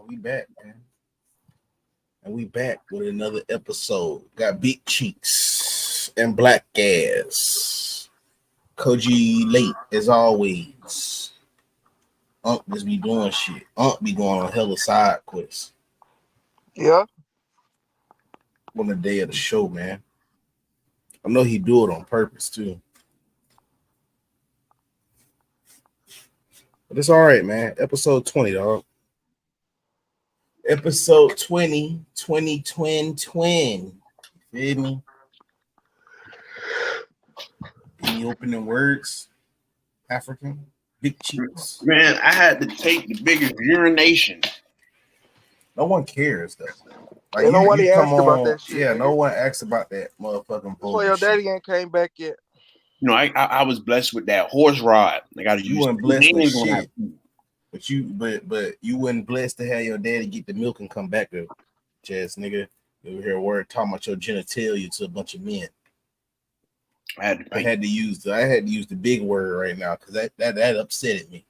We back, man. And we back with another episode. Got big cheeks and black ass. Koji late as always. Unc just be doing shit. Unc be going on hella side quests Yeah. on the day of the show, man. I know he do it on purpose too. But it's all right, man. Episode 20, dog. Episode 20, 20, twin. You feel me? Any opening words? African? Big cheeks. Man, I had to take the biggest urination. No one cares though. Like Ain't nobody asked about that shit. Yeah, nigga. no one asks about that motherfucking That's why your daddy ain't came back yet. You know, I was blessed with that horse rod. I got to use. You weren't blessed with shit. But you wasn't blessed to have your daddy get the milk and come back to jazz nigga. You hear a word talking about your genitalia to a bunch of men. I had to use the big word right now because that upset me.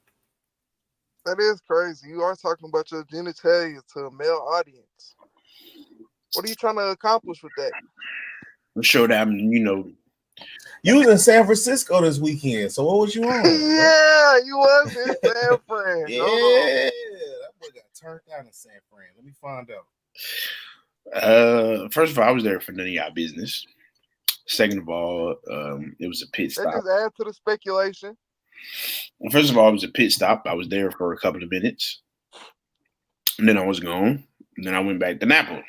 That is crazy. You are talking about your genitalia to a male audience. What are you trying to accomplish with that? I'm sure that you was in San Francisco this weekend. So what was you on? Yeah, you was in San Fran. Yeah, that boy got turned down in San Fran. Let me find out. First of all, I was there for none of y'all business. Second of all, it was a pit stop. That just adds to the speculation. Well, first of all, it was a pit stop. I was there for a couple of minutes. And then I was gone. And then I went back to Napa.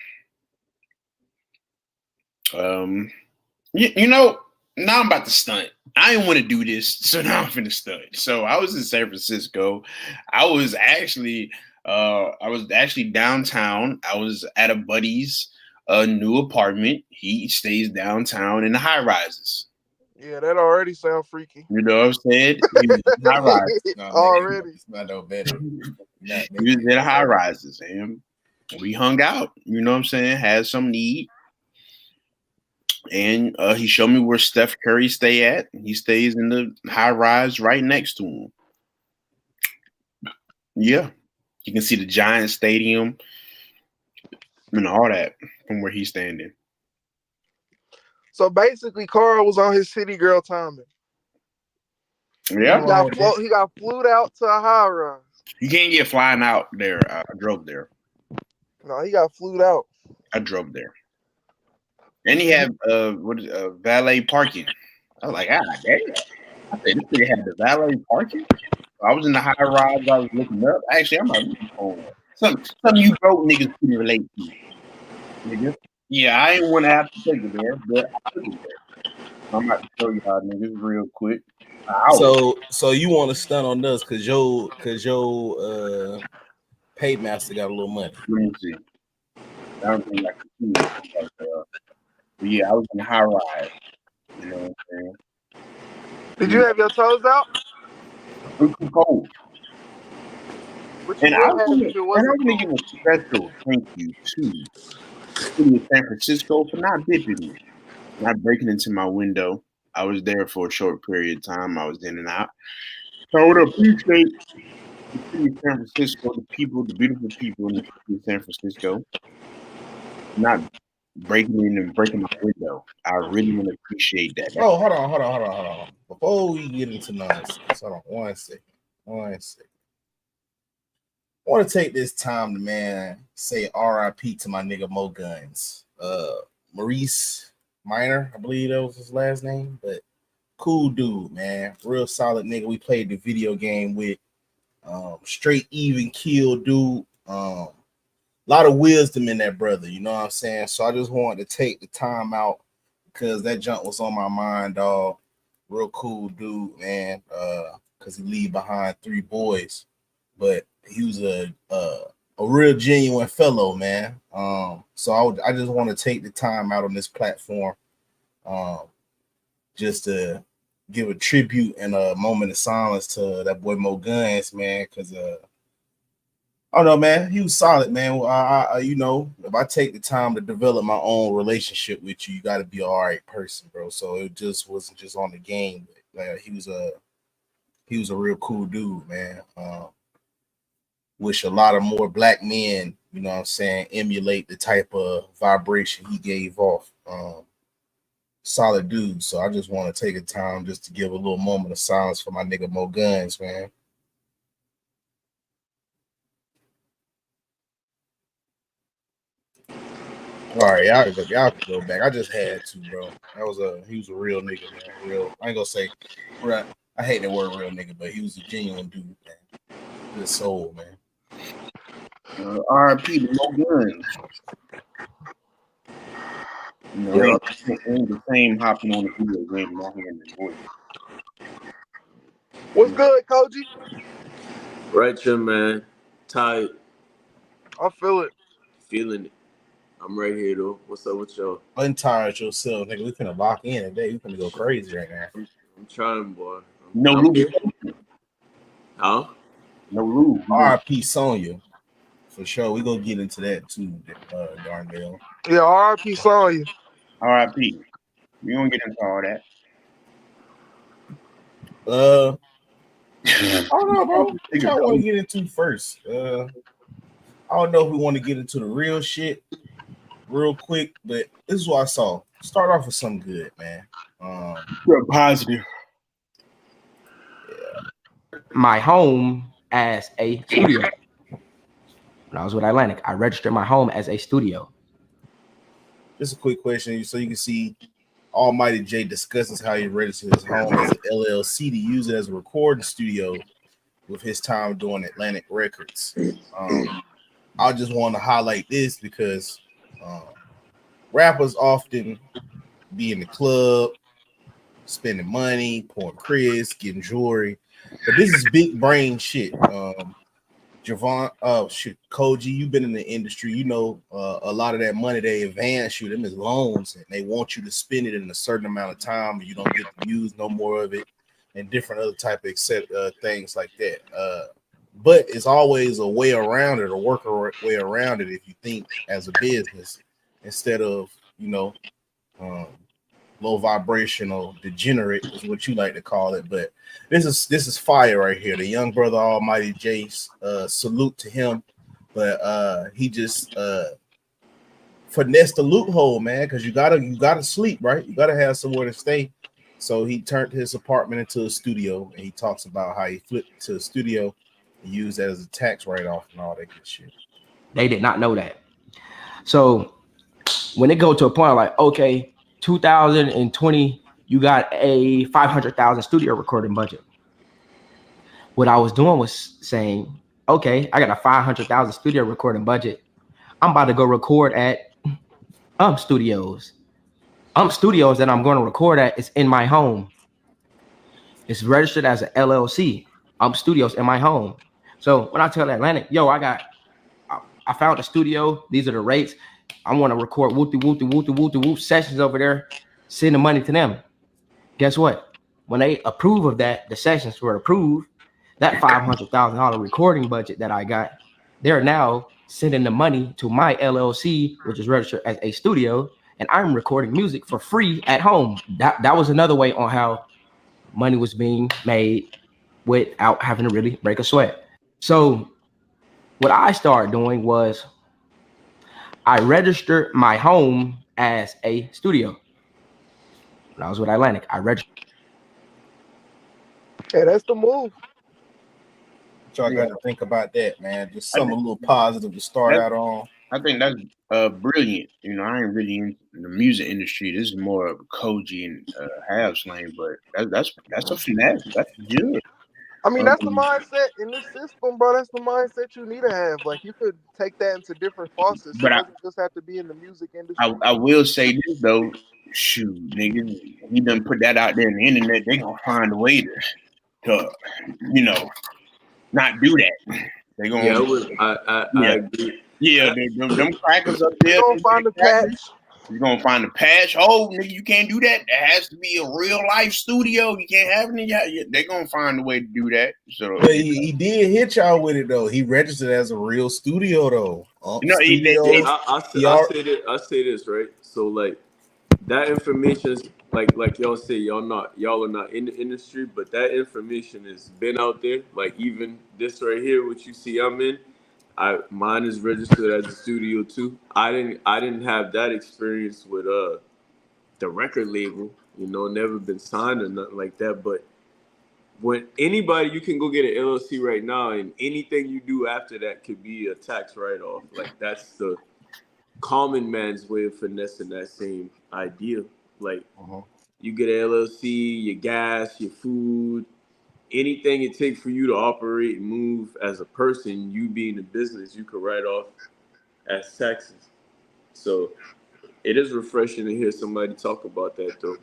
Now I'm about to stunt. I didn't want to do this, so now I'm finna stunt. So I was in San Francisco. I was actually downtown. I was at a buddy's new apartment. He stays downtown in the high rises. Yeah, that already sounds freaky. You know what I'm saying? He was in high rises. Already. It's not no better. He was in the high rises, and we hung out. You know what I'm saying? Had something to eat. And he showed me where Steph Curry stay at. He stays in the high rise right next to him. Yeah. You can see the Giant Stadium and all that from where he's standing. So basically, Carl was on his city girl timing. Yeah. He got flew out to a high rise. You can't get flying out there. I drove there. No, he got flew out. I drove there. And he had valet parking. I was like, damn. I said, this nigga had the valet parking? I was in the high rise. I was looking up. Actually, I'm like, something you broke niggas can relate to. Nigga. Yeah, I ain't want to have to take it there, but I took it there. I'm about to show y'all niggas real quick. So you want to stunt on us because your paymaster got a little money. Let me see. I don't think I can see it. But yeah, I was in high rise. You know what I'm saying? Did you have your toes out? It was too cold. And I'm going to give a special thank you to the city of San Francisco for not dipping me, not breaking into my window. I was there for a short period of time. I was in and out. So I would appreciate the city of San Francisco, the people, the beautiful people in the city of San Francisco, not breaking in and breaking my window. I really want to appreciate that. Oh, hold on. Before we get into nonsense, hold on one second. I want to take this time to, man, say R.I.P. to my nigga Mo Guns. Maurice Minor, I believe that was his last name, but cool dude, man. Real solid nigga. We played the video game with. Straight even kill dude. A lot of wisdom in that brother, you know what I'm saying? So I just wanted to take the time out because that junk was on my mind, dog. Real cool dude, man. Because he leave behind 3 boys, but he was a real genuine fellow, man. So I just want to take the time out on this platform, just to give a tribute and a moment of silence to that boy Mo Guns, man, because I don't know, man. He was solid, man. I if I take the time to develop my own relationship with you, you got to be an all right person, bro. So it just wasn't just on the game. Like he was a he was a real cool dude, man. Wish a lot of more black men, you know what I'm saying, emulate the type of vibration he gave off. Solid dude. So I just want to take a time just to give a little moment of silence for my nigga Mo Guns, man. All right, y'all can go back. I just had to, bro. He was a real nigga, man. Real. I ain't gonna say, right. I hate that word, real nigga, but he was a genuine dude, man. Good soul, man. R.I.P. to Mo Guns. You know, ain't the same hopping on the video game not hearing the voice. What's good, Koji? Right here, man. Tired. I feel it. Feeling it. I'm right here, though. What's up with y'all? Untired yourself, nigga. We finna lock in today. We finna go crazy right now. I'm trying, boy. No lose. Huh? No lose. R.I.P. Sonya. For sure. We gonna get into that too, Darnell. Yeah, R.I.P. Sonya. R.I.P. We don't get into all that. I don't know, bro. What y'all want to get into first? I don't know if we want to get into the real shit real quick, but this is what I saw. Start off with something good, man. Real positive. Yeah. My home as a studio. When I was with Atlantic, I registered my home as a studio. Just a quick question, so you can see Almighty J discusses how he registered his home as an LLC to use it as a recording studio with his time doing Atlantic Records. I just want to highlight this because rappers often be in the club, spending money, pouring Chris, getting jewelry, but this is big brain shit. Javon, Koji, you've been in the industry. You know a lot of that money they advance you, them is loans, and they want you to spend it in a certain amount of time, and you don't get to use no more of it, and different other type of things like that. But it's always a way around it, way around it if you think as a business instead of, you know, low vibrational degenerate is what you like to call it. But this is fire right here. The young brother Almighty Jace, salute to him. But he just finessed the loophole, man, because you gotta sleep, right? You gotta have somewhere to stay. So he turned his apartment into a studio, and he talks about how he flipped to a studio and used that as a tax write-off and all that good shit. They did not know that. So when it go to a point like, okay, 2020, you got a 500,000 studio recording budget. What I was doing was saying, okay, I got a 500,000 studio recording budget. I'm about to go record at Studios. Studios that I'm going to record at is in my home. It's registered as an LLC. Studios in my home. So when I tell Atlantic, yo, I found a studio. These are the rates. I want to record whoop sessions over there. Send the money to them. Guess what? When they approve of that, the sessions were approved. That $500,000 recording budget that I got, they're now sending the money to my LLC, which is registered as a studio, and I'm recording music for free at home. That was another way on how money was being made without having to really break a sweat. So what I started doing was I registered my home as a studio. When I was with Atlantic, I registered. Hey, that's the move. Y'all got to think about that, man. Just something a little positive to start out on. I think that's brilliant. You know, I ain't really in the music industry. This is more of Koji and Halves lane, but that's a finesse. That's good. I mean, that's the mindset in this system, bro. That's the mindset you need to have. Like, you could take that into different facets. It doesn't just have to be in the music industry. I will say this though, shoot, nigga, he done put that out there on the internet. They gonna find a way to you know, not do that. They gonna. I agree. Yeah, them crackers up there. You're gonna find the patch. You're gonna find the patch. Oh, nigga, you can't do that. That has to be a real life studio. You can't have any. They're gonna find a way to do that. So, but he did hit y'all with it though. He registered as a real studio though. I say this right. So like that information is like y'all say, y'all are not in the industry, but that information has been out there. Like even this right here, what you see I'm in, mine is registered as a studio too. I didn't have that experience with the record label, never been signed or nothing like that. But when anybody, you can go get an LLC right now, and anything you do after that could be a tax write off. Like that's the common man's way of finessing that same idea. Like you get an LLC, your gas, your food, anything it takes for you to operate and move as a person, you being a business, you could write off as taxes. So it is refreshing to hear somebody talk about that though.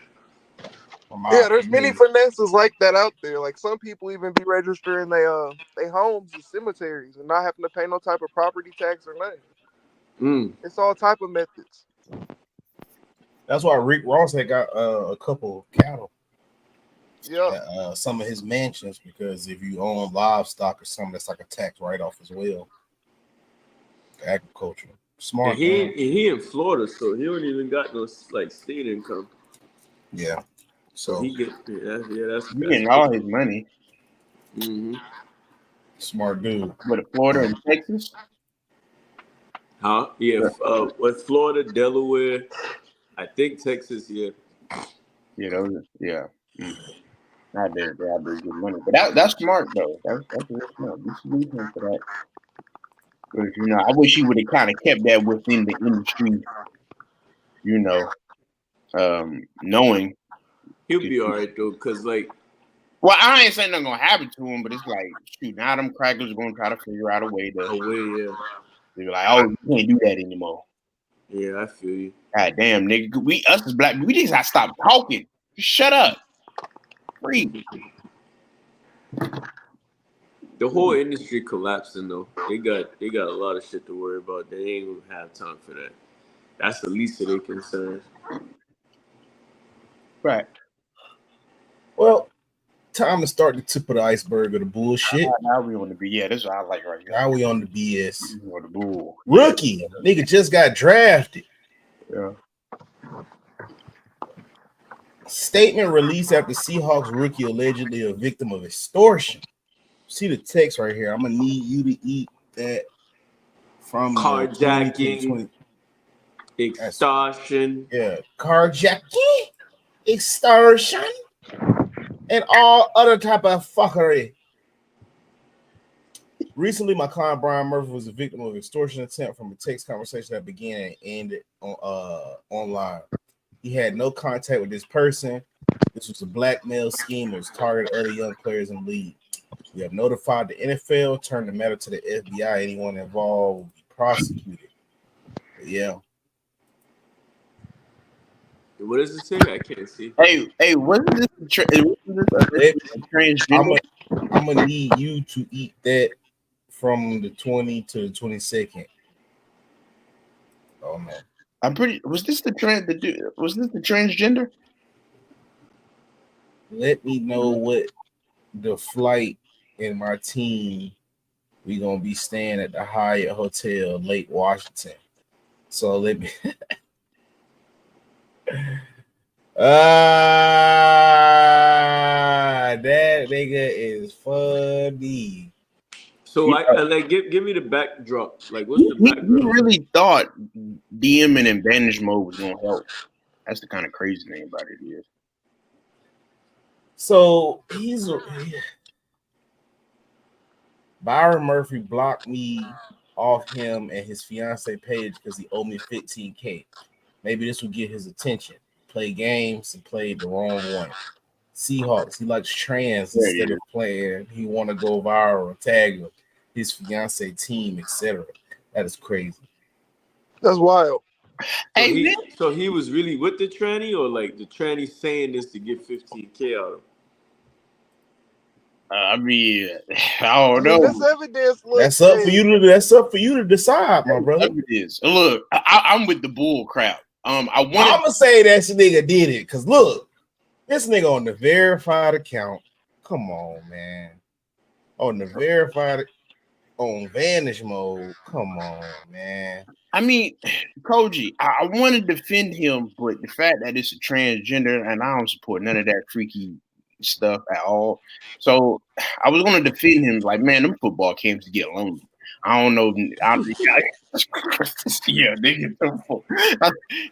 Yeah, there's many finesses like that out there. Like some people even be registering they homes as cemeteries and not having to pay no type of property tax or nothing. It's all type of methods. That's why Rick Ross had got a couple cattle. Yeah. Some of his mansions, because if you own livestock or something, that's like a tax write-off as well. Agriculture. Smart. And he in Florida, so he don't even got no like state income. Yeah. So he get that's getting all his money. Mm-hmm. Smart dude. But Florida and Texas? Huh? Yeah. With Florida, Delaware, I think Texas. Yeah. Yeah, those. Yeah. Not there. They have good money, but that's smart though. That's real smart. You salute him for that. Because I wish he would have kind of kept that within the industry. Knowing he'll be all right though, cause like. Well, I ain't saying nothing gonna happen to him, but it's like, shoot, now them crackers are gonna try to figure out a way to. Yeah. They're like, oh, you can't do that anymore. Yeah, I feel you. God damn, nigga, us as black, we just gotta stop talking. Just shut up. Free. The whole industry collapsing though. They got a lot of shit to worry about. They ain't gonna have time for that. That's the least of their concerns. Right. Well, time to start the tip of the iceberg of the bullshit. Now we on the BS. Yeah, this is what I like right here. Now we on the BS. On the bull. Rookie. Nigga just got drafted. Yeah. Statement released after Seahawks rookie allegedly a victim of extortion. See the text right here. I'm gonna need you to eat that from carjacking, extortion. Yeah, carjacking, extortion, and all other type of fuckery. Recently, my client Brian Murphy was a victim of extortion attempt from a text conversation that began and ended online. He had no contact with this person. This was a blackmail scheme that was targeted early young players in the league. We have notified the NFL, turned the matter to the FBI. Anyone involved will be prosecuted. But yeah. What does it say? I can't see. Hey, wasn't this transgender? I'm gonna need you to eat that from the 20 to the 22nd. Oh man. Was this the transgender? Let me know what the flight and my team. We gonna be staying at the Hyatt Hotel, Lake Washington. So let me that nigga is funny. So I like give me the backdrop. Like what's the backdrop? He really thought DMing in bandage mode was gonna help. That's the kind of crazy thing about it is. So Byron Murphy blocked me off him and his fiance page because he owed me $15K. Maybe this would get his attention. Play games and played the wrong one. Seahawks, he likes trans instead of playing. He want to go viral, tag his fiance team, etc. That is crazy. That's wild. So he was really with the tranny, or like the tranny saying this to get $15K out of him? I mean, I don't know. This evidence that's up for you to decide, my brother. It is. Look, I'm with the bull crowd. I'm gonna say that nigga did it because look, this nigga on the verified account. Come on, man. On the verified, on vanish mode. Come on, man. I mean, Koji, I want to defend him, but the fact that it's a transgender and I don't support none of that freaky stuff at all. So I was going to defend him, like, man, them football camps get lonely. I don't know. Yeah, nigga.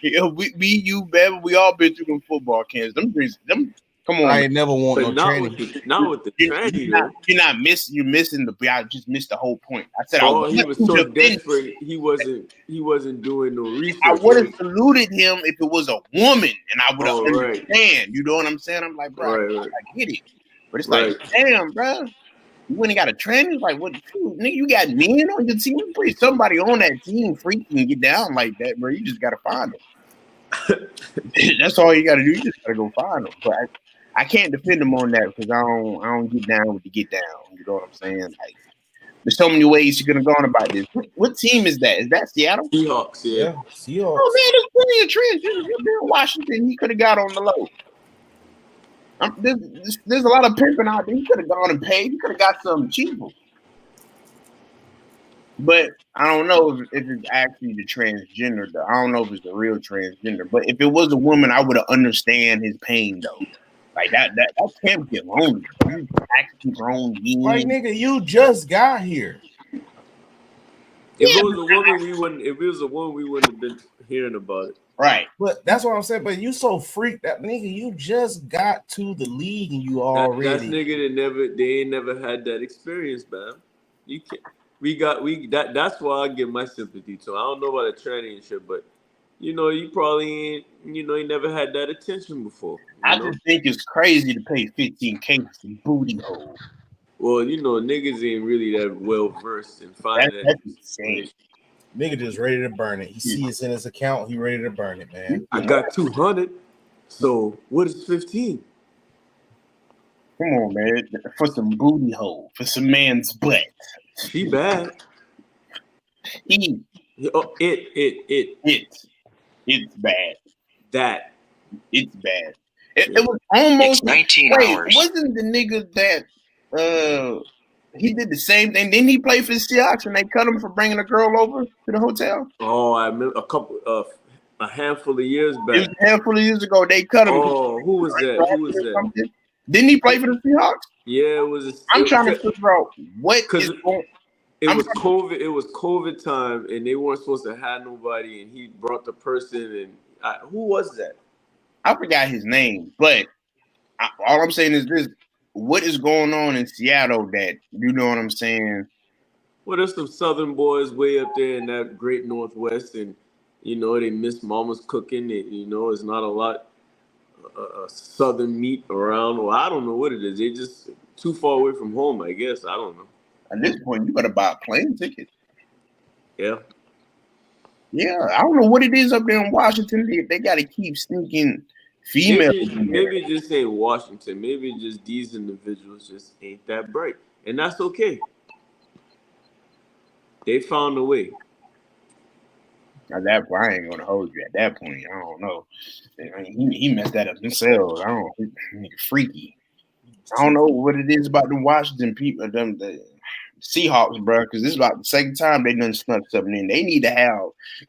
You, man, we all been through them football camps. Them. Come on, I man. ain't never want no not training. with the tranny though. You're missing the. I just missed the whole point. I said, he was so desperate. He wasn't doing no research. I would have saluted him if it was a woman, and I would have understand. Right. You know what I'm saying? I'm like, bro, right. I get it, but it's like, damn, bro, you went and got a trainer. Like, what, nigga? You got men on your team? Please, somebody on that team freaking get down like that, bro. You just gotta find them. That's all you gotta do. You just gotta go find them. But I can't defend them on that because I don't get down with the get down. You know what I'm saying? Like, there's so many ways you could have gone about this. What team is that? Is that Seattle? Seahawks, yeah. Seahawks. Oh man, there's plenty of transgenders up there in Washington. He could have got on the low. There's a lot of pimping out there. He could have gone and paid. He could have got something cheaper. But I don't know if it's actually the transgender. Though. I don't know if it's the real transgender. But if it was a woman, I would have understand his pain though. Like that can't get lonely. You actually grown being. Like nigga, you just got here. If it was a woman, we wouldn't. If it was a woman, we wouldn't have been hearing about it. Right. But that's what I'm saying. But you so freaked that nigga, you just got to the league and you already. That's nigga that they ain't never had that experience, man. You can't. That's why I give my sympathy to. I don't know about the training and shit, but you probably ain't. You never had that attention before. I just think it's crazy to pay $15K for some booty hole. Well, niggas ain't really that well versed in finding that. That's insane. Nigga just ready to burn it. He sees it's in his account. He ready to burn it, man. I got 200. So what is 15? Come on, man. For some booty hole, for some man's butt. She bad. It's bad. It's bad. It was almost it's 19 hours. Wasn't the nigga that he did the same thing? Didn't he play for the Seahawks and they cut him for bringing a girl over to the hotel? Oh, I remember a handful of years back. It was a handful of years ago. They cut him. Oh, who was that? Didn't he play for the Seahawks? Yeah, it was. I'm trying to figure out what is going. It was COVID. It was COVID time, and they weren't supposed to have nobody. And he brought the person. And who was that? I forgot his name, but all I'm saying is this: what is going on in Seattle that you know what I'm saying? Well, there's some Southern boys way up there in that great Northwest, and they miss mama's cooking. It's not a lot Southern meat around. Well, I don't know what it is. They just too far away from home, I guess. I don't know. At this point, you got to buy a plane ticket. Yeah. Yeah, I don't know what it is up there in Washington. They got to keep sneaking females. Maybe it just ain't Washington. Maybe just these individuals just ain't that bright. And that's okay. They found a way. At that point, I ain't going to hold you. At that point, I don't know. He messed that up himself. I don't know. He's freaky. I don't know what it is about the Washington people, the Seahawks, bro, because this is about the second time they done snuck something in. They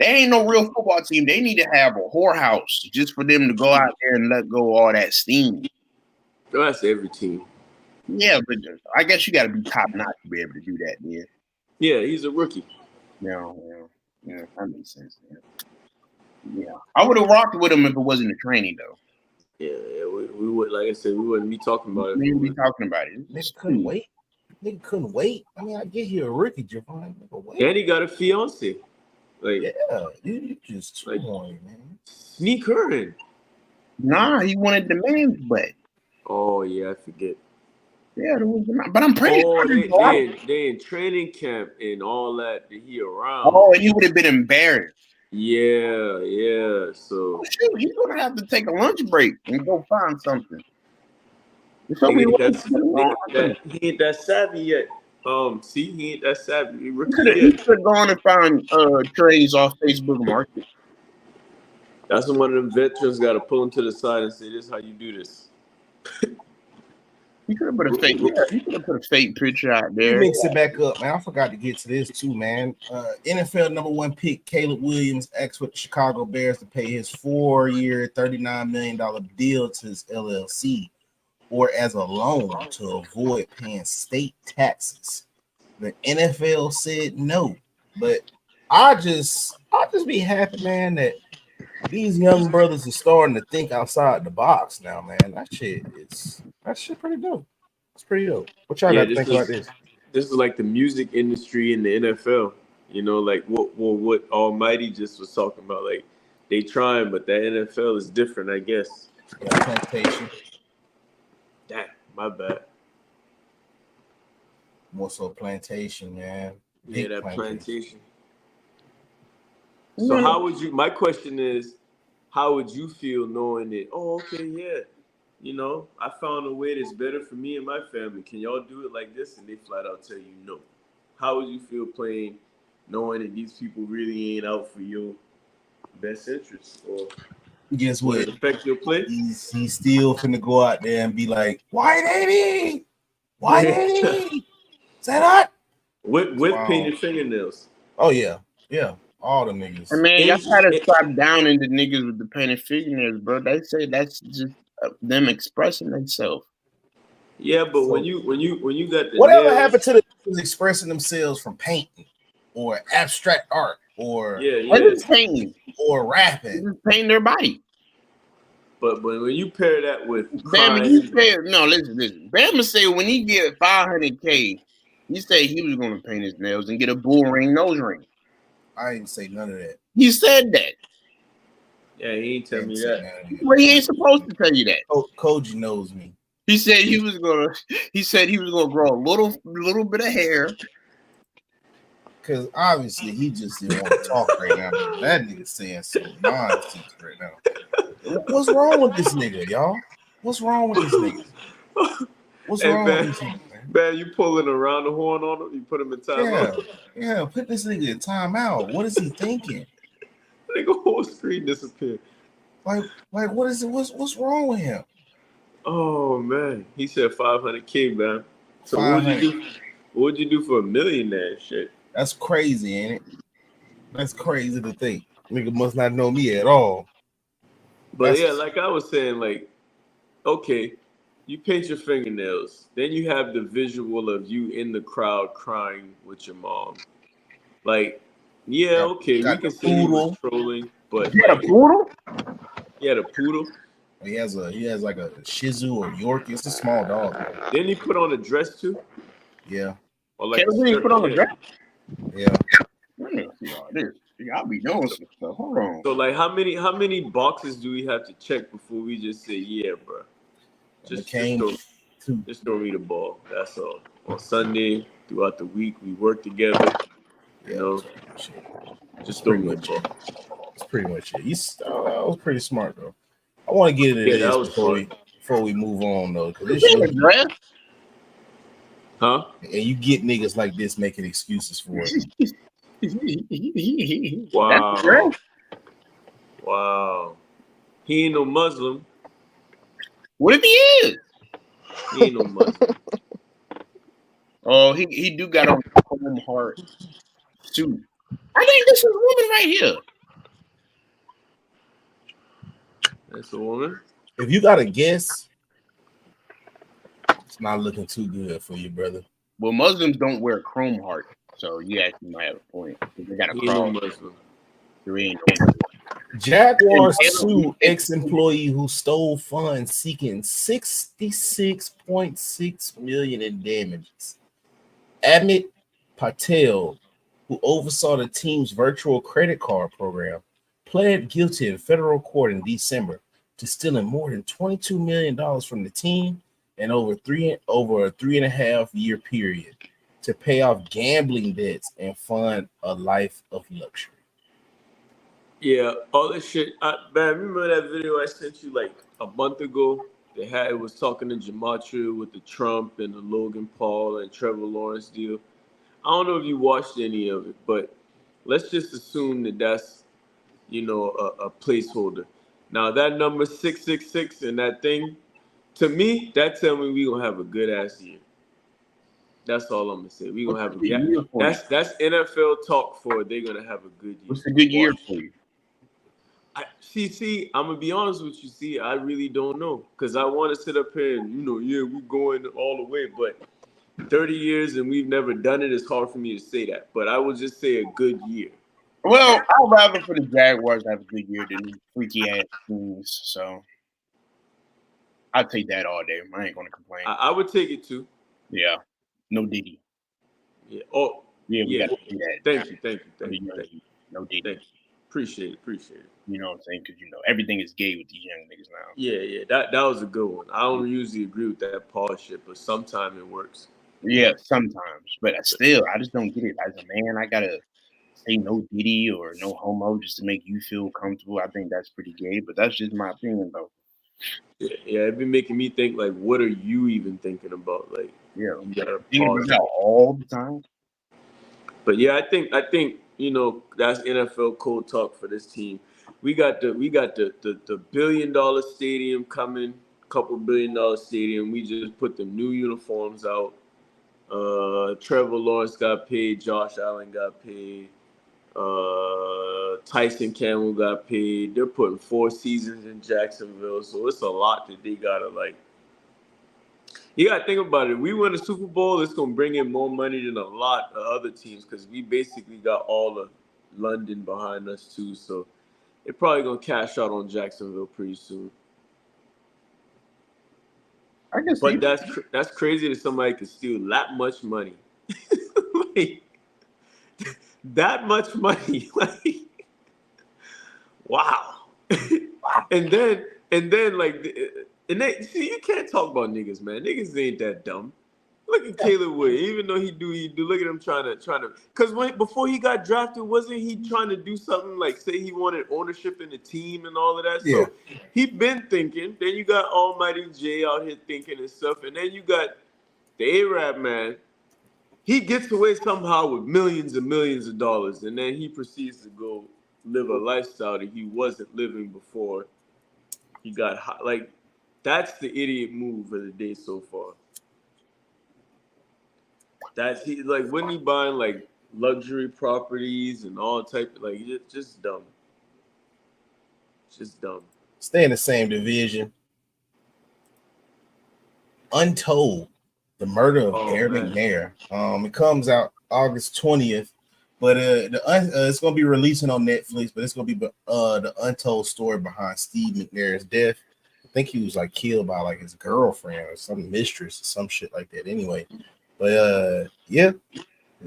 ain't no real football team. They need to have a whorehouse just for them to go out there and let go all that steam. That's every team. Yeah, but I guess you got to be top notch to be able to do that, man. Yeah, he's a rookie. Yeah, that makes sense, man. Yeah, I would have rocked with him if it wasn't a training, though. Yeah, we would. Like I said, we wouldn't be talking about it. We wouldn't be talking about it. Nigga couldn't wait. Nigga couldn't wait. I mean, I get you a rookie, Javon. And he got a fiance. Like, yeah, you just too horny, man. Sneak her in. Nah, he wanted the man's butt. Oh yeah, I forget. Yeah, there was, but I'm pretty sure they in training camp and all that. He around. Oh, and he would have been embarrassed. Yeah. So shoot, he's gonna have to take a lunch break and go find something. He ain't that savvy yet. He ain't that savvy. He could have gone and found trades off Facebook Market. That's when one of them veterans got to pull him to the side and say, "This is how you do this." You could have put a fake. Yeah, you could have put a fake picture out there. Mix it back up, man. I forgot to get to this too, man. NFL #1 pick Caleb Williams asked for the Chicago Bears to pay his 4-year, $39 million deal to his LLC, or as a loan to avoid paying state taxes. The NFL said no, but I just be happy, man, that these young brothers are starting to think outside the box now, man. That shit pretty dope. It's pretty dope. What y'all got to think about this? This is like the music industry in the NFL. You know, like what Almighty just was talking about. Like they trying, but the NFL is different, I guess. Yeah, plantation. Damn, my bad. More so plantation, man. Big that plantation. So how would you? My question is, how would you feel knowing that? Oh, okay, yeah. You know, I found a way that's better for me and my family. Can y'all do it like this? And they flat out tell you no. How would you feel playing, knowing that these people really ain't out for your best interests? Or guess what? It affect your play? He's still finna go out there and be like, "Why baby? Why baby? Is that not?" With painted fingernails. Oh yeah, all the niggas. I mean, y'all gotta stop downing the niggas with the painted fingernails, bro. They say that's just them expressing themselves. Yeah, but so, when you got the whatever nails, happened to the niggas expressing themselves from painting or abstract art or painting or rapping, just painting their body. But when you pair that with Bama, listen. Bama say when he get $500K, he say he was gonna paint his nails and get a bull ring nose ring. I didn't say none of that. He said that. Yeah, he ain't tell me that. Well, he ain't supposed to tell you that. Koji knows me. He said he was gonna grow a little bit of hair. Cause obviously he just didn't want to talk right now. That nigga saying some nonsense right now. What's wrong with this nigga, y'all? What's wrong with this nigga? What's wrong with this nigga? Man, you pulling around the horn on him? You put him in timeout? Yeah, put this nigga in timeout. What is he thinking? Nigga, whole screen disappeared. Like what is it? What's wrong with him? Oh man, he said 500K, man. So what would you do for $1 million and shit? That's crazy, ain't it? That's crazy to think. Nigga must not know me at all. But yeah, like I was saying, like, okay, you paint your fingernails, then you have the visual of you in the crowd crying with your mom. Like, yeah, okay, we can say he was trolling, but you had a poodle? He had a poodle. He has like a Shih Tzu or York. It's a small dog. Didn't he put on a dress too? Yeah. Or like he put on a dress? Yeah. I'll be doing some stuff. Hold on. So like, how many boxes do we have to check before we just say, yeah, bro? Just throw me the ball. That's all. On Sunday, throughout the week, we work together. You know, just throw me the ball. That's pretty much it. That was pretty smart though. I want to get into this before we move on though, because this dress. Huh? And you get niggas like this making excuses for it. Wow. Wow. He ain't no Muslim. What if he is? He ain't no Muslim. Oh, he do got on a Chrome Heart suit. I think this is a woman right here. That's a woman. If you got a guess, it's not looking too good for you, brother. Well, Muslims don't wear Chrome Heart, so you actually might have a point. They got a cross. Jaguars sue ex-employee who stole funds seeking $66.6 million in damages. Amit Patel, who oversaw the team's virtual credit card program, pled guilty in federal court in December to stealing more than $22 million from the team and over a 3.5 year period to pay off gambling debts and fund a life of luxury. Yeah, all this shit. Man, remember that video I sent you like a month ago? It was talking to Gematria with the Trump and the Logan Paul and Trevor Lawrence deal. I don't know if you watched any of it, but let's just assume that that's, a placeholder. Now that number 666 and that thing, To me, that tell me we gonna have a good ass year. That's all I'm gonna say. We gonna have a good year for you? That's NFL talk for they're gonna have a good year. What's a good year for you? I'm gonna be honest with you. See, I really don't know because I want to sit up here and we going all the way, but 30 years and we've never done it. It's hard for me to say that, but I would just say a good year. Well, I'd rather for the Jaguars to have a good year than these freaky ass teams. So I'd take that all day. I ain't gonna complain. I would take it too. Yeah, no Diddy. Yeah. Oh, yeah, we got to do that. Thank you. No Diddy. Thank you. Appreciate it. You know what I'm saying? Because everything is gay with these young niggas now. Yeah. That was a good one. I don't usually agree with that Paul shit, but sometimes it works. Yeah, sometimes, but still, I just don't get it. As a man, I gotta say no Diddy or no homo just to make you feel comfortable. I think that's pretty gay, but that's just my opinion, though. Yeah, it'd be making me think like, what are you even thinking about? Like, yeah, you gotta pause all the time. But yeah, I think that's NFL code talk for this team. We got the $1 billion stadium coming, couple $1 billion stadium. We just put the new uniforms out. Trevor Lawrence got paid. Josh Allen got paid. Tyson Campbell got paid. They're putting 4 seasons in Jacksonville, so it's a lot that they gotta like. You gotta think about it. We win a Super Bowl, it's gonna bring in more money than a lot of other teams because we basically got all of London behind us too. So they're probably gonna cash out on Jacksonville pretty soon. I can see. But that's crazy that somebody could steal that much money. Like, that much money, like, wow. and then see, you can't talk about niggas, man. Niggas ain't that dumb. Look at Caleb Williams. Even though he do. Look at him trying to. Because before he got drafted, wasn't he trying to do something like say he wanted ownership in the team and all of that? Yeah. So he been thinking. Then you got Almighty J out here thinking and stuff, and then you got the Arab man. He gets away somehow with millions and millions of dollars, and then he proceeds to go live a lifestyle that he wasn't living before he got hot. Like, that's the idiot move of the day so far. That's he like when he buying like luxury properties and all type of like just dumb. Just dumb. Stay in the same division. Untold, the murder of Aaron McNair. It comes out August 20th, but it's gonna be releasing on Netflix. But it's gonna be the untold story behind Steve McNair's death. I think he was like killed by like his girlfriend or some mistress or some shit like that. Anyway, but yeah,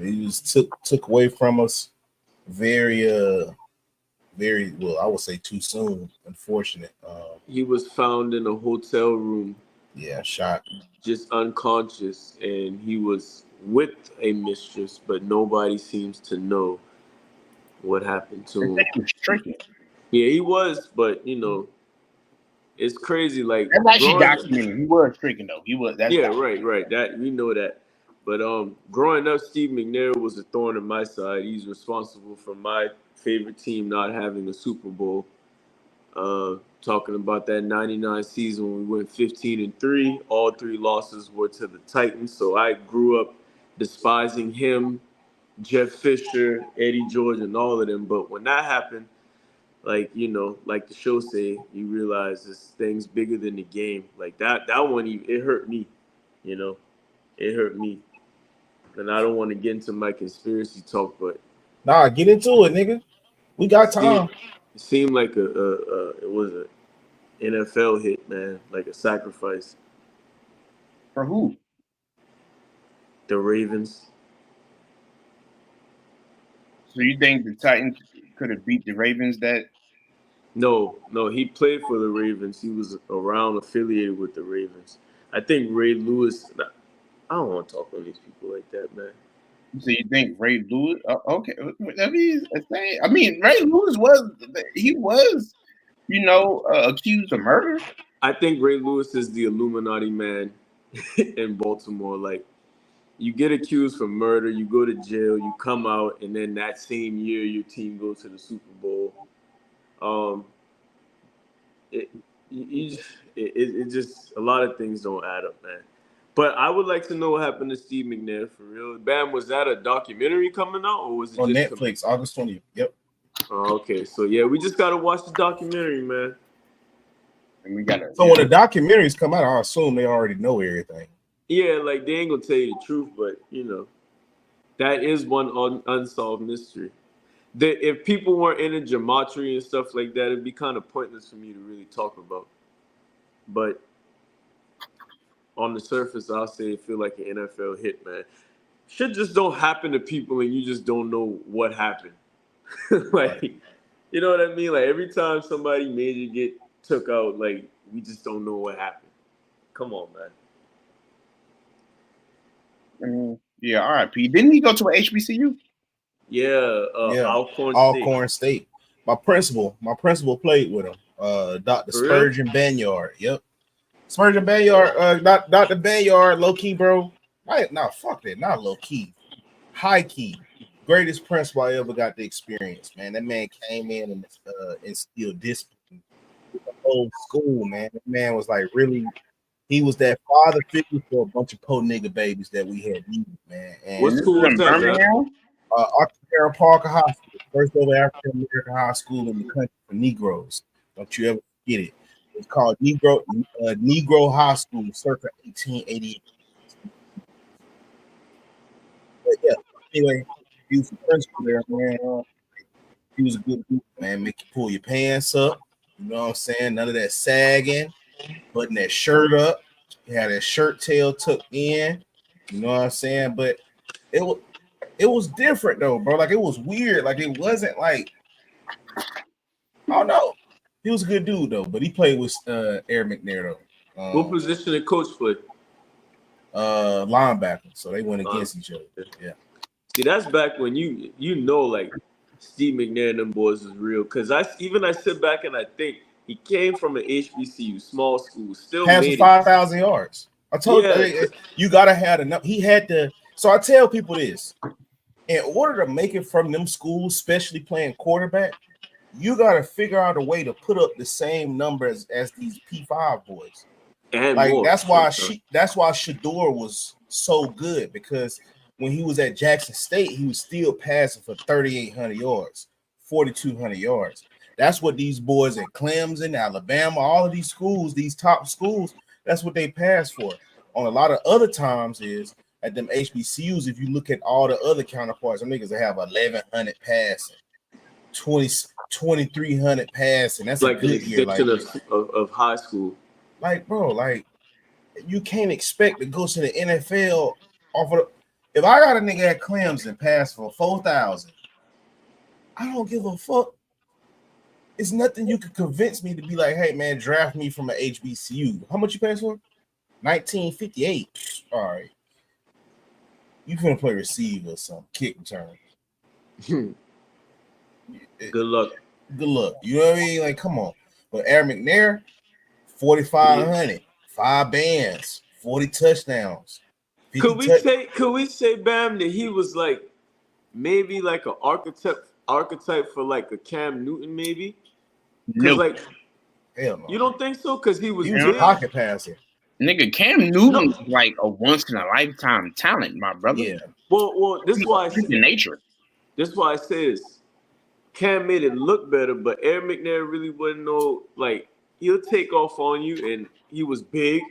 he was took away from us. Very well, I would say too soon. Unfortunate. He was found in a hotel room. Yeah, shot. Just unconscious, and he was with a mistress, but nobody seems to know what happened to him. He was tricking. Yeah, he was, but it's crazy. Like that's actually documented. He was tricking though. He was. That's right. That we know that. But growing up, Steve McNair was a thorn in my side. He's responsible for my favorite team not having a Super Bowl. Talking about that 99 season when we went 15-3, all 3 losses were to the Titans. So I grew up despising him, Jeff Fisher, Eddie George, and all of them. But when that happened, like like the show say, you realize this thing's bigger than the game. Like that one, it hurt me. It hurt me. And I don't want to get into my conspiracy talk, but get into it, nigga. We got time. It seemed like it was a NFL hit, man, like a sacrifice. For who? The Ravens. So you think the Titans could have beat the Ravens that? No, he played for the Ravens. He was around affiliated with the Ravens. I think Ray Lewis. I don't want to talk on these people like that, man. So you think Ray Lewis? Okay, I mean, Ray Lewis was accused of murder. I think Ray Lewis is the Illuminati man in Baltimore. Like, you get accused for murder, you go to jail, you come out, and then that same year your team goes to the Super Bowl. it just a lot of things don't add up, man. But I would like to know what happened to Steve McNair for real. Bam, was that a documentary coming out or was it on just Netflix, August 20th? Yep. Oh, okay, so yeah, we just gotta watch the documentary, man. And we gotta. So when the documentaries come out, I assume they already know everything. Yeah, like they ain't gonna tell you the truth, but that is one unsolved mystery. That if people weren't into gematria and stuff like that, it'd be kind of pointless for me to really talk about. But on the surface, I'll say it feel like an NFL hit, man. Shit just don't happen to people, and you just don't know what happened. Like, you know what I mean? Like every time somebody major get took out, like we just don't know what happened. Come on, man. Yeah, R.I.P. Didn't he go to a HBCU? Yeah, Alcorn State. My principal played with him. Dr. For Spurgeon real? Banyard. Yep. Spurgeon Banyard, Dr. Banyard, low key, bro. Nah, fuck that. Not low key. High key. Greatest principal I ever got to experience, man. That man came in and instilled discipline with the whole school, man. That man was like really, he was that father figure for a bunch of po nigga babies that we had needed, man. And what school was that, man? Arthur Parker High School, first ever African American high school in the country for Negroes. Don't you ever forget it. It's called Negro High School, circa 1888. But yeah, anyway, he was the principal there, man. He was a good dude, man. Make you pull your pants up. You know what I'm saying? None of that sagging, button that shirt up. He had that shirt tail tucked in. You know what I'm saying? But it was different though, bro. Like it was weird. Like it wasn't like, oh no. He was a good dude though, but he played with Eric McNair though. What position did coach play? Linebacker. So they went against each other. Yeah. See, that's back when like Steve McNair and them boys was real. Cause I sit back and I think he came from an HBCU, small school, still passed made 5,000 yards. I told you, you gotta have enough. He had to. So I tell people this: in order to make it from them schools, especially playing quarterback, you gotta figure out a way to put up the same numbers as these P5 boys. And like more. That's why Shador was so good, because when he was at Jackson State, he was still passing for 3,800 yards, 4,200 yards. That's what these boys at Clemson, Alabama, all of these schools, these top schools, that's what they pass for. On a lot of other times is at them HBCUs, if you look at all the other counterparts, them niggas that have 1,100 passing, 2,300 passing. That's like a good an extension year, of high school. Like, bro, like you can't expect to go to the NFL off of if I got a nigga at Clemson pass for 4,000, I don't give a fuck. It's nothing you could convince me to be like, hey man, draft me from an HBCU. How much you pass for? 1958. All right. You finna play receiver or something, kick return. Good luck. Good luck. You know what I mean? Like, come on. But Eric McNair, 4,500, 5 bands, 40 touchdowns. Could we say, Bam, that he was like maybe like an archetype for like a Cam Newton, maybe? Because like, hell no. You don't think so? Because he was a pocket passer. Nigga, Cam Newton was like a once in a lifetime talent, my brother. Yeah. Well, this is why I say nature. This is why I say this. Cam made it look better, but Eric McNair really wasn't he'll take off on you, and he was big.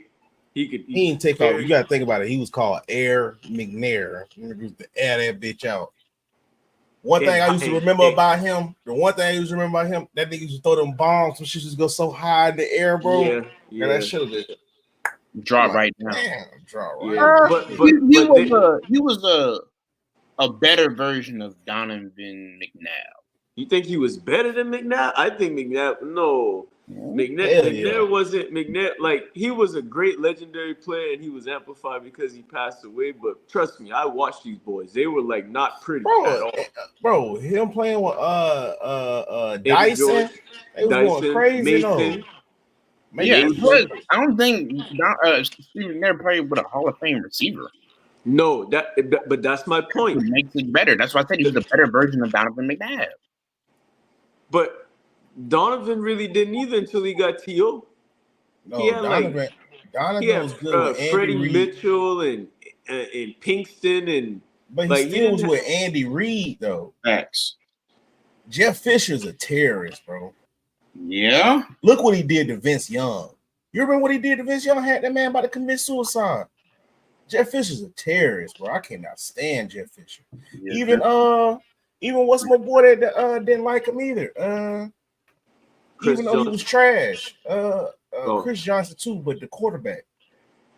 He didn't take off. You gotta think about it. He was called Air McNair. He used to air that bitch out. One thing I used to remember about him, that nigga used to throw them bombs, some shit just go so high in the air, bro. Yeah. That should have been drop right now. Drop right. Yeah. He was a better version of Donovan McNabb. You think he was better than McNabb? I think McNabb. No. McNair wasn't McNair. Like, he was a great legendary player, and he was amplified because he passed away. But trust me, I watched these boys. They were like not pretty at all. Bro, him playing with Dyson, they was going crazy. Mason. Yeah, I don't think Steve McNair played with a Hall of Fame receiver. No, but that's my point. It makes it better. That's why I said he was a better version of Donovan McNabb. But Donovan really didn't either until he got T.O. No, Donovan was good with Andy Freddie Reid. Mitchell and Pinkston but he still was with Andy Reid though. Facts. Jeff Fisher's a terrorist, bro. Yeah. Look what he did to Vince Young. You remember what he did to Vince Young? Had that man about to commit suicide. Jeff Fisher's a terrorist, bro. I cannot stand Jeff Fisher. Yeah, even what's my boy that didn't like him either. Even though he was trash. Chris Johnson too, but the quarterback,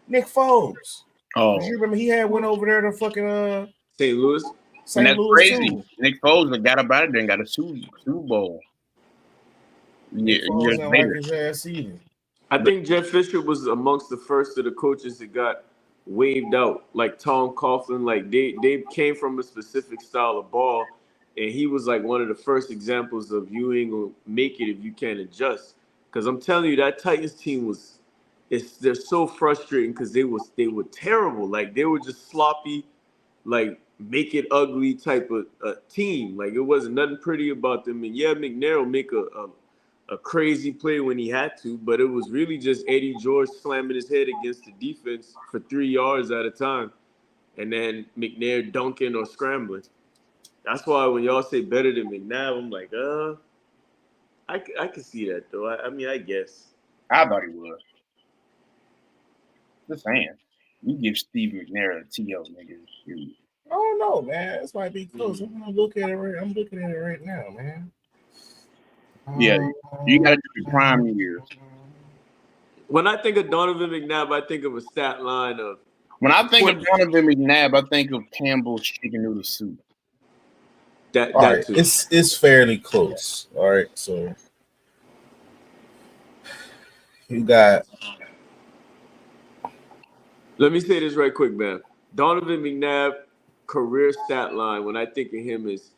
Nick Foles. Oh, you remember he went over there to fucking St. Louis. St. Louis crazy. Too. Nick Foles got up out of there and got a Super Bowl. Nick Foles didn't like his ass either. I think Jeff Fisher was amongst the first of the coaches that got waved out, like Tom Coughlin. Like they came from a specific style of ball, and he was like one of the first examples of you ain't gonna make it if you can't adjust. Because I'm telling you, that Titans team they're so frustrating because they were terrible. Like they were just sloppy, like make it ugly type of team. Like it wasn't nothing pretty about them. And yeah, McNair will make a crazy play when he had to, but it was really just Eddie George slamming his head against the defense for 3 yards at a time, and then McNair dunking or scrambling. That's why when y'all say better than McNabb, I'm like, I can see that though. I mean, I guess. I thought he was. Just saying. You give Steve McNair a T.O., nigga. Shoot. I don't know, man. This might be close. I'm looking at it right now, man. Yeah, you got to do the prime years. When I think of Donovan McNabb, I think of a stat line of. When I think of Donovan McNabb, I think of Campbell's chicken noodle soup. All right, too. It's fairly close. All right, so you got. Let me say this right quick, man. Donovan McNabb career stat line when I think of him is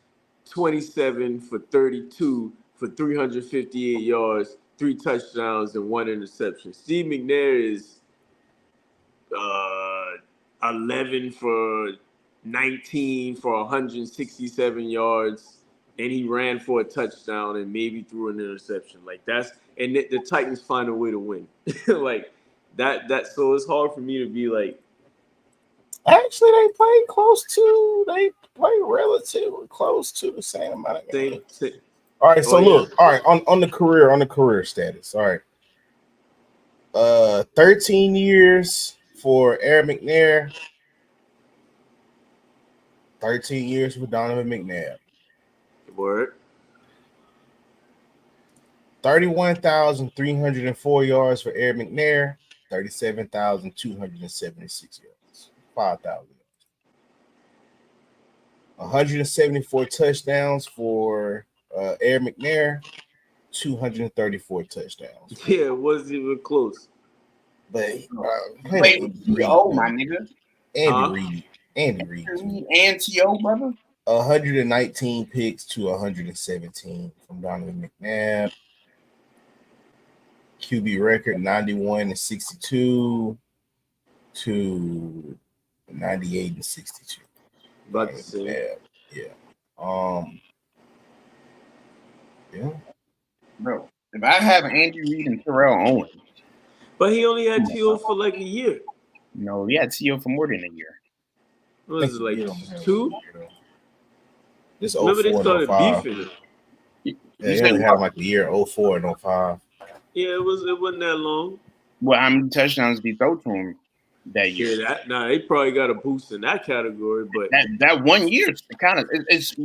27 for 32 for 358 yards, 3 touchdowns, and 1 interception. Steve McNair is 11 for 19 for 167 yards, and he ran for a touchdown and maybe threw an interception. Like and the Titans find a way to win. Like that. So it's hard for me to be like. Actually, they play relatively close to the same amount of games. All right, so look, all right, on the career status. All right. 13 years for Eric McNair. 13 years for Donovan McNabb. Word. 31,304 yards for Eric McNair. 37,276 yards. 5,000 yards. 174 touchdowns for Eric McNair. 234 touchdowns. Yeah, it wasn't even close. But my nigga. Andy Reid. And T.O., brother. 119 picks to 117 from Donovan McNabb. QB record 91-62 to 98-62. About to say. Yeah. Yeah. Bro, if I have Andy Reid and Terrell Owens. But he only had T.O. for like a year. No, he had T.O. for more than a year. What was it, like 2? This remember they started beefing. Yeah, they only had like the year 04 and 05. Yeah, it wasn't that long. Well, how many touchdowns did he throw to him that year? Yeah, they probably got a boost in that category, but that 1 year is kind of it's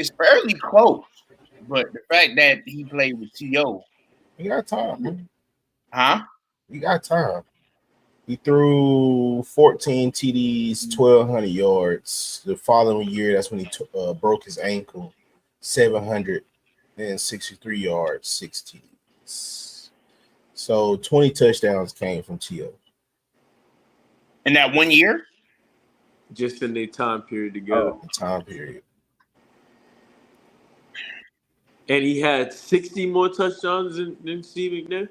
fairly close. But the fact that he played with T.O. You got time, man. Huh? You got time. He threw 14 TDs, 1,200 yards. The following year, that's when he broke his ankle. 763 yards, 6 TDs. So 20 touchdowns came from T.O. In that 1 year? Just in their time period together. The time period. And he had 60 more touchdowns than Steve McNair?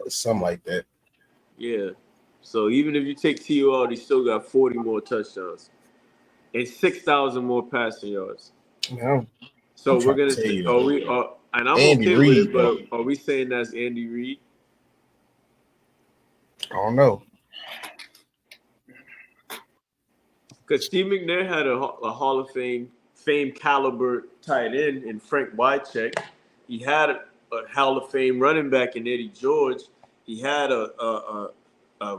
Something like that. Yeah. So even if you take T.O. out, he still got 40 more touchdowns and 6,000 more passing yards. Yeah. So we're gonna say, And I'm Andy okay Reid, with it, though. but are we saying that's Andy Reid? I don't know. Because Steve McNair had a Hall of Fame caliber tight end in Frank Wycheck. He had a Hall of Fame running back in Eddie George. He had a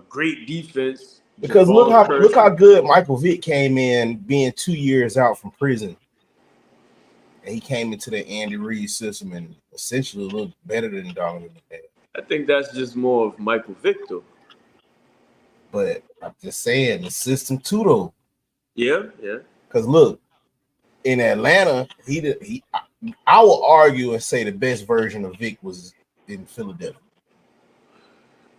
great defense. Because Jamal look how Kershaw. good Michael Vick came in, being 2 years out from prison, and he came into the Andy Reid system and essentially looked better than Donovan McNabb. I think that's just more of Michael Vick, though. But I'm just saying the system too, though. Yeah. Because look, in Atlanta, I will argue and say the best version of Vic was in Philadelphia.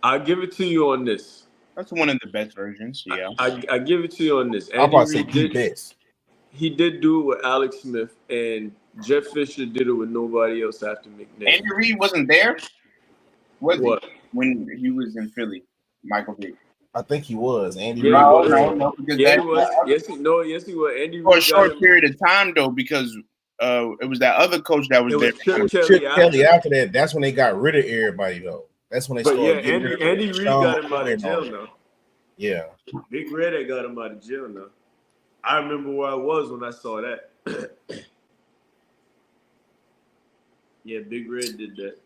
I'll give it to you on this. That's one of the best versions. Yeah, I give it to you on this. I'll probably say the best. He did do it with Alex Smith, and Jeff Fisher did it with nobody else after McNair. Andy Reid wasn't there. Was what? He when he was in Philly? Michael Vick. I think he was. Andy Reid was. No, because he was. Yes, he was. Andy for a Reid short period of time though, because it was that other coach that was there. Chip Kelly after that. That's when they got rid of everybody though. That's when they started getting rid of Andy Reid got him out of jail now. Yeah. Big Red had got him out of jail now. I remember where I was when I saw that. Yeah, Big Red did that.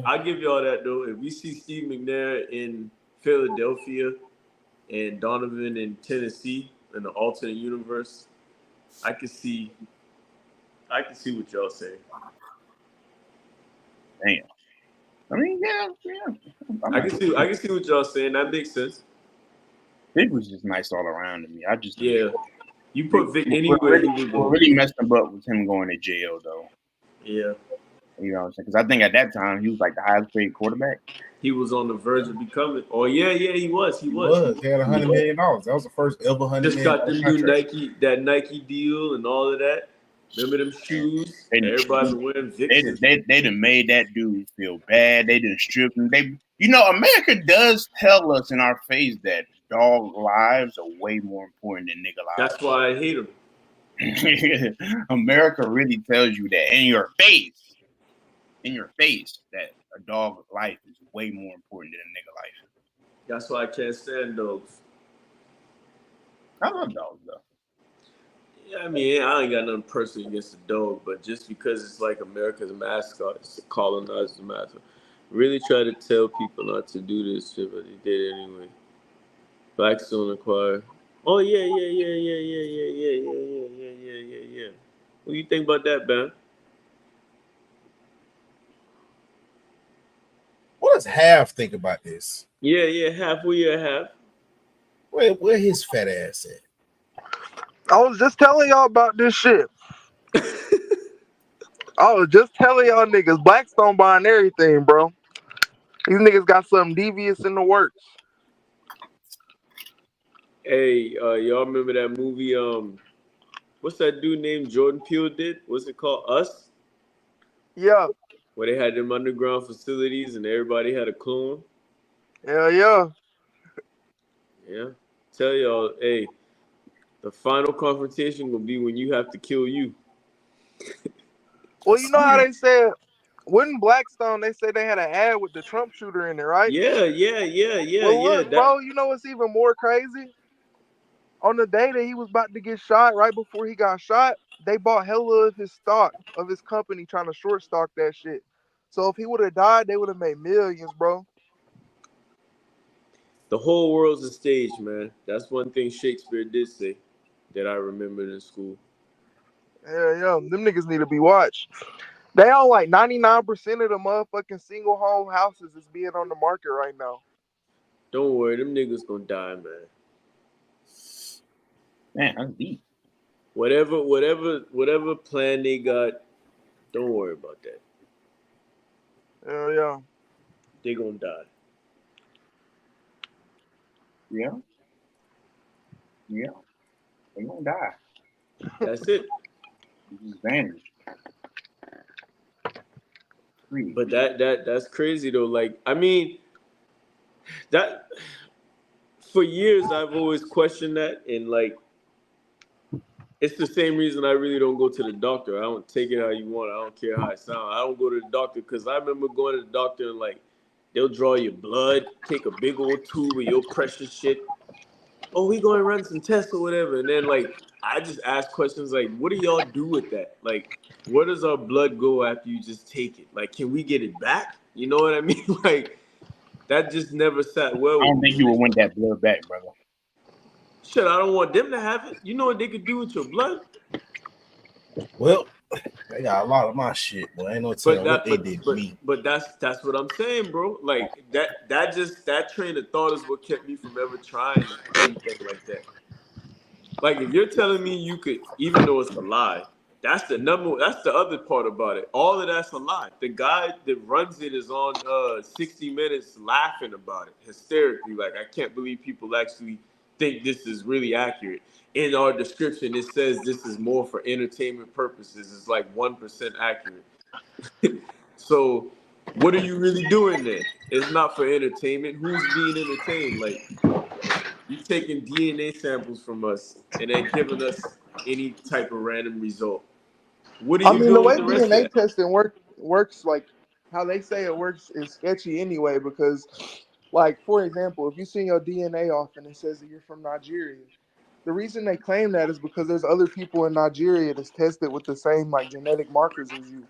I'll give y'all that though. If we see Steve McNair in Philadelphia and Donovan in Tennessee in the alternate universe, I can see what y'all say. Damn. I mean, yeah. I can see what y'all saying. That makes sense. Vic was just nice all around to me. You put Vic anywhere, he would go. Really messed him up with him going to jail though. Yeah. You know what I'm saying? Because I think at that time he was like the highest paid quarterback. He was on the verge of becoming. Oh yeah, he was. He He had $100 million. That was the first ever $100 million. Just got the new Nike deal and all of that. Remember them shoes? Everybody wearing Vicks. They done made that dude feel bad. They done stripped him. America does tell us in our face that dog lives are way more important than nigga lives. That's why I hate them. America really tells you that in your face, that a dog life is way more important than a nigga life. That's why I can't stand dogs. I love dogs though. Yeah, I mean, I ain't got nothing personal against the dog, but just because it's like America's mascot, it's a colonizer's mascot. Really try to tell people not to do this shit, but they did anyway. Blackstone acquire. Oh yeah. What do you think about that, Ben? What does Half think about this? Yeah, Half. Where you at, Half? Where his fat ass at? I was just telling y'all about this shit. I was just telling y'all niggas, Blackstone buying everything, bro. These niggas got something devious in the works. Hey, y'all remember that movie? What's that dude named Jordan Peele did? What's it called? Us? Yeah. Where they had them underground facilities and everybody had a clone. Yeah. Yeah. Tell y'all, hey, the final confrontation will be when you have to kill you. Well, you know how they said, when Blackstone, they said they had an ad with the Trump shooter in it, right? Yeah. Well, look, bro, you know what's even more crazy? On the day that he was about to get shot, right before he got shot, they bought hella of his stock, of his company, trying to short stock that shit. So if he would have died, they would have made millions, bro. The whole world's a stage, man. That's one thing Shakespeare did say that I remembered in school. Yeah. Them niggas need to be watched. They own like 99% of the motherfucking single home houses that's being on the market right now. Don't worry, them niggas gonna die, man. Man, that's deep. Whatever plan they got, don't worry about that. Yeah. They gonna die. Yeah. They gonna die. That's it. Just vanish. But that's crazy though. Like, I mean, that for years I've always questioned that, and like It's the same reason I really don't go to the doctor. I don't take it how you want. I don't care how it sounds. I don't go to the doctor because I remember going to the doctor and like they'll draw your blood, take a big old tube of your precious shit. Oh, we going to run some tests or whatever. And then like I just ask questions like, what do y'all do with that? Like, where does our blood go after you just take it? Like, can we get it back? You know what I mean? Like, that just never sat well I with don't me. think you would want that blood back, brother. Shit, I don't want them to have it. You know what they could do with your blood? Well, they got a lot of my shit, but ain't no telling what they did to me. But that's what I'm saying, bro. Like that train of thought is what kept me from ever trying anything like that. Like if you're telling me you could, even though it's a lie, that's the other part about it. All of that's a lie. The guy that runs it is on 60 Minutes laughing about it hysterically. Like I can't believe people actually think this is really accurate. In our description, it says this is more for entertainment purposes. It's like 1% accurate. So what are you really doing then? It's not for entertainment. Who's being entertained? Like you taking DNA samples from us and then giving us any type of random result. What are I you mean, the doing with way the rest of DNA that? testing works like how they say it works is sketchy anyway. Because, like for example, if you send your DNA off and it says that you're from Nigeria, the reason they claim that is because there's other people in Nigeria that's tested with the same like genetic markers as you.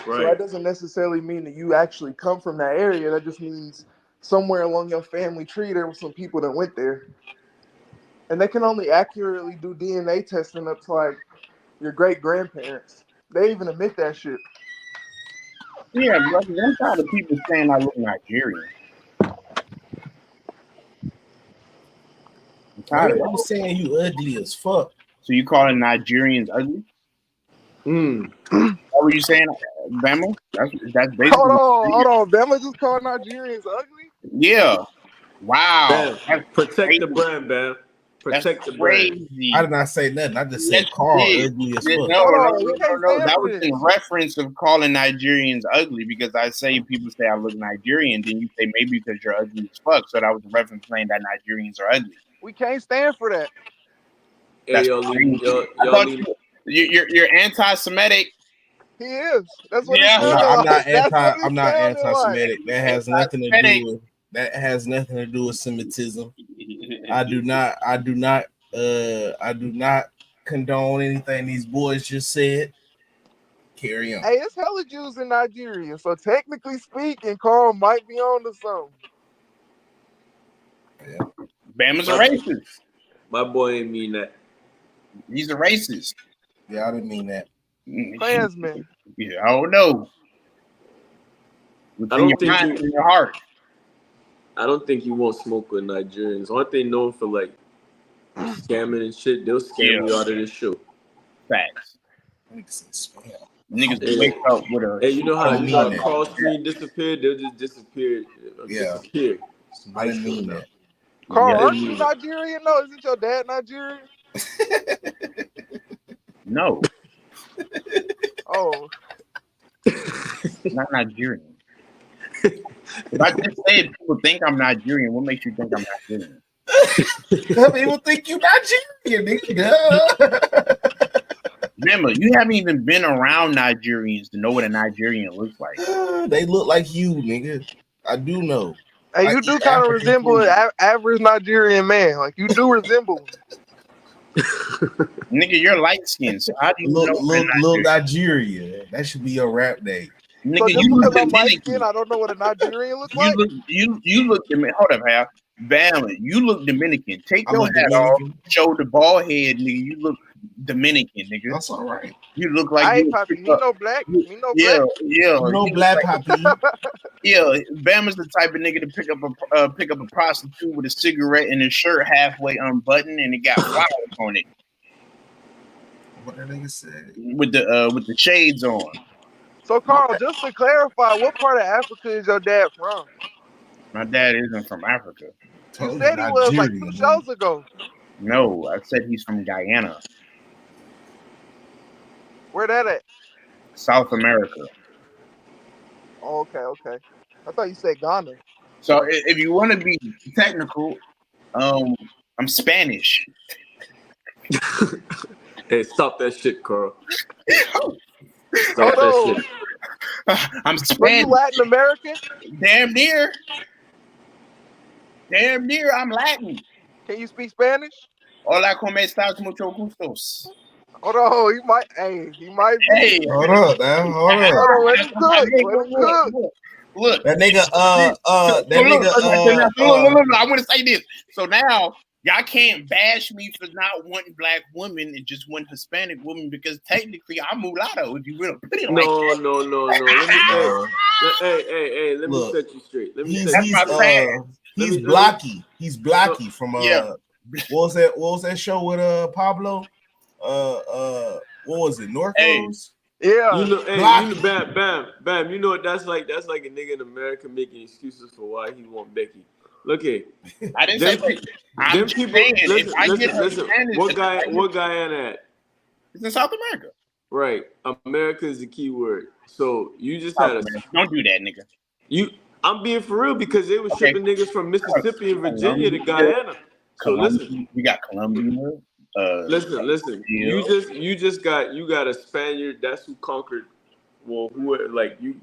So Right. that doesn't necessarily mean that you actually come from that area. That just means somewhere along your family tree there were some people that went there. And they can only accurately do DNA testing up to like your great grandparents. They even admit that shit. Yeah, brother. I'm tired of people saying I look Nigerian. I'm Why tired of you that. always saying you ugly as fuck? So you calling Nigerians ugly? What were you saying, Bama? That's basically. Hold on. Bama just called Nigerians ugly? Yeah. Wow. Bam. That's Protect the crazy. brand, Bam. That's Protect the brand. I crazy. did not say nothing. I just Yes, said you Carl did. ugly as No, fuck. no, Hold no, on, we can't no. stand That for was in this. reference of calling Nigerians ugly because I say people say I look Nigerian, then you say maybe because you're ugly as fuck. So that was a reference saying that Nigerians are ugly. We can't stand for that. Hey, That's y'all leave crazy. I y'all thought leave you're anti-Semitic. He is. That's what it Yeah. sounded I'm like. not That's what I'm it not sounded like. anti-Semitic. That has nothing to do with Semitism. I do not condone anything these boys just said. Carry on. Hey, it's hella Jews in Nigeria, so technically speaking, Carl might be on to something. Yeah. Bama's a racist. My boy ain't mean that. He's a racist. Yeah, I didn't mean that. Klansman. Yeah, I don't know. Within your mind and your heart. I don't think you won't smoke with Nigerians. Aren't they known for like scamming and shit? They'll scam you out of this show. Facts. Niggas Hey, wake up with a. Hey, you know how that. Carl Street disappeared? They'll just disappear. Disappear. I didn't mean that. Carl, Yeah. aren't you Nigerian? No, isn't your dad Nigerian? No. Oh. Not Nigerian. If I just said people think I'm Nigerian, what makes you think I'm Nigerian? People think you Nigerian, nigga. Remember, you haven't even been around Nigerians to know what a Nigerian looks like. They look like you, nigga. I do know. Hey, you do kind of resemble an average Nigerian man. Like, you do resemble him. Nigga, you're light skinned, so how do you know little Nigeria? That should be your rap name. Nigga, so just because I'm light skinned, I don't know what a Nigerian looks like? You look Dominican. Hold up, Hal. Bam, you look Dominican. Take your hat off, show the bald head, nigga. You look Dominican, nigga. That's all right. You look like I ain't Poppy. Me no black. Me no black. Yeah. No black Poppy. Yeah, Bam is the type of nigga to pick up a prostitute with a cigarette and his shirt halfway unbuttoned and it got flowers on it. What that nigga said? With the shades on. So Carl, just to clarify, what part of Africa is your dad from? My dad isn't from Africa. You said he was like 2 shows ago. No, I said he's from Guyana. Where that at? South America. Oh, okay. I thought you said Ghana. So if you want to be technical, I'm Spanish. Hey, stop that shit, Carl. Hold Stop that on. shit. I'm Are you Spanish. Latin American? Damn near. Damn near. I'm Latin. Can you speak Spanish? Hola, ¿cómo estás? Mucho gustos. Hold on, he might be. Hey, Hold up, man. Hold up. Hold on, let him cook. Let him cook. Look. That nigga, Look, I want to say this. So now y'all can't bash me for not wanting black women and just want Hispanic women because technically I'm mulatto. If you will put it like that. No. Let me set you straight. He's blocky. He's blocky from yeah. What was that show with Pablo? What was it? Norcos? Hey. Yeah. You know, bam. You know what that's like? That's like a nigga in America making excuses for why he want Becky. Look here. I didn't say Becky. I'm just saying, listen. What Guyana at? It's in South America. Right. America is the key word. So you just had a don't do that, nigga. I'm being for real because they were shipping niggas from Mississippi and Virginia to Guyana. So listen. We got Colombia. Listen. You got a Spaniard. That's who conquered. Well,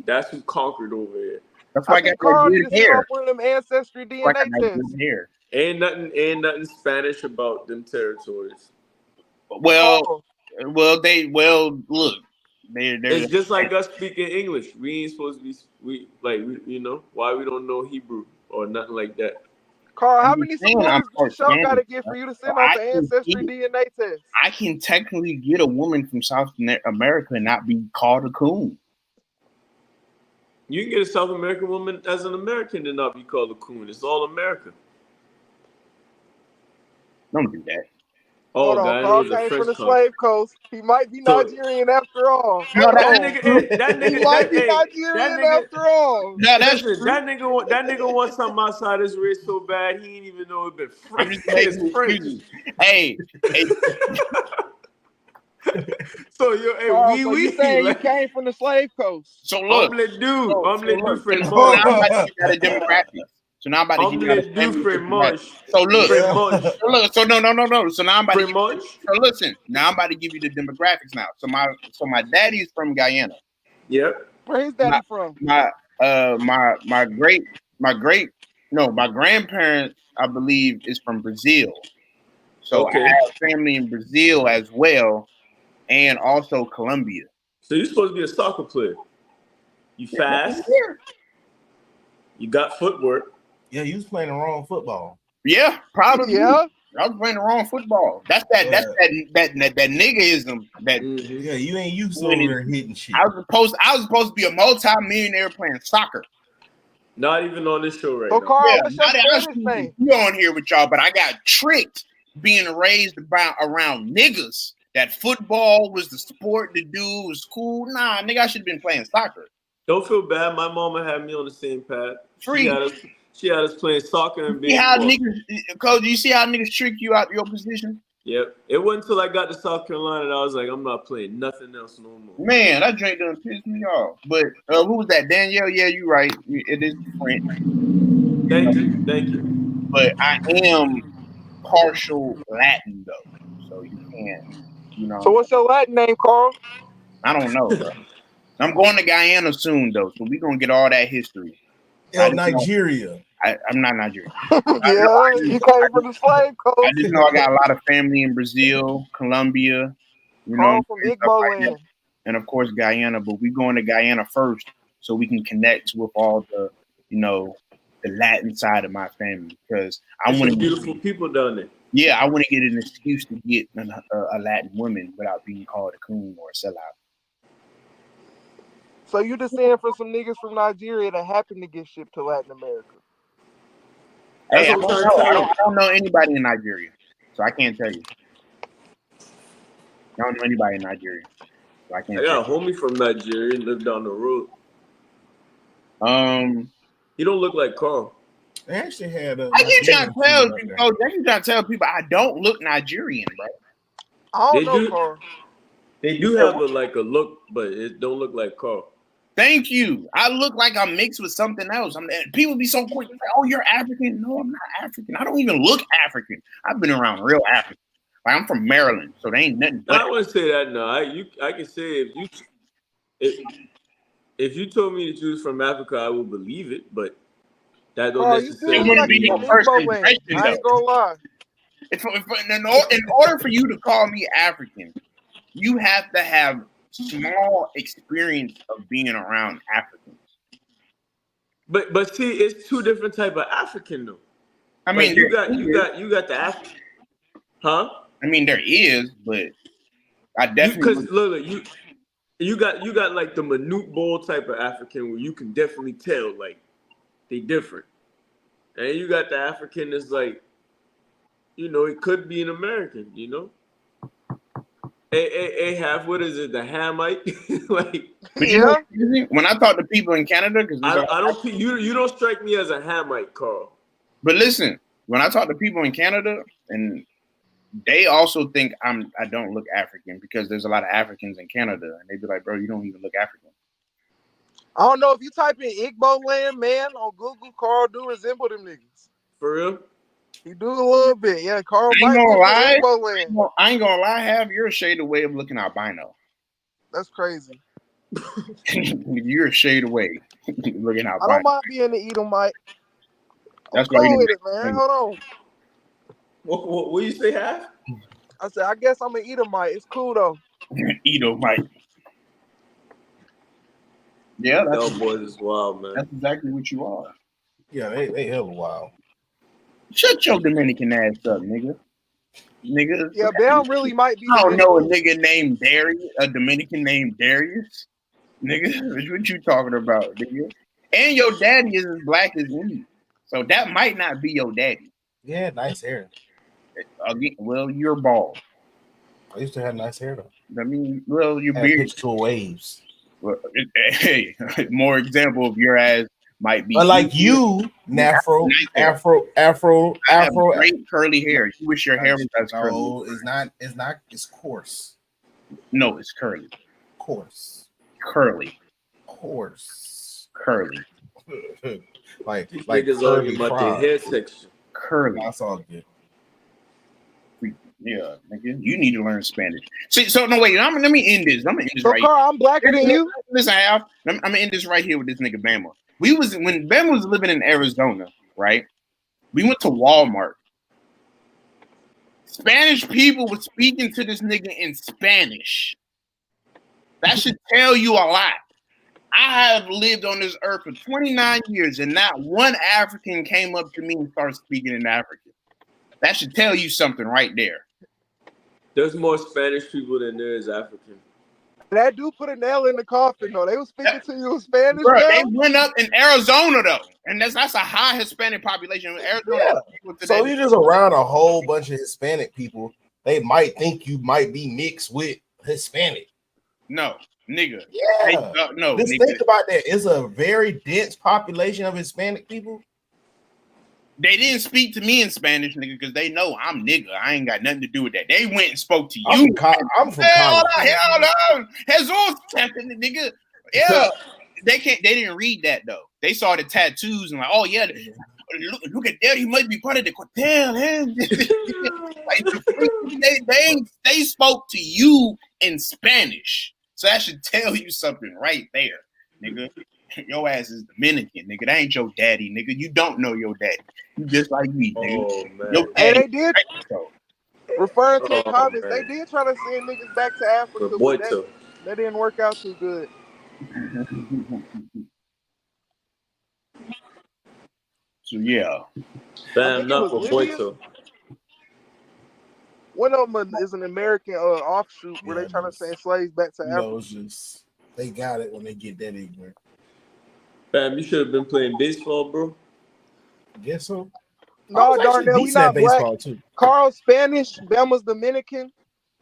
that's who conquered over here. That's why I got Carl that good hair. One of them ancestry DNA tests. Ain't nothing Spanish about them territories. Well, look. It's just like us speaking English. We ain't supposed to be why we don't know Hebrew or nothing like that. Carl, how many supporters do show gotta get for you to send off the ancestry DNA test? I can technically get a woman from South America and not be called a coon. You can get a South American woman as an American and not be called a coon. It's all America. Don't do that. Hold on, Carl came from the slave coast. He might be Nigerian after all. No, that nigga he might be Nigerian after all. No, that's that nigga wants something outside his race so bad he didn't even know it been French. I'm just making excuses. Hey. So you saying you came from the slave coast? So look, omelette dude, So now I'm about to give you demographics. So look, So no. So now I'm about to listen. Now I'm about to give you the demographics now. So my daddy's from Guyana. Yep. Where his daddy from? My grandparents, I believe, is from Brazil. So I have family in Brazil as well, and also Colombia. So you're supposed to be a soccer player. You fast. You got footwork. Yeah, you was playing the wrong football. Yeah, probably. Yeah, I was playing the wrong football. That's that niggaism. Yeah, you ain't used to over hitting shit. I was supposed to be a multi-millionaire playing soccer. Not even on this show right now. Carl, what's your Spanish name? You on here with y'all, but I got tricked being raised around niggas. That football was the sport to do, was cool. Nah, nigga, I should have been playing soccer. Don't feel bad. My mama had me on the same path. She had us playing soccer and baseball. Coach, you see how niggas trick you out your position? Yep. It wasn't until I got to South Carolina that I was like, I'm not playing nothing else no more. Man, that drink done pissed me off. But who was that? Danielle? Yeah, you're right. It is French. Thank you. But I am partial Latin though, so you can't. So what's your Latin name, Carl? I don't know, bro. I'm going to Guyana soon though, so we're gonna get all that history. Nigeria. I'm not Nigerian. You came from the slave coast. I just know I got a lot of family in Brazil, Colombia, from Igbo land, and of course Guyana. But we're going to Guyana first, so we can connect with all the, the Latin side of my family, because I want beautiful people down there. Yeah, I want to get an excuse to get a Latin woman without being called a coon or a sellout. So you descend from some niggas from Nigeria that happen to get shipped to Latin America. Hey, I don't know anybody in Nigeria, so I can't tell you. I don't know anybody in Nigeria, so I can't. I got a homie from Nigeria and live down the road. He don't look like Carl. They actually had I keep trying to tell people I don't look Nigerian, bro. I don't know Carl. They do have a look, but it don't look like Carl. Thank you. I look like I'm mixed with something else. People be so quick to say, "Oh, you're African." No, I'm not African. I don't even look African. I've been around real African. Like, I'm from Maryland, so they ain't nothing but. I wouldn't say that. No, I can say if you told me that you was from Africa, I would believe it, but that don't necessarily. It wouldn't be no first impression, I ain't gonna lie. In order for you to call me African, you have to have small experience of being around Africans. But see, it's two different type of African though. I mean, like, you got the African, huh? I mean, there is, but I definitely because look, you got like the minute ball type of African where you can definitely tell like they different, and you got the African that's like, it could be an American, half, what is it, the Hamite? Like, but when I talk to people in Canada, because you don't strike me as a Hamite, Carl. But listen, when I talk to people in Canada, and they also think I don't look African because there's a lot of Africans in Canada, and they be like, bro, you don't even look African. I don't know if you type in Igbo land man on Google, Carl do resemble them niggas. For real? He do a little bit, yeah. Carl I ain't gonna lie, have your shade away of looking albino. That's crazy. You're a shade away looking albino. I don't mind being the Edomite. That's cool why with it, man. Hold on. What you say, half? I said, I guess I'm an Edomite. It's cool though. Edomite. Yeah, that's boys is wild, man. That's exactly what you are. Yeah, they hella wild. Shut your Dominican ass up, nigga. Yeah, Bam really might be. I don't know a nigga named Darius, a Dominican named Darius. Nigga, what you talking about, nigga? And your daddy is as black as me. So that might not be your daddy. Yeah, nice hair. Well, you're bald. I used to have nice hair though. I mean, well, your beard to waves. Well, hey, more example of your ass might be. But like you, Afro. Great curly hair. You wish your hair was as curly. No, it's not. It's coarse. No, it's curly. Coarse. Curly. Coarse. Curly. like niggas curly about their hair texture. Curly. That's all good. Yeah, nigga, you need to learn Spanish. See, so no wait, let me end this. I'm gonna end this right. Carl, I'm blacker than you. Listen, I'm gonna end this right here with this nigga Bama. When Bama was living in Arizona, right? We went to Walmart. Spanish people were speaking to this nigga in Spanish. That should tell you a lot. I have lived on this earth for 29 years, and not one African came up to me and started speaking in African. That should tell you something right there. There's more Spanish people than there is African. That dude put a nail in the coffin, though. They were speaking to you in Spanish, bro. They went up in Arizona, though. And that's a high Hispanic population. Arizona. Yeah. So you're just around a whole bunch of Hispanic people. They might think you might be mixed with Hispanic. No, nigga. Yeah. No, Just think about that. It's a very dense population of Hispanic people. They didn't speak to me in Spanish, nigga, because they know I'm nigga. I ain't got nothing to do with that. They went and spoke to you. I'm from college. Jesus, nigga. Yeah. They didn't read that though. They saw the tattoos and like, oh yeah, look at that. He might be part of the cartel. They spoke to you in Spanish. So that should tell you something right there, nigga. Your ass is Dominican, nigga. That ain't your daddy, nigga. You don't know your daddy. You just like me, nigga. Oh, man. Your daddy, and they did, referring to the comments, they did try to send niggas back to Africa, but that didn't work out too good. So, yeah. Bam, not for Boito. One of them is an American offshoot where they trying to send slaves back to Africa. No, it's just, they got it when they get that ignorant. Bam, you should have been playing baseball, bro. Guess so. No, Darnell, we not black. Too. Carl's Spanish. Bama's Dominican.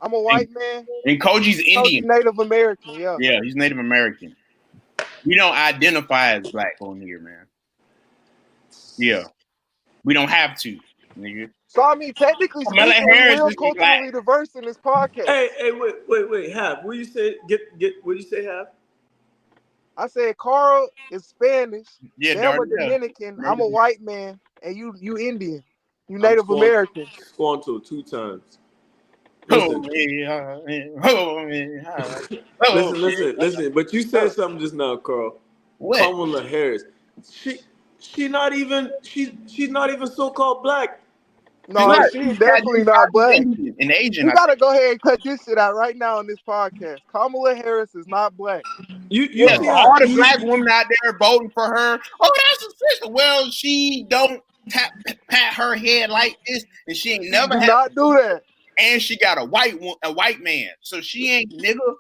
I'm a white man. And Koji's Indian. Native American, yeah. Yeah, he's Native American. We don't identify as black on here, man. Yeah. We don't have to, nigga. So, I mean, technically speaking, we're culturally diverse in this podcast. Hey, wait. Half. What you say? What you say, Half? I said Carl is Spanish. Yeah, Bama Dominican. I'm a white man, and you Indian. You Native American. Squanto 2 times. Listen. But you said something just now, Carl. What? Kamala Harris. She's not even so-called black. No, she's definitely not black. An Asian. You gotta go ahead and cut this shit out right now on this podcast. Kamala Harris is not black. You see all the black women out there voting for her. Oh, that's a sister. Well, she don't pat her head like this, and she ain't never had not do that. And she got a white man, so she ain't nigga.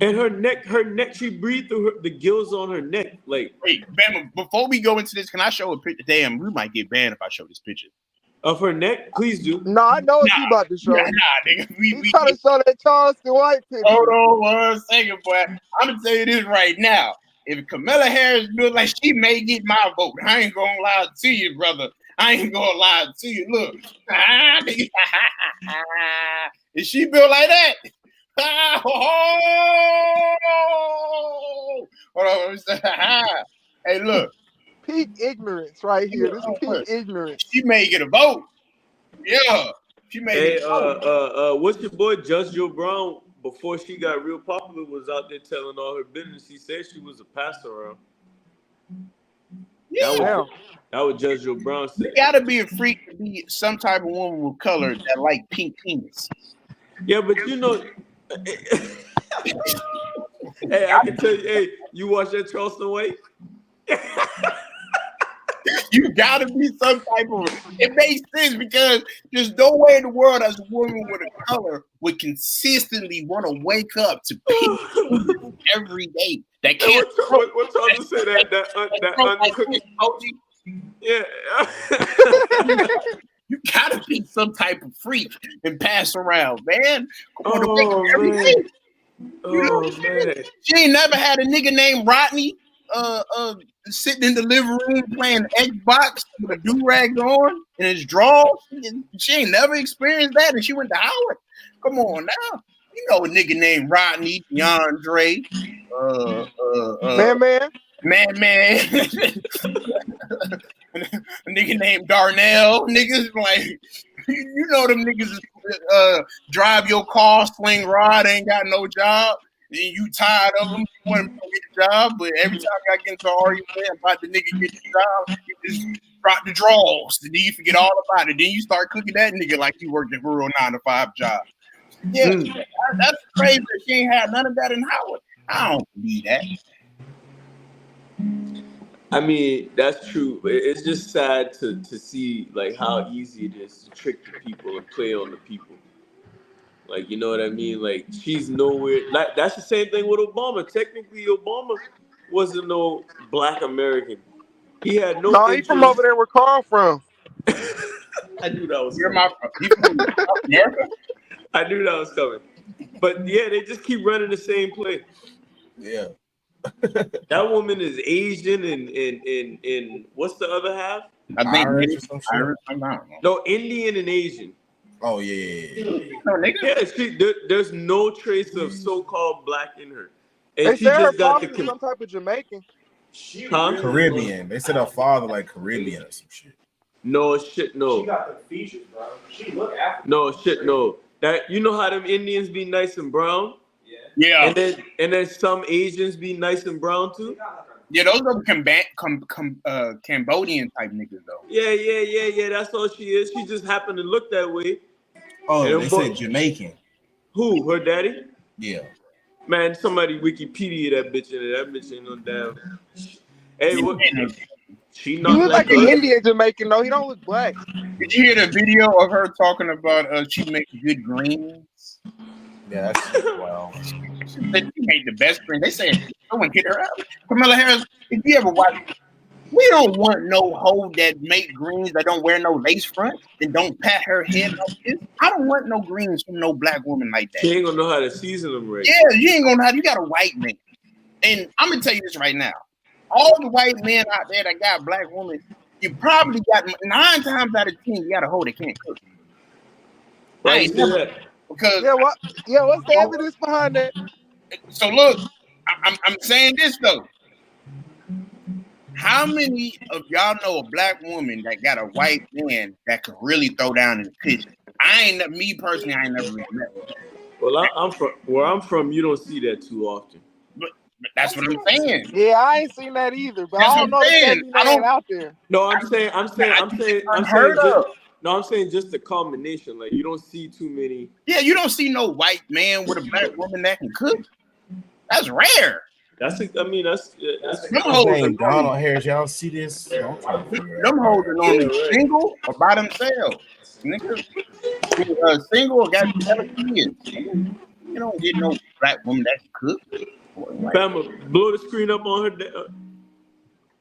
And her neck, she breathed through the gills on her neck. Like, wait, Bama, before we go into this, can I show a picture? Damn, we might get banned if I show this picture. Of her neck? Please do. No, I know what you about to show. Nah, nigga. We trying to show that Charleston White picture. Hold on 1 second, boy. I'm gonna tell you this right now. If Kamala Harris built like she may get my vote, I ain't gonna lie to you, brother. I ain't gonna lie to you. Look, is she built like that? Hold on. Hey, look. Peak ignorance right here. This is peak ignorance. She may get a vote. Yeah. She may get a vote. What's your boy Judge Joe Brown, before she got real popular, was out there telling all her business. She said she was a pastor around. Yeah. That was Judge Joe Brown said. You gotta be a freak to be some type of woman with color that like pink penis. Yeah, but you know, hey, I can tell you, hey, you watch that Charleston White? You gotta be some type of. It makes sense because there's no way in the world as a woman with a color would consistently want to wake up to pink every day. That can't. What Charles say that uncooked emoji? Yeah. You gotta be some type of freak and pass around, man. Oh, man. She ain't never had a nigga named Rodney sitting in the living room playing Xbox with a do-rag on and his drawers. She ain't never experienced that, and she went to Howard. Come on now. You know a nigga named Rodney, DeAndre, Man. A nigga named Darnell. Niggas like, you know them niggas drive your car, swing rod, ain't got no job. And you tired of them, you want them to get a job, but every time I get into an argument about the nigga get the job, you just drop the draws. Then you forget all about it. Then you start cooking that nigga like you worked a real 9-to-5 job. Yeah, that's crazy that she ain't had none of that in Howard. I don't believe that. I mean, that's true. It's just sad to see like how easy it is to trick the people and play on the people. Like, you know what I mean? Like, she's nowhere. Like, that's the same thing with Obama. Technically, Obama wasn't no black American. He had no. No, he's from over there where Carl from. I knew that was. You're from America. I knew that was coming. But yeah, they just keep running the same play. Yeah. That woman is Asian and what's the other half? I think Irish or some shit. No, Indian and Asian. Oh yeah. Yeah, there's no trace of so-called black in her. And they she said just her got father's some type of Jamaican. Caribbean. They said her father like Caribbean or some shit. No shit, no. She got the features, bro. She look African. No shit, no. That you know how them Indians be nice and brown? Yeah. And then some Asians be nice and brown too? Yeah, those are Cambodian type niggas though. Yeah. That's all she is. She just happened to look that way. Oh, they said Jamaican. Who? Her daddy? Yeah. Man, somebody Wikipedia that bitch in there. That bitch ain't no damn. Hey, what? She He looks like an Indian Jamaican though. He don't look black. Did you hear the video of her talking about she makes good greens? Yeah, that's wow. She said she made the best green. They said someone hit her out. Kamala Harris, if you ever watch, we don't want no hoe that make greens that don't wear no lace front and don't pat her head like this. I don't want no greens from no black woman like that. She ain't gonna know how to season them right. Yeah, you ain't gonna know how. You got a white man, and I'm gonna tell you this right now. All the white men out there that got black women, you probably got 9 times out of 10, you got a hoe that can't cook. Right? Because what's the evidence behind that? So look, I'm saying this though. How many of y'all know a black woman that got a white man that could really throw down in the kitchen? Me personally, I ain't never really met one. Well, I'm from where I'm from. You don't see that too often. But that's what I'm saying. Yeah, I ain't seen that either. But I don't know that ain't out there. No, I'm saying just the combination. Like you don't see too many. Yeah, you don't see no white man with a black woman that can cook. That's rare. That's them hoes name Donald Harris. Y'all see this? I'm trying to figure them hoes are normally single or by themselves. Nigga, single or got kids. You don't get no black woman that can cook. Bama, blow the screen up on her.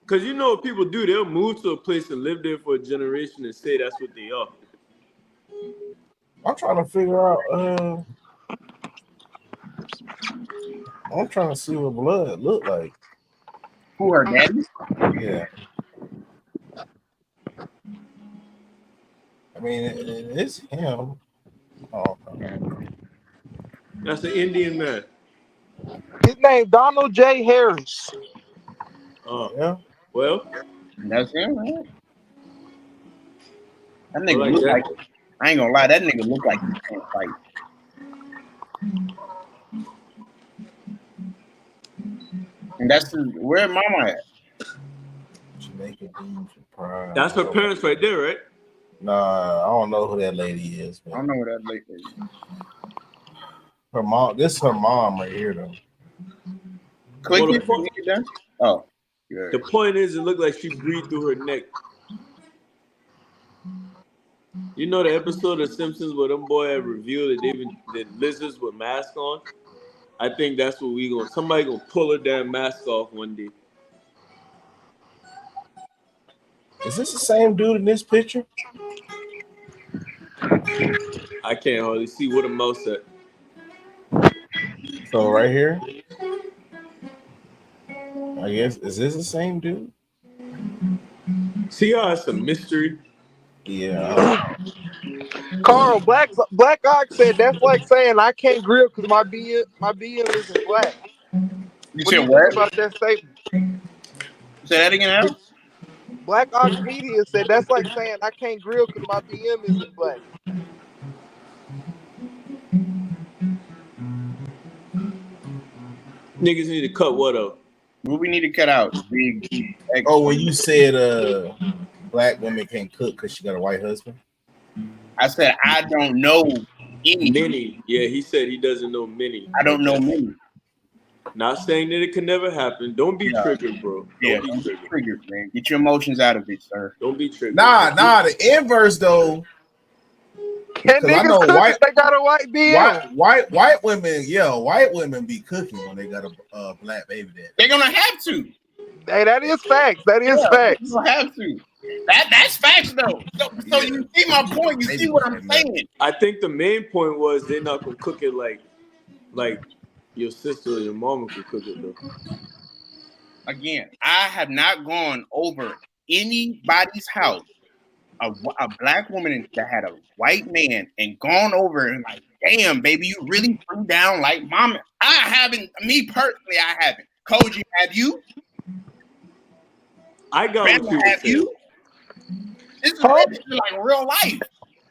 Because you know what people do, they'll move to a place and live there for a generation and say that's what they are. I'm trying to figure out. I'm trying to see what blood look like. Who, her daddy? Yeah. I mean, it's him. Oh, that's an Indian man. His name Donald J. Harris. Oh, yeah. Well, that's him, right? That nigga look like. I ain't gonna lie, that nigga look like he can't fight. And that's where mama at? Jamaica Beach Pride. That's her parents right there, right? Nah, I don't know who that lady is. I don't know who that lady is. Her mom. This is her mom right here, though. Click it. Oh, good. The point is, it looked like she breathed through her neck. You know the episode of Simpsons where them boy had revealed that lizards with masks on? I think that's what somebody gonna pull her damn mask off one day. Is this the same dude in this picture? I can't hardly see what a mouse at. So right here, I guess, is this the same dude? See how it's a mystery? Yeah. Carl, Black Ox said that's like saying I can't grill because my BM isn't black. You said what about that statement? Say that again, Al? Black Ox Media said that's like saying I can't grill because my BM isn't black. Niggas need to cut what up? What we need to cut out? When you said black women can't cook because she got a white husband? I said I don't know any. Many. Yeah, he said he doesn't know many. I don't know many. Not saying that it can never happen. Don't be triggered, bro. Don't be triggered, man. Get your emotions out of it, sir. Don't be triggered. Nah. The inverse though. Can niggas cook if they got a white BM? White women, white women be cooking when they got a black baby daddy. They're gonna have to. Hey, that is facts. That is facts. You have to. That's facts though. So you see my point. You see what I'm saying. I think the main point was they're not gonna cook it like your sister or your mama could cook it though. Again, I have not gone over anybody's house, a black woman that had a white man, and gone over and like, damn, baby, you really threw down like mama. I haven't. Me personally, I haven't. Koji, have you? I got what you have you? This is like real life.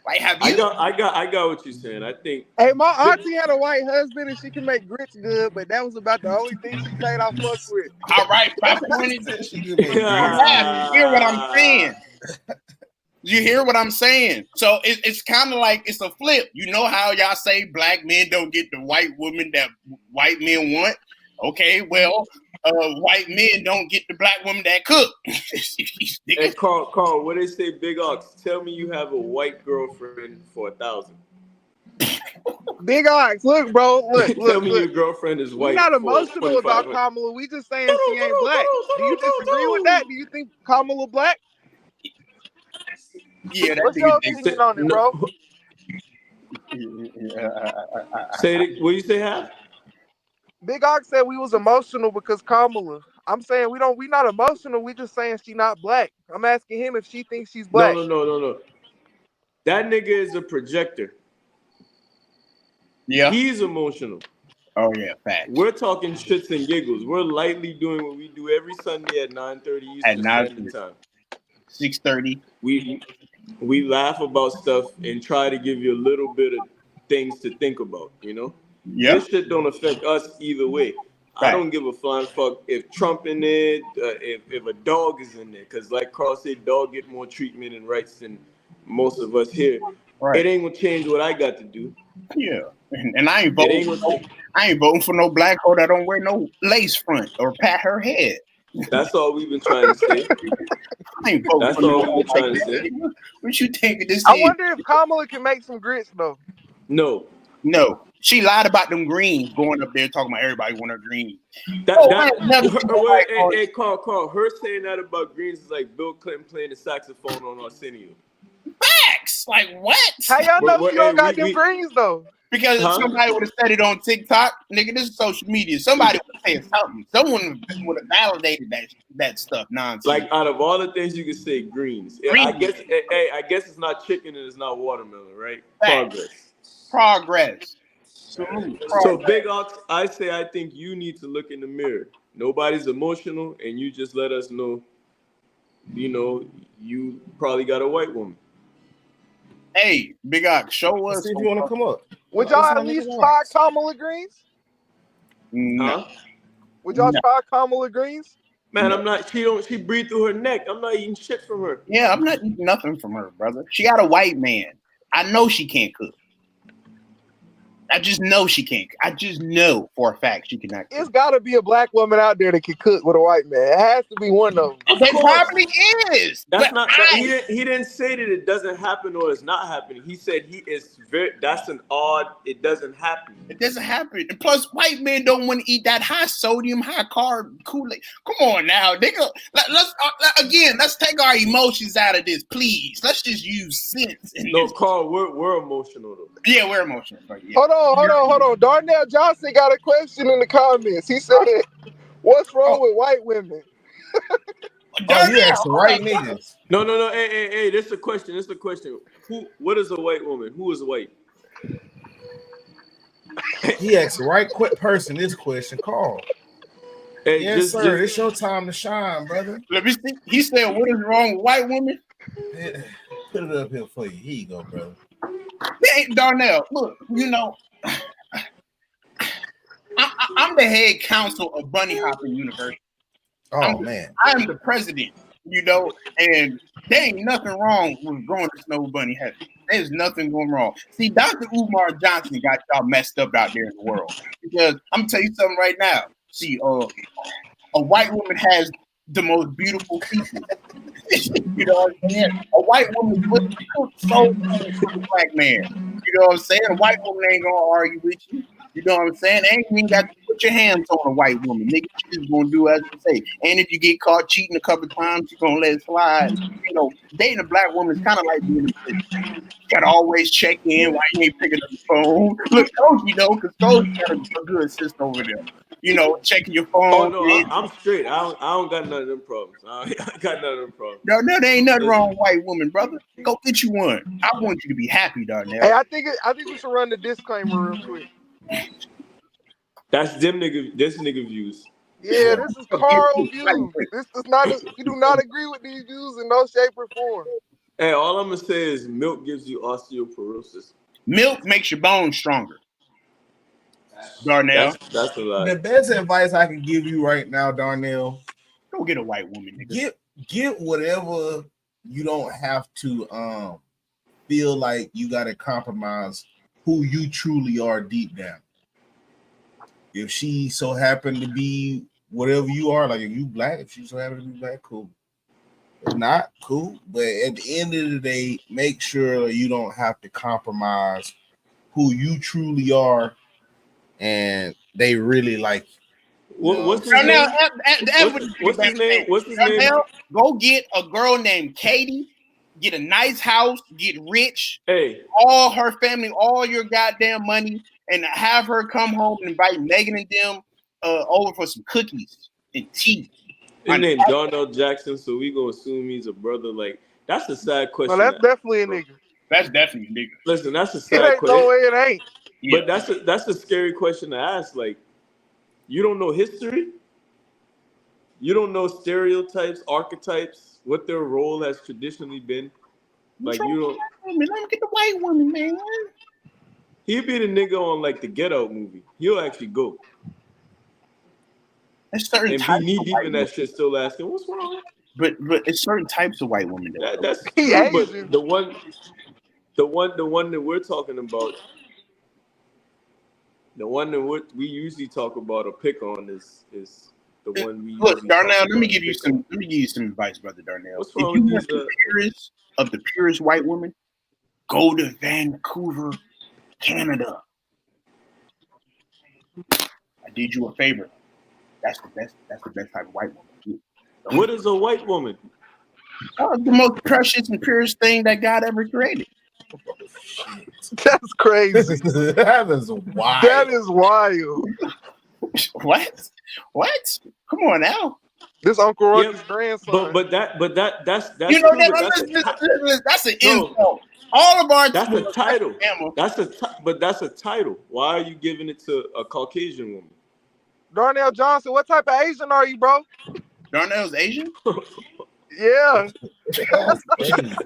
Like, have you? I got what you're saying. I think. Hey, my auntie had a white husband and she can make grits good, but that was about the only thing she paid off fuck with. All right, my point is she can make grits. You hear what I'm saying? You hear what I'm saying? So it's kind of like it's a flip. You know how y'all say black men don't get the white woman that white men want? Okay, well, white men don't get the black woman that cook. Hey, Carl, what they say, Big Ox? Tell me you have a white girlfriend for 1,000. Big Ox, look, bro, look. Tell me your girlfriend is white. We're not emotional about Kamala. We just saying she ain't black. Do you disagree with that? Do you think Kamala black? Yeah, what's your opinion on it, bro? Say it. What you say, Hal? Big Ox said we was emotional because Kamala. I'm saying we not emotional. We just saying she not black. I'm asking him if she thinks she's black. No. That nigga is a projector. Yeah. He's emotional. Oh yeah, fact. We're talking shits and giggles. We're lightly doing what we do every Sunday at 9:30 Eastern Standard Time. 6:30. we laugh about stuff and try to give you a little bit of things to think about, you know? Yeah. This shit don't affect us either way. I don't give a flying fuck if Trump in there, if a dog is in there, because like Carl said, dog get more treatment and rights than most of us here. Right. It ain't gonna change what I got to do. Yeah, and I ain't voting for no black girl that don't wear no lace front or pat her head. That's all we've been trying to say. I ain't voting That's for all no we've been trying to like say. What you think this I is? wonder if Kamala can make some grits though. No. She lied about them greens going up there talking about everybody want her green. Carl, her saying that about greens is like Bill Clinton playing the saxophone on Arsenio. Facts, like what? How y'all know she don't got them greens though? Because if somebody would have said it on TikTok, nigga, this is social media. Somebody would have said something. Someone would have validated that stuff nonsense. Like out of all the things you could say, greens. I guess it's not chicken and it's not watermelon, right? Progress. So Big Ox, I think you need to look in the mirror. Nobody's emotional, and you just let us know. You know, you probably got a white woman. Hey, Big Ox, show us. See if you want to come up. Would y'all at least try Kamala Greens? No. Would y'all try Kamala Greens? Man, I'm not. She breathed through her neck. I'm not eating shit from her. Yeah, I'm not eating nothing from her, brother. She got a white man. I know she can't cook. I just know she can't. I just know for a fact she cannot cook. It's got to be a black woman out there that can cook with a white man. It has to be one of them. It probably is. That's not. He didn't say that it doesn't happen or it's not happening. He said that's an odd. It doesn't happen. It doesn't happen. And plus, white men don't want to eat that high sodium, high carb Kool-Aid. Come on now, nigga. Let's take our emotions out of this, please. Let's just use sense. No, Carl, we're emotional though. Yeah, we're emotional. But yeah. Hold on. Darnell Johnson got a question in the comments. He said, "What's wrong with white women?" You asked the right niggas. No. Hey. This is a question. What is a white woman? Who is white? He asked the right person this question. Carl. Hey, yes, sir. It's your time to shine, brother. Let me see. He said, "What is wrong with white women?" Yeah, put it up here for you. Here you go, brother. Hey, Darnell, look, you know, I'm the head counsel of Bunny Hopper University. I'm the president, you know, and there ain't nothing wrong with growing a snow bunny head. There's nothing going wrong. See, Dr. Umar Johnson got y'all messed up out there in the world. Because I'm gonna tell you something right now. See, a white woman has the most beautiful features. You know what I'm saying? A white woman would cook so good for a black man. You know what I'm saying? A white woman ain't gonna argue with you. You know what I'm saying? Ain't even got to put your hands on a white woman. Nigga, she just gonna do as you say. And if you get caught cheating a couple times, you gonna let it slide. You know, dating a black woman is kind of like being a bitch. You gotta always check in why you ain't picking up the phone. Look, Koji though, because Koji got a good sister over there. You know, checking your phone. Oh no, I'm straight. I don't got none of them problems. I got none of them problems. No, there ain't nothing wrong with white woman, brother. Go get you one. I want you to be happy, Darnell. Hey, I think we should run the disclaimer real quick. That's this nigga views. Yeah, this is Carl's views. This does not. We do not agree with these views in no shape or form. Hey, all I'm gonna say is milk gives you osteoporosis. Milk makes your bones stronger. Darnell, that's a lie. The best advice I can give you right now, Darnell, go get a white woman. Nigga. Get whatever you don't have to feel like you got to compromise who you truly are deep down. If she so happened to be whatever you are, like if you black, if she so happened to be black, cool. If not, cool. But at the end of the day, make sure you don't have to compromise who you truly are, and they really like you. What's his name? What's his name? Go get a girl named Katie. Get a nice house. Get rich. Hey, all her family, all your goddamn money, and have her come home and invite Megan and them over for some cookies and tea. His name Darnell Jackson, so we gonna assume he's a brother. Like that's a sad question. Well, that's definitely a nigga. That's definitely a nigga. Listen, that's a sad question. No way it ain't. But that's a scary question to ask. Like, you don't know history. You don't know stereotypes, archetypes, what their role has traditionally been. Like you don't. Let me get the white woman, man. He'd be the nigga on like the Get Out movie. He'll actually go. There's certain and types be knee of deep white in women. that shit, still asking what's wrong. But it's certain types of white women though. That's He true, Asian. but the one that we're talking about, the one that we usually talk about or pick on is the one we look, usually Darnell. talk Let me about give you some. Let me give you some advice, brother Darnell. What's If wrong you with want these? the purest white woman, go to Vancouver, Canada. I did you a favor. That's the best. That's the best type of white woman. What is a white woman? The most precious and purest thing that God ever created. That's crazy. That is wild. That is wild. What? Come on now. This Uncle Rocky's grandson. But that's you know true, that, that's an insult. All of our that's a title. But that's a title. Why are you giving it to a Caucasian woman? Darnell Johnson, what type of Asian are you, bro? Darnell's Asian? Yeah. That's crazy.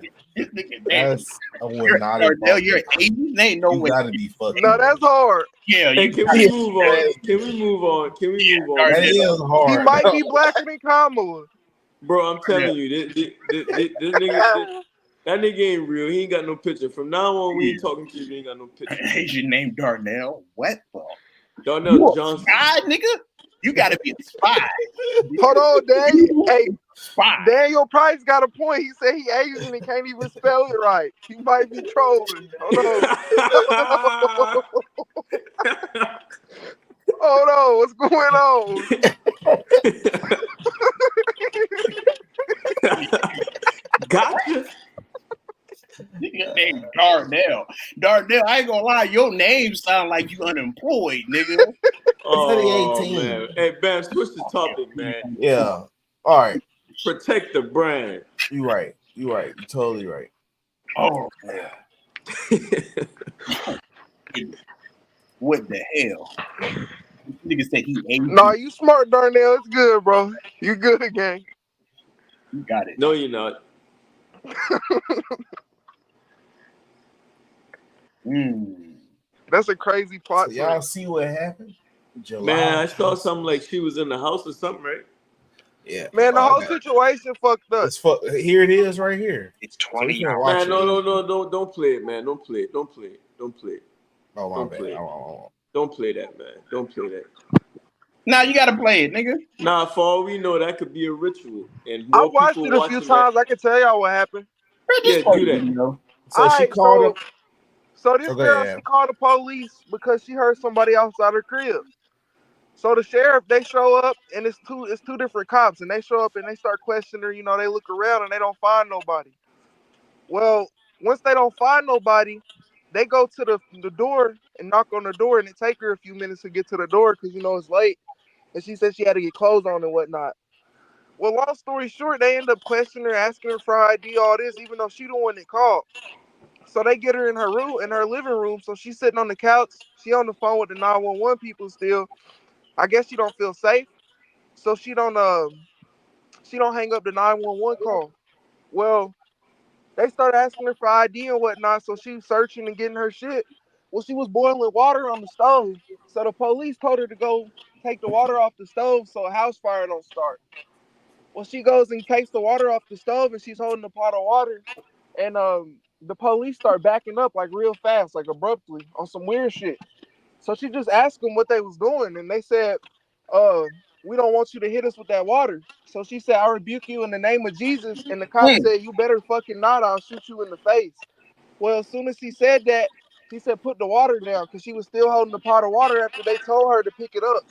I would not have Darnell, you're Asian? They ain't no way. You gotta be fucking. No, that's hard. Yeah, hey, can we move on? Can we move on? That is hard. He might be blacker than Kamala. Bro, I'm telling you, this nigga, that nigga ain't real. He ain't got no picture. From now on, we ain't talking to you. He ain't got no picture. Asian named Darnell. What the? Darnell Johnson. Spy, nigga? You gotta be a spy. Hold on, Daniel. Hey, spy. Daniel Price got a point. He said he Asian and can't even spell it right. He might be trolling. Hold on. Hold on. What's going on? Gotcha. Nigga named Darnell. Darnell, I ain't gonna lie, your name sound like you unemployed, nigga. Oh, man. Hey, Bam, switch the topic, man. Yeah. All right. Protect the brand. You right. You're totally right. Oh, man. What the hell? Nigga said he Asian. No, you smart, Darnell. It's good, bro. You good again. You got it. No, you're not. That's a crazy plot. So y'all see what happened? Man, I saw something like she was in the house or something, right? Yeah. Man, the whole situation fucked up. Here it is right here. It's 20 hours. Man, no, don't play it, man. Don't play it. Oh, my bad. Don't play that, man. Don't play that. Nah, you gotta play it, nigga. Nah, for all we know, that could be a ritual. And I watched it a few times. I can tell y'all what happened. Yeah, do that. So she called him. So this girl, she called the police because she heard somebody outside her crib. So the sheriff, they show up, and it's two different cops, and they show up and they start questioning her. You know, they look around and they don't find nobody. Well, once they don't find nobody, they go to the door and knock on the door, and it take her a few minutes to get to the door because you know it's late. And she said she had to get clothes on and whatnot. Well, long story short, they end up questioning her, asking her for her ID, all this, even though she the one that called. So they get her in her room, in her living room. So she's sitting on the couch. She on the phone with the 911 people still. I guess she don't feel safe, so she don't hang up the 911 call. Well, they started asking her for ID and whatnot, so she was searching and getting her shit. Well, she was boiling water on the stove, so the police told her to go take the water off the stove so a house fire don't start. Well, she goes and takes the water off the stove, and she's holding a pot of water, and the police start backing up like real fast, like abruptly, on some weird shit. So she just asked them what they was doing, and they said, we don't want you to hit us with that water. So she said, I rebuke you in the name of Jesus. And the cop said, you better fucking not, I'll shoot you in the face. Well, as soon as he said that, he said, put the water down, because she was still holding the pot of water after they told her to pick it up.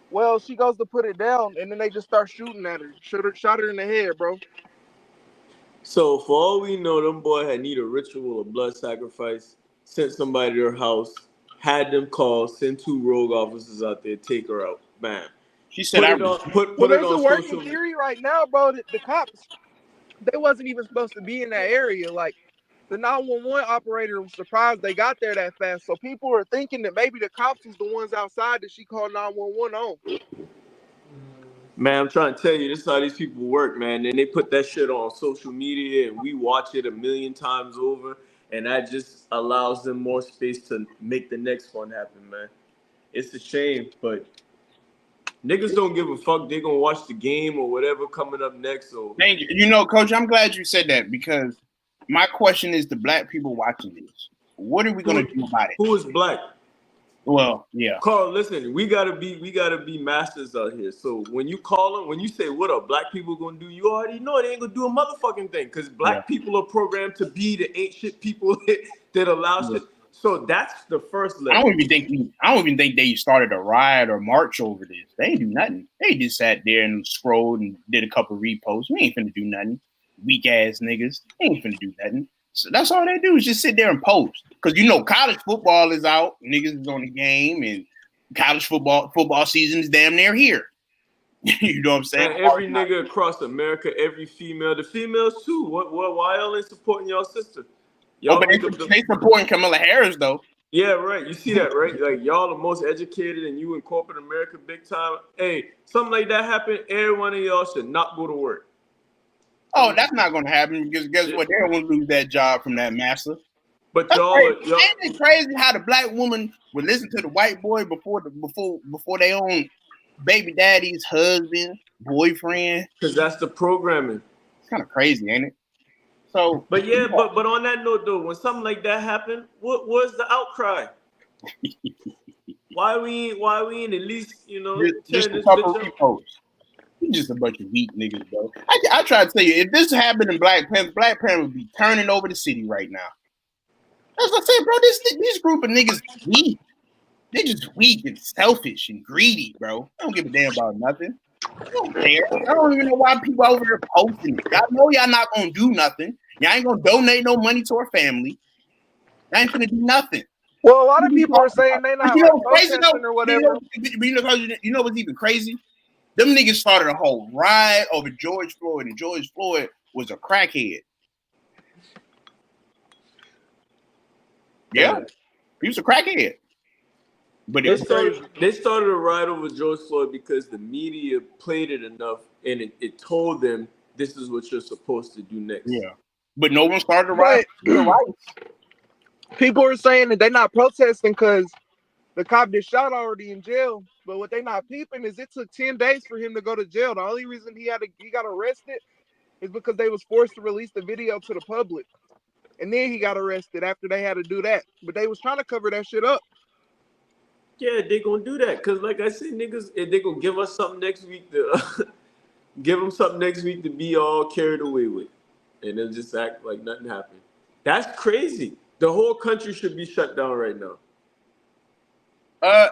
Well, she goes to put it down, and then they just start shooting at her. Shot her in the head, bro. So for all we know, them boy had need a ritual of blood sacrifice, sent somebody to her house, had them call, send 2 rogue officers out there, take her out. Bam. She said, there's a working theory right now, bro. The cops, they wasn't even supposed to be in that area. Like, the 911 operator was surprised they got there that fast. So people are thinking that maybe the cops was the ones outside that she called 911 on. Man, I'm trying to tell you, this is how these people work, man. And they put that shit on social media, and we watch it 1,000,000 times over, and that just allows them more space to make the next one happen, man. It's a shame, but niggas don't give a fuck. They gonna watch the game or whatever coming up next. So, you know, Coach, I'm glad you said that because my question is to black people watching this. What are we gonna do about it? Who is black? Well, yeah. Carl, listen, we gotta be masters out here. So when you call them, when you say what are black people gonna do, you already know they ain't gonna do a motherfucking thing because black people are programmed to be the ain't shit people that allow shit. So that's the first level. I don't even think they started a riot or march over this. They ain't do nothing. They just sat there and scrolled and did a couple reposts. We ain't finna do nothing. Weak ass niggas. They ain't finna do nothing. So that's all they do is just sit there and post. Because you know college football is out, niggas is on the game, and college football season is damn near here. You know what I'm saying? And every nigga across America, every female, the females too. Why y'all ain't supporting y'all sister? Y'all but they supporting Kamala Harris though. Yeah, right. You see that, right? Like y'all the most educated, and you in corporate America big time. Hey, something like that happen, every one of y'all should not go to work. Oh, that's not gonna happen because guess what? They don't want to lose that job from that master. But ain't it crazy how the black woman would listen to the white boy before they own baby daddy's husband, boyfriend? Because that's the programming. It's kind of crazy, ain't it? So, but yeah, but on that note though, when something like that happened, what was the outcry? why we ain't at least just a couple reposts? You're just a bunch of weak niggas, bro. I try to tell you, if this happened in Black Panther would be turning over the city right now. That's what I said, bro. This group of niggas weak. They're just weak and selfish and greedy, bro. I don't give a damn about nothing. I don't care. I don't even know why people over here posting it. Y'all know y'all not gonna do nothing. Y'all ain't gonna donate no money to our family. Y'all ain't gonna do nothing. Well, a lot of people are saying they not protesting or whatever. You know what's even crazy? Them niggas started a whole riot over George Floyd, and George Floyd was a crackhead. Yeah, he was a crackhead. But they started a riot over George Floyd because the media played it enough, and it told them this is what you're supposed to do next. Yeah, but no one started a riot. People are saying that they're not protesting because the cop that shot already in jail. But what they not peeping is it took 10 days for him to go to jail. The only reason he got arrested is because they was forced to release the video to the public. And then he got arrested after they had to do that. But they was trying to cover that shit up. Yeah, they gonna do that. Cause like I said, niggas, they gonna give us something next week to give them something next week to be all carried away with. And then just act like nothing happened. That's crazy. The whole country should be shut down right now.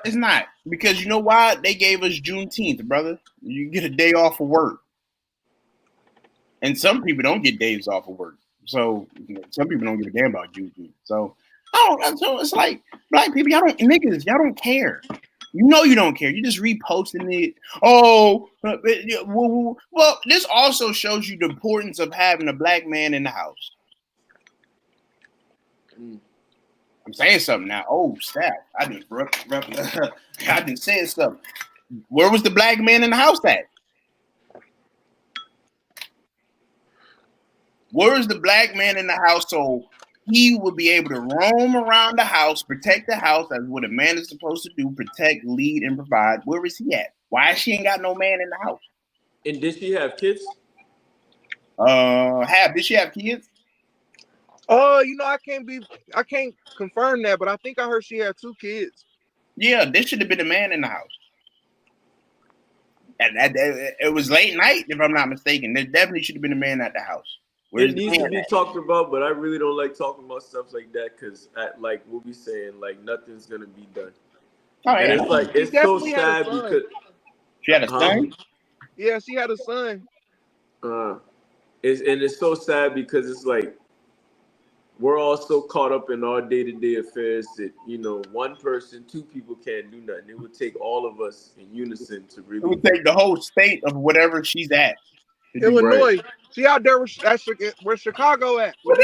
It's not. Because you know why? They gave us Juneteenth, brother. You get a day off of work. And some people don't get days off of work. So some people don't give a damn about Juneteenth. So so it's like black people, y'all don't care. You know you don't care. You just reposting it. Oh, well, this also shows you the importance of having a black man in the house. I'm saying something now. Oh, snap. I didn't say something. Where was the black man in the house at? Where is the black man in the house so he would be able to roam around the house, protect the house as what a man is supposed to do, protect, lead, and provide? Where is he at? Why she ain't got no man in the house? And did she have kids? Did she have kids? I can't confirm that, but I think I heard she had 2 kids. Yeah, there should have been a man in the house. And it was late night, if I'm not mistaken. There definitely should have been a man at the house. It needs to be talked about, but I really don't like talking about stuff like that because, like we'll be saying, like nothing's gonna be done. Oh, and it's like it's so sad because she had a son. Yeah, she had a son. It's so sad because it's like we're all so caught up in our day-to-day affairs that one person, 2 people can't do nothing. It would take all of us in unison to really. It would take the whole state of whatever she's at. Illinois. Right. She out there where Chicago at. Where the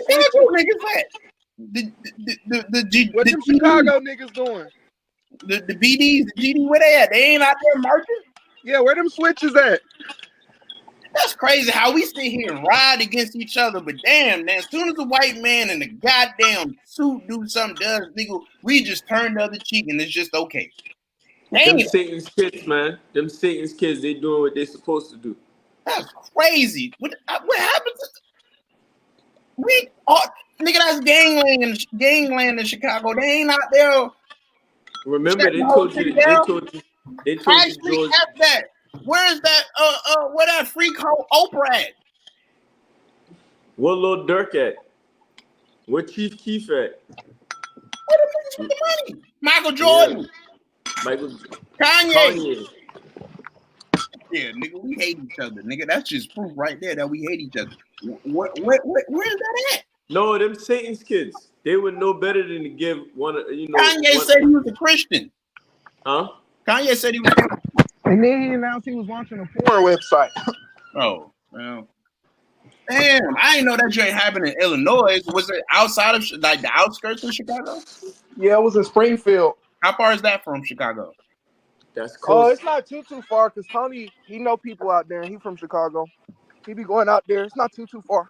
Chicago niggas at? What them Chicago niggas doing? The BDs, the GD, where they at? They ain't out there marching? Yeah, where them switches at? That's crazy how we sit here and ride against each other, but damn, man, as soon as a white man in the goddamn suit do something to us, nigga, we just turn the other cheek and it's just okay. Them Damn. Satan's kids, man. Them Satan's kids, they doing what they supposed to do. That's crazy. What happened to nigga, that's gangland in Chicago. They ain't out there. Remember, they told you Actually, George. F that. Where's that? Where that freak hoe Oprah at? Where Lil Durk at? Where Chief Keef at? Where the niggas with the money? Michael Jordan. Yeah. Kanye. Yeah, nigga, we hate each other, nigga. That's just proof right there that we hate each other. Where's that at? No, them Satan's kids. They would know better than to give one. Kanye said he was a Christian. Huh? Kanye said he was. And then he announced he was launching a porn website. Oh, well. Damn, I didn't know that joint happened in Illinois. Was it outside of like the outskirts of Chicago? Yeah, it was in Springfield. How far is that from Chicago? That's close. Oh, it's not too far because Tony, he know people out there and he from Chicago. He be going out there. It's not too far.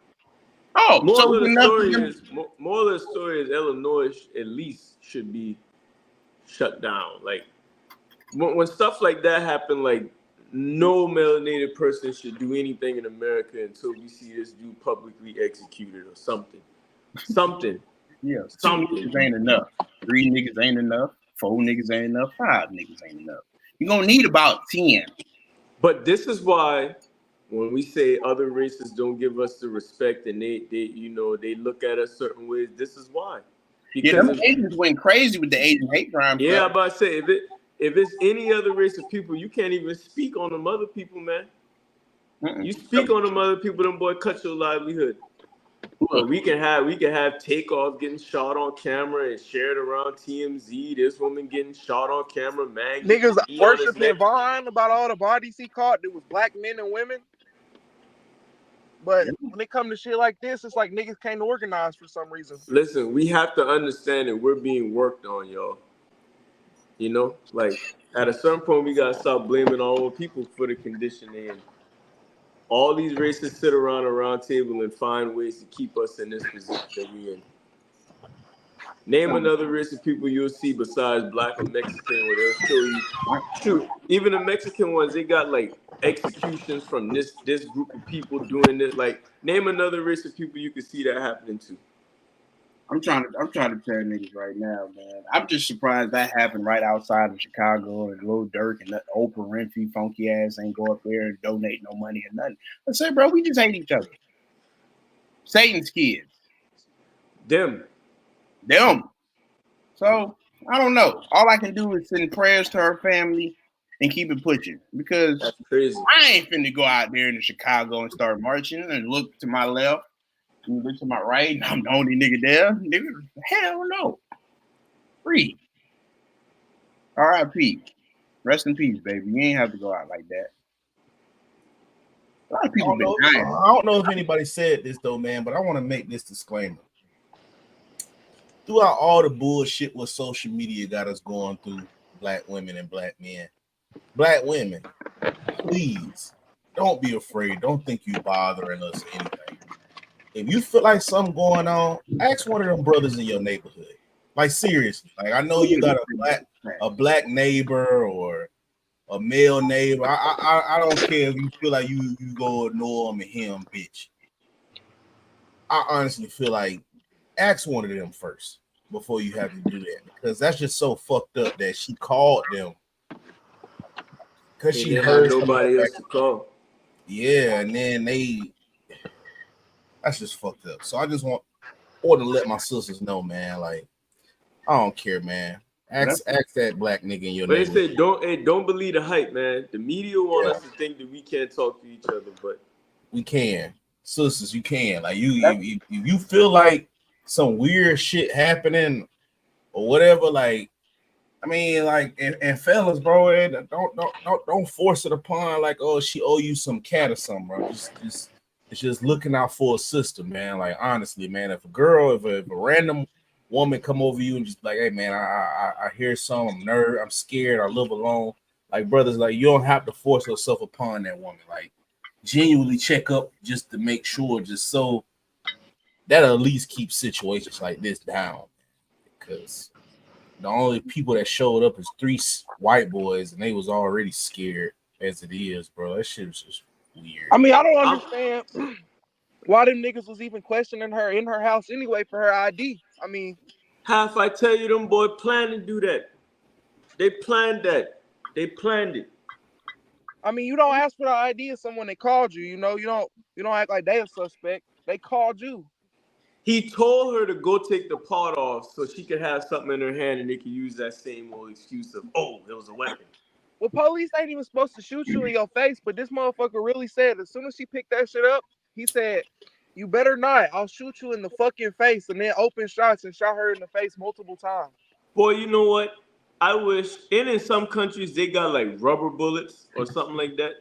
Oh, Moral of the story is Illinois at least should be shut down. Like when stuff like that happen, like no melanated person should do anything in America until we see this dude publicly executed or something. Something. Yeah, 2 niggas ain't enough. 3 niggas ain't enough. 4 niggas ain't enough. 5 niggas ain't enough. You're gonna need about 10. But this is why when we say other races don't give us the respect and they look at us certain ways, this is why. Because them Asians went crazy with the Asian hate crime. Yeah, I'm about to say if it's any other race of people, you can't even speak on them other people, man. You speak on them other people, them boy cut your livelihood. But we can have Takeoff getting shot on camera and shared around TMZ. This woman getting shot on camera, man. Niggas worshiping Vaughn about all the bodies he caught. There was black men and women. But when it comes to shit like this, it's like niggas can't organize for some reason. Listen, we have to understand that we're being worked on, y'all. You know, like at a certain point, we gotta stop blaming all people for the condition they in. All these races sit around a round table and find ways to keep us in this position that we're in. Name another race of people you'll see besides black or Mexican where they'll show you. Shoot, even the Mexican ones, they got like executions from this group of people doing this. Like, name another race of people you can see that happening to. I'm trying to tell niggas right now, man. I'm just surprised that happened right outside of Chicago and Lil Durk and that Oprah Winfrey funky ass ain't go up there and donate no money or nothing. I say, bro, we just hate each other. Satan's kids. Them. So I don't know. All I can do is send prayers to her family and keep it pushing because that's crazy. I ain't finna go out there in Chicago and start marching and look to my left and look to my right and I'm the only nigga there. Nigga, hell no. Free. R.I.P. Rest in peace, baby. You ain't have to go out like that. A lot of people been dying. I don't know if anybody said this though, man, but I want to make this disclaimer. Throughout all the bullshit what social media got us going through, black women and black men, black women, please don't be afraid. Don't think you bothering us or anything. If you feel like something going on, ask one of them brothers in your neighborhood. Like seriously, like I know you got a black neighbor or a male neighbor. I don't care if you feel like you go ignore him and him, bitch. I honestly feel like ask one of them first before you have to do that because that's just so fucked up that she called them because she heard nobody else to call. Yeah, and then that's just fucked up. So I just want to let my sisters know, man. Like I don't care, man. Ask that black nigga in your neighborhood. But they say don't believe the hype, man. The media want us to think that we can't talk to each other, but we can, sisters. You can. Like you feel like some weird shit happening or whatever. Like I mean, like and fellas, bro, don't force it upon like she owe you some cat or something, bro. It's just looking out for a sister, man. Like honestly, man, if a random woman come over you and just like, hey man, I hear some, I'm scared, I live alone. Like brothers, like you don't have to force yourself upon that woman. Like genuinely check up just to make sure, just so that at least keep situations like this down. Because the only people that showed up is 3 white boys, and they was already scared as it is, bro. That shit was just weird. I mean, I don't understand why them niggas was even questioning her in her house anyway for her ID. I mean, half I tell you, them boy planned to do that. They planned that. They planned it. I mean, you don't ask for the ID of someone that called you. You know, you don't act like they a suspect. They called you. He told her to go take the part off so she could have something in her hand and they could use that same old excuse of, oh, there was a weapon. Well, police ain't even supposed to shoot you in your face, but this motherfucker really said as soon as she picked that shit up, he said, you better not. I'll shoot you in the fucking face, and then open shots and shot her in the face multiple times. Boy, you know what? I wish, and in some countries they got like rubber bullets or something like that.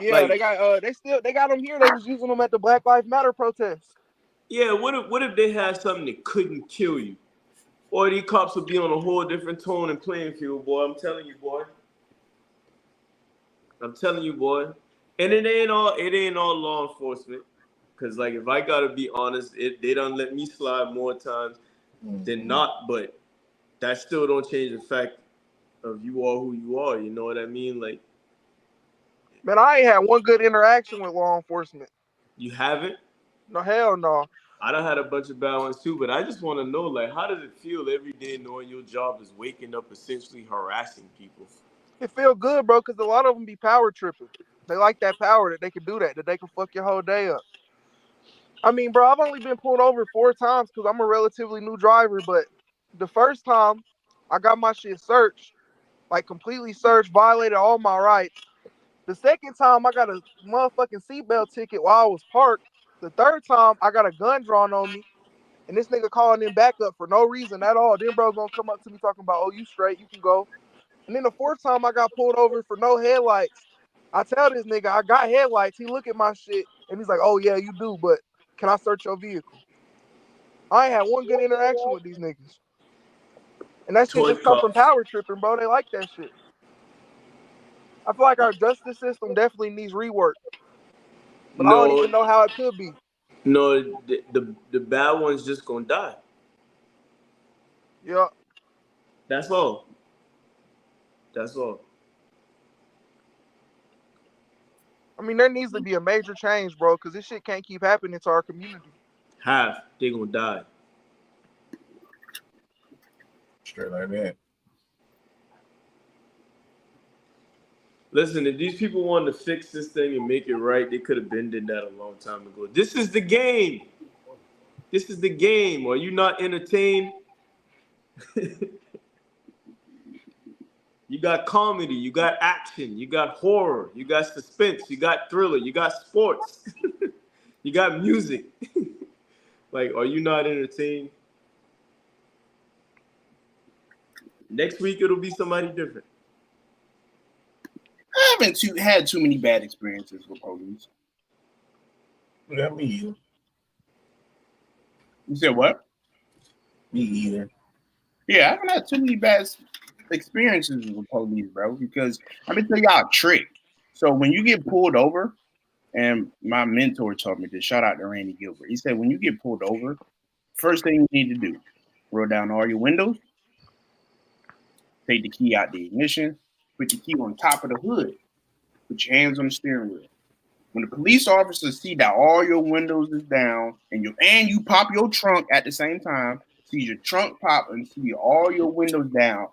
Yeah, like, they got them here. They was using them at the Black Lives Matter protests. Yeah, what if they had something that couldn't kill you? Or these cops would be on a whole different tone and playing field, boy. I'm telling you, boy. And it ain't all law enforcement. Cause like if I gotta be honest, they done let me slide more times than not, but that still don't change the fact of you are who you are. You know what I mean? Like, man, I ain't had one good interaction with law enforcement. You haven't? No, hell no. I done had a bunch of bad ones too, but I just want to know, like, how does it feel every day knowing your job is waking up essentially harassing people? It feel good, bro, because a lot of them be power tripping. They like that power that they can do that they can fuck your whole day up. I mean, bro, I've only been pulled over 4 times because I'm a relatively new driver, but the first time I got my shit searched, like completely searched, violated all my rights. The second time I got a motherfucking seatbelt ticket while I was parked. The third time I got a gun drawn on me, and this nigga calling in backup for no reason at all. Then bro gonna come up to me talking about, oh, you straight, you can go. And then the fourth time I got pulled over for no headlights. I tell this nigga I got headlights. He look at my shit and he's like, oh yeah, you do, but can I search your vehicle? I ain't had one good interaction with these niggas. And that shit just come from power tripping, bro. They like that shit. I feel like our justice system definitely needs rework. But I don't even know how it could be. No, the bad one's just gonna die. Yeah. That's all. I mean, there needs to be a major change, bro, because this shit can't keep happening to our community. They gonna die. Straight like that. Listen, if these people wanted to fix this thing and make it right, they could have been did that a long time ago. This is the game. Are you not entertained? You got comedy, you got action, you got horror, you got suspense, you got thriller, you got sports, you got music. Like, are you not entertained? Next week, it'll be somebody different. I haven't had too many bad experiences with police. Yeah, me either. You said what? Me either. Yeah, I haven't had too many bad experiences with police, bro, because let me tell y'all a trick. So when you get pulled over, and my mentor told me this, shout out to Randy Gilbert. He said, when you get pulled over, first thing you need to do, roll down all your windows, take the key out the ignition, put the key on top of the hood, put your hands on the steering wheel. When the police officers see that all your windows is down and you pop your trunk at the same time, see your trunk pop and see all your windows down,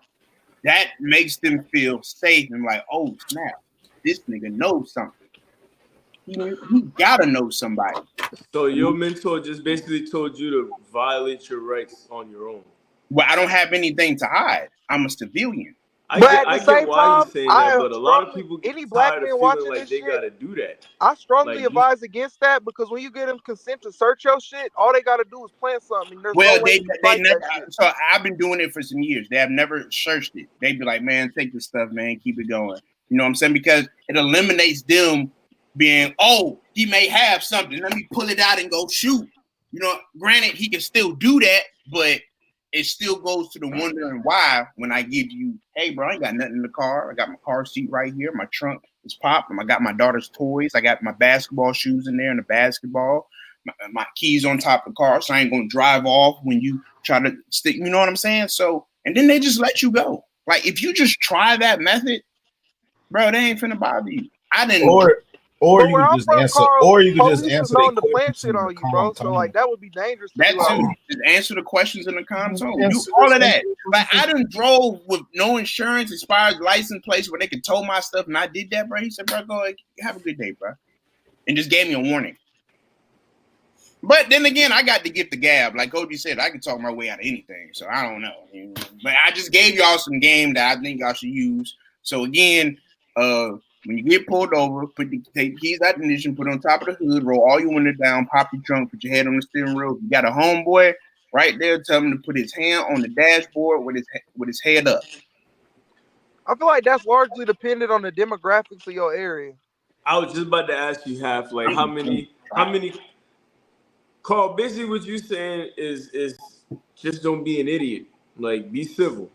that makes them feel safe and like, oh snap, this nigga knows something. He gotta know somebody. So your mentor just basically told you to violate your rights on your own. Well, I don't have anything to hide. I'm a civilian. I get why he's saying that, but a lot of people get tired of feeling like they gotta do that. I strongly advise against that because when you get them consent to search your shit, all they gotta do is plant something. There's no way they never. So I've been doing it for some years. They have never searched it. They'd be like, "Man, take this stuff, man. Keep it going." You know what I'm saying? Because it eliminates them being, "Oh, he may have something. Let me pull it out and go shoot." You know, granted, he can still do that, but it still goes to the wondering why when I give you, hey, bro, I ain't got nothing in the car. I got my car seat right here. My trunk is popped. I got my daughter's toys. I got my basketball shoes in there and the basketball. My keys on top of the car, so I ain't going to drive off when you try to stick. You know what I'm saying? So, and then they just let you go. Like, if you just try that method, bro, they ain't finna bother you. I didn't. Or you could just answer. Carl, or you could just police is answer known the to plant questions shit in on the you, bro. calm So tone. like that would be dangerous. To That do too. Just answer the questions in the calm tone. Do Answer all the of that. questions. Like I done drove with no insurance, expired license plates where they could tow my stuff, and I did that, bro. He said, "Bro, go ahead, have a good day, bro," and just gave me a warning. But then again, I got to get the gab. Like Cody said, I can talk my way out of anything. So I don't know. But I just gave y'all some game that I think y'all should use. So again, when you get pulled over, take the keys out the ignition, put it on top of the hood, roll all your windows down, pop your trunk, put your head on the steering wheel. If you got a homeboy right there, tell him to put his hand on the dashboard with his head up. I feel like that's largely dependent on the demographics of your area. I was just about to ask you, like how many Carl, basically what you saying is just don't be an idiot. Like be civil.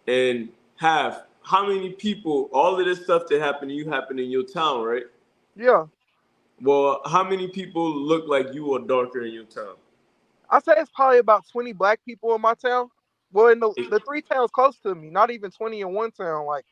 And how many people, all of this stuff that happened to you happened in your town, right? Yeah. Well, how many people look like you or darker in your town? I say it's probably about 20 black people in my town. Well, in the 3 towns close to me, not even 20 in one town. Like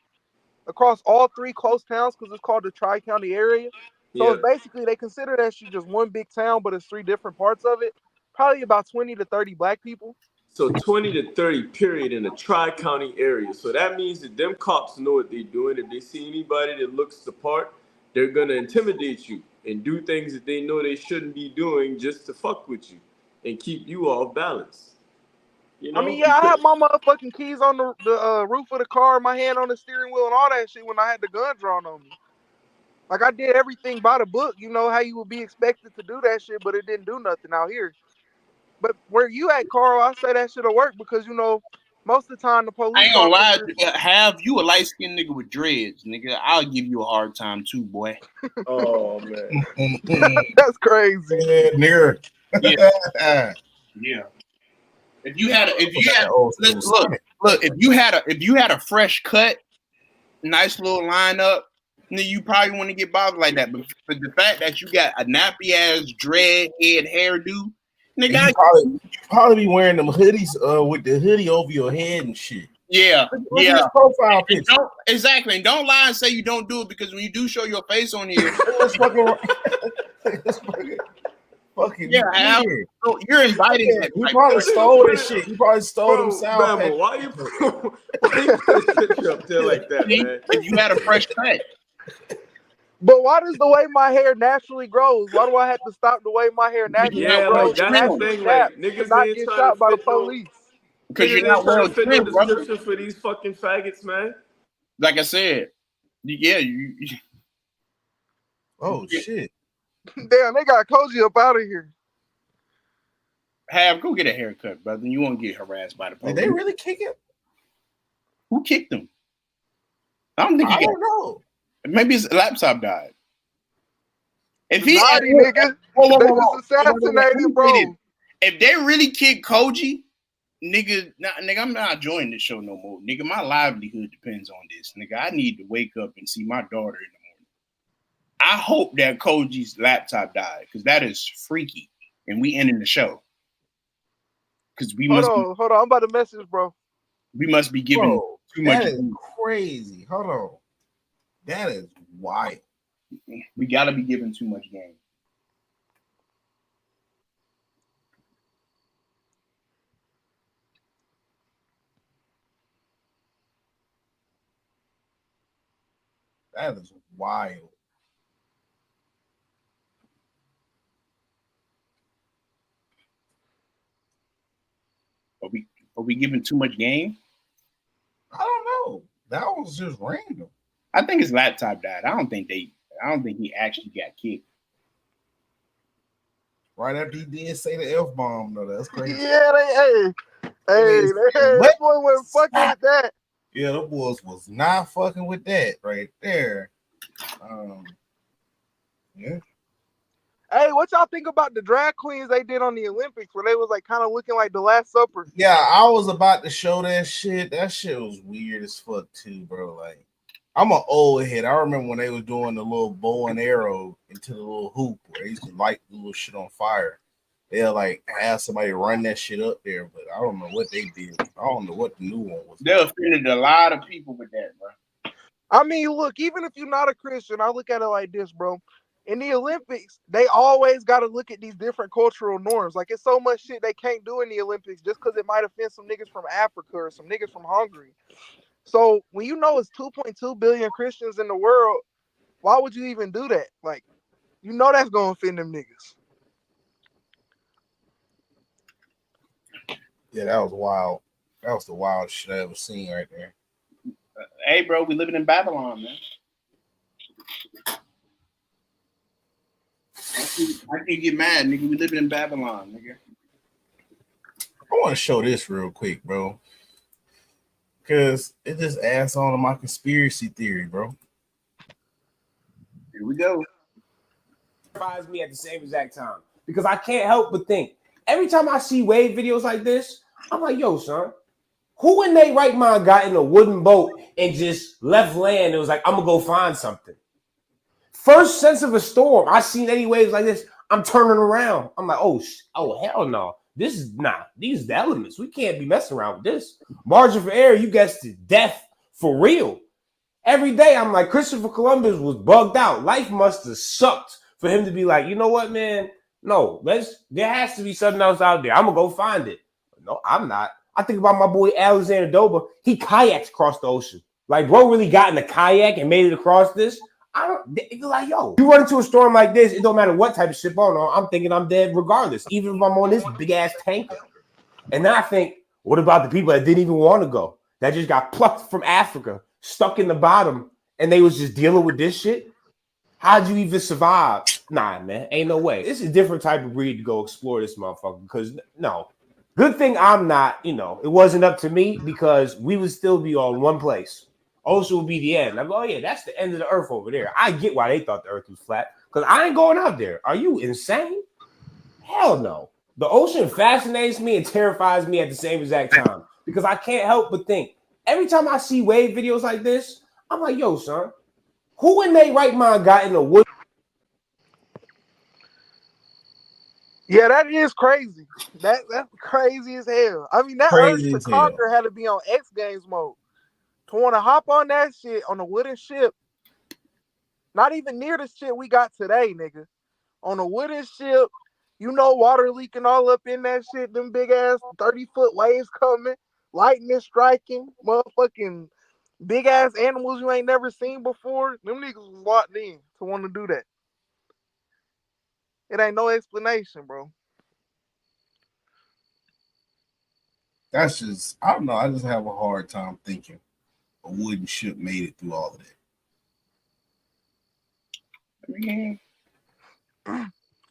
across all 3 close towns, because it's called the Tri-County area. So it's basically they consider that shit just one big town, but it's 3 different parts of it. Probably about 20 to 30 black people. So 20 to 30, period, in the Tri-County area. So that means that them cops know what they're doing. If they see anybody that looks the part, they're going to intimidate you and do things that they know they shouldn't be doing just to fuck with you and keep you off balance. You know? I mean, yeah, I had my motherfucking keys on the roof of the car, my hand on the steering wheel and all that shit when I had the gun drawn on me. Like, I did everything by the book, you know, how you would be expected to do that shit, but it didn't do nothing out here. But where you at, Carl, I say that shit'll work because, you know, most of the time the police I ain't gonna lie, officers... have you a light-skinned nigga with dreads, nigga, I'll give you a hard time too, boy. Oh, man. That's crazy. Yeah, yeah. Yeah. If you had if you had a fresh cut, nice little lineup, then you probably want to get bothered like that. But for the fact that you got a nappy ass dread head hairdo, nigga, you probably be wearing them hoodies with the hoodie over your head and shit. Yeah, look at his profile picture. Exactly, and don't lie and say you don't do it because when you do show your face on here, it's fucking yeah, you're inviting that. You probably stole this shit. You probably stole them sound patches. Why you put a picture up there like that, man? If you had a fresh cut. But why does the way my hair naturally grows? Why do I have to stop the way my hair naturally grows? Like that's the thing. Like niggas not ain't get trying shot to by the fit police. Because you're not trying well to fit no trimmed, description for these fucking faggots, man. Like I said, yeah. Oh shit! Damn, they got Koji up out of here. Go get a haircut, brother. You won't get harassed by the police. Did they really kick him? Who kicked him? I don't know. Maybe his laptop died. If he nigga, they just assassinated, bro. If they really kick Koji, nigga, I'm not joining this show no more. Nigga, my livelihood depends on this. Nigga, I need to wake up and see my daughter in the morning. I hope that Koji's laptop died because that is freaky. And we ending the show. Because we hold on. I'm about to message, bro. We must be giving too much. That is crazy. Hold on. That is wild. We gotta be giving too much game. That is wild. Are we giving too much game? I don't know. That was just random. I think his laptop died. I don't think he actually got kicked. Right after he did say the F-bomb, though. That's crazy. Yeah, that boy wasn't fucking with that. Yeah, the boys was not fucking with that right there. Yeah. Hey, what y'all think about the drag queens they did on the Olympics where they was like kind of looking like the Last Supper? Yeah, I was about to show that shit. That shit was weird as fuck too, bro. Like, I'm an old head. I remember when they was doing the little bow and arrow into the little hoop where they used to light the little shit on fire. They'll like have somebody run that shit up there, but I don't know what they did. I don't know what the new one was. They offended a lot of people with that, bro. I mean, look, even if you're not a Christian, I look at it like this, bro. In the Olympics, they always got to look at these different cultural norms. Like, it's so much shit they can't do in the Olympics just because it might offend some niggas from Africa or some niggas from Hungary. So when you know it's 2.2 billion Christians in the world, why would you even do that? Like, you know that's gonna offend them niggas. Yeah, that was wild. That was the wildest shit I ever seen right there. Hey, bro, we living in Babylon, man. I can't get mad, nigga. We living in Babylon, nigga. I want to show this real quick, bro, because it just adds on to my conspiracy theory, bro. Here we go. Surprised me at the same exact time because I can't help but think every time I see wave videos like this, I'm like, yo, son, who in their right mind got in a wooden boat and just left land and was like, I'm gonna go find something? First sense of a storm, I seen any waves like this, I'm turning around. I'm like, oh hell no. This is these are the elements. We can't be messing around with this. Margin for error, you guessed it, death for real. Every day I'm like, Christopher Columbus was bugged out. Life must have sucked for him to be like, you know what, man? No, there has to be something else out there. I'm gonna go find it. No, I'm not. I think about my boy Alexander Doba. He kayaks across the ocean. Like, bro really got in a kayak and made it across this. You're like, yo, you run into a storm like this, it don't matter what type of ship I'm on. I'm thinking I'm dead regardless, even if I'm on this big ass tanker. And then I think, what about the people that didn't even want to go? That just got plucked from Africa, stuck in the bottom, and they was just dealing with this shit? How'd you even survive? Nah, man, ain't no way. This is a different type of breed to go explore this motherfucker. Because no, good thing I'm not, it wasn't up to me because we would still be on one place. Ocean would be the end. I'm like, oh yeah, that's the end of the earth over there. I get why they thought the earth was flat because I ain't going out there. Are you insane? Hell no. The ocean fascinates me and terrifies me at the same exact time because I can't help but think every time I see wave videos like this, I'm like, yo, son, who in their right mind got in the wood? Yeah, that is crazy. That's crazy as hell. I mean, that urge Crazy to as hell. conquer had to be on X Games mode. To want to hop on that shit on a wooden ship, not even near the shit we got today, nigga. On a wooden ship, water leaking all up in that shit, them big ass 30-foot waves coming, lightning striking, motherfucking big ass animals you ain't never seen before. Them niggas was locked in to want to do that. It ain't no explanation, bro. That's just, I don't know. I just have a hard time thinking a wooden ship made it through all of that. Yeah.